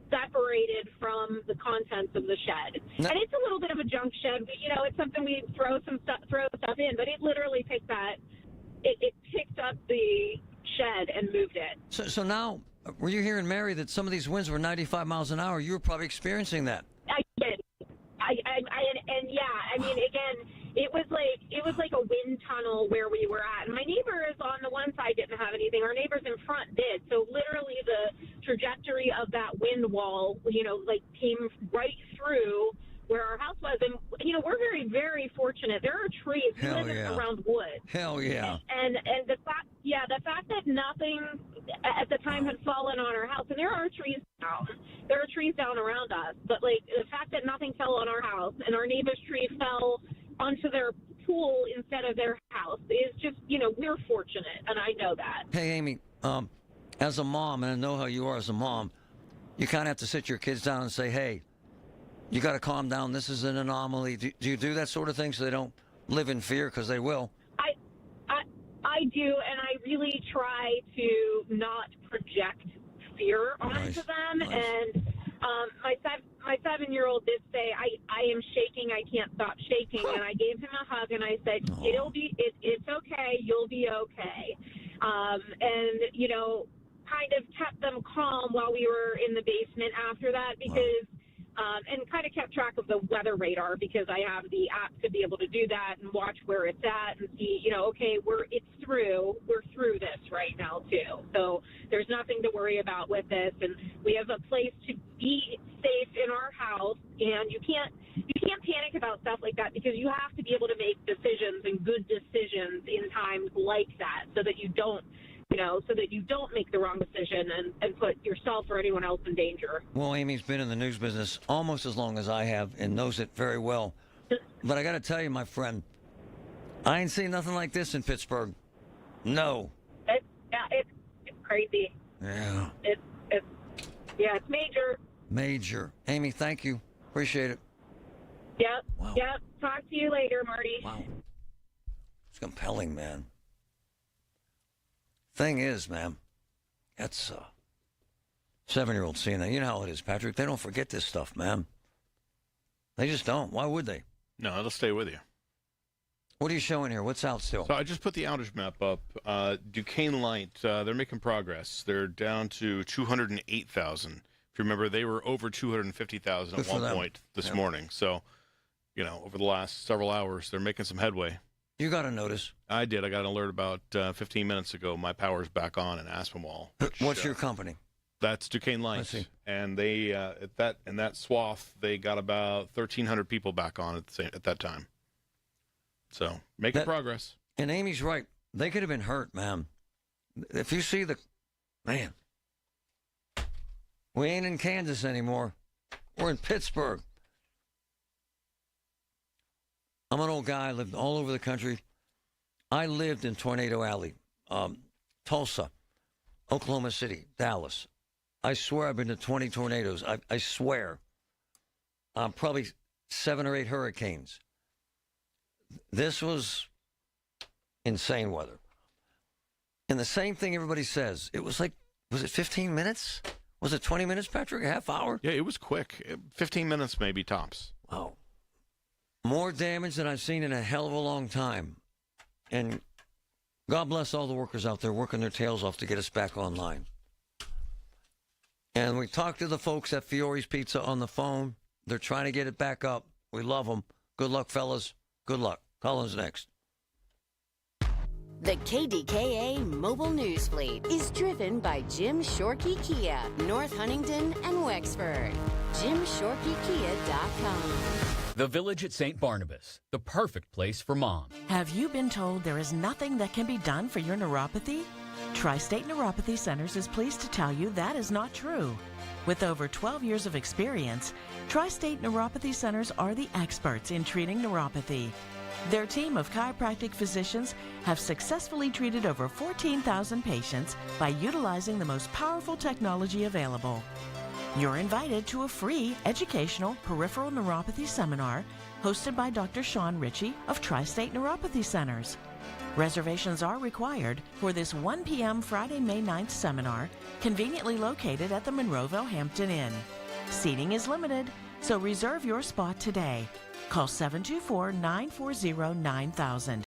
separated from the contents of the shed. No. And it's a little bit of a junk shed. But, you know, it's something we throw stuff in. But it literally picked that. It picked up the shed and moved it. So now, were you hearing, Mary, that some of these winds were 95 miles an hour? You were probably experiencing that. I did. And yeah, I mean, again, it was like a wind tunnel where we were at. And my neighbors on the one side didn't have anything. Our neighbors in front did. So literally the trajectory of that wind wall, you know, like came right through where our house was. And, you know, we're very, very fortunate. There are trees. We live around wood. Hell yeah. And the fact that nothing at the time had fallen on our house, and there are trees down. There are trees down around us. But, like, the fact that nothing fell on our house and our neighbor's tree fell onto their pool instead of their house is just, you know, we're fortunate, and I know that. Hey, Amy, as a mom, and I know how you are as a mom, you kind of have to sit your kids down and say, hey, you got to calm down. This is an anomaly. Do you do that sort of thing so they don't live in fear? Because they will. I do, and I really try to not project fear onto them. Nice. And my 7-year-old did say, I am shaking. I can't stop shaking. And I gave him a hug, and I said, it's okay. You'll be okay. And, you know, kind of kept them calm while we were in the basement after that because and kind of kept track of the weather radar because I have the app to be able to do that and watch where it's at and see, you know, okay, we're through this right now too. So there's nothing to worry about with this, and we have a place to be safe in our house, and you can't panic about stuff like that because you have to be able to make decisions and good decisions in times like that so that you don't make the wrong decision and put yourself or anyone else in danger. Well, Amy's been in the news business almost as long as I have and knows it very well. But I got to tell you, my friend, I ain't seen nothing like this in Pittsburgh. No. It's crazy. Yeah. It's major. Major. Amy, thank you. Appreciate it. Yep. Wow. Yep. Talk to you later, Marty. Wow. It's compelling, man. Thing is, man, that's 7-year-old seeing that. You know how it is, Patrick. They don't forget this stuff, man. They just don't. Why would they? No, it'll stay with you. What are you showing here? What's out still? So I just put the outage map up. Duquesne Light, they're making progress. They're down to 208,000. If you remember, they were over 250,000 at one point this morning. So, you know, over the last several hours, they're making some headway. You got a notice. I did. I got an alert about 15 minutes ago. My power's back on in Aspinwall. What's your company? That's Duquesne Light. I see. And they in that swath, they got about 1,300 people back on at that time. So making progress. And Amy's right. They could have been hurt, man. If you see man, we ain't in Kansas anymore. We're in Pittsburgh. I'm an old guy. I lived all over the country. I lived in Tornado Alley, Tulsa, Oklahoma City, Dallas. I swear I've been to 20 tornadoes. I swear. Probably 7 or 8 hurricanes. This was insane weather. And the same thing everybody says. It was like, was it 15 minutes? Was it 20 minutes, Patrick? A half hour? Yeah, it was quick. 15 minutes maybe tops. Wow. More damage than I've seen in a hell of a long time. And God bless all the workers out there working their tails off to get us back online. And we talked to the folks at Fiore's Pizza on the phone. They're trying to get it back up. We love them. Good luck, fellas. Good luck. Colin's next. The KDKA mobile news fleet is driven by Jim Shorkey Kia, North Huntington and Wexford. JimShorkeyKia.com. The Village at St. Barnabas, the perfect place for mom. Have you been told there is nothing that can be done for your neuropathy? Tri-State Neuropathy Centers is pleased to tell you that is not true. With over 12 years of experience, Tri-State Neuropathy Centers are the experts in treating neuropathy. Their team of chiropractic physicians have successfully treated over 14,000 patients by utilizing the most powerful technology available. You're invited to a free educational peripheral neuropathy seminar hosted by Dr. Sean Ritchie of Tri-State Neuropathy Centers. Reservations are required for this 1 p.m. Friday, May 9th seminar, conveniently located at the Monroeville Hampton Inn. Seating is limited, so reserve your spot today. Call 724-940-9000.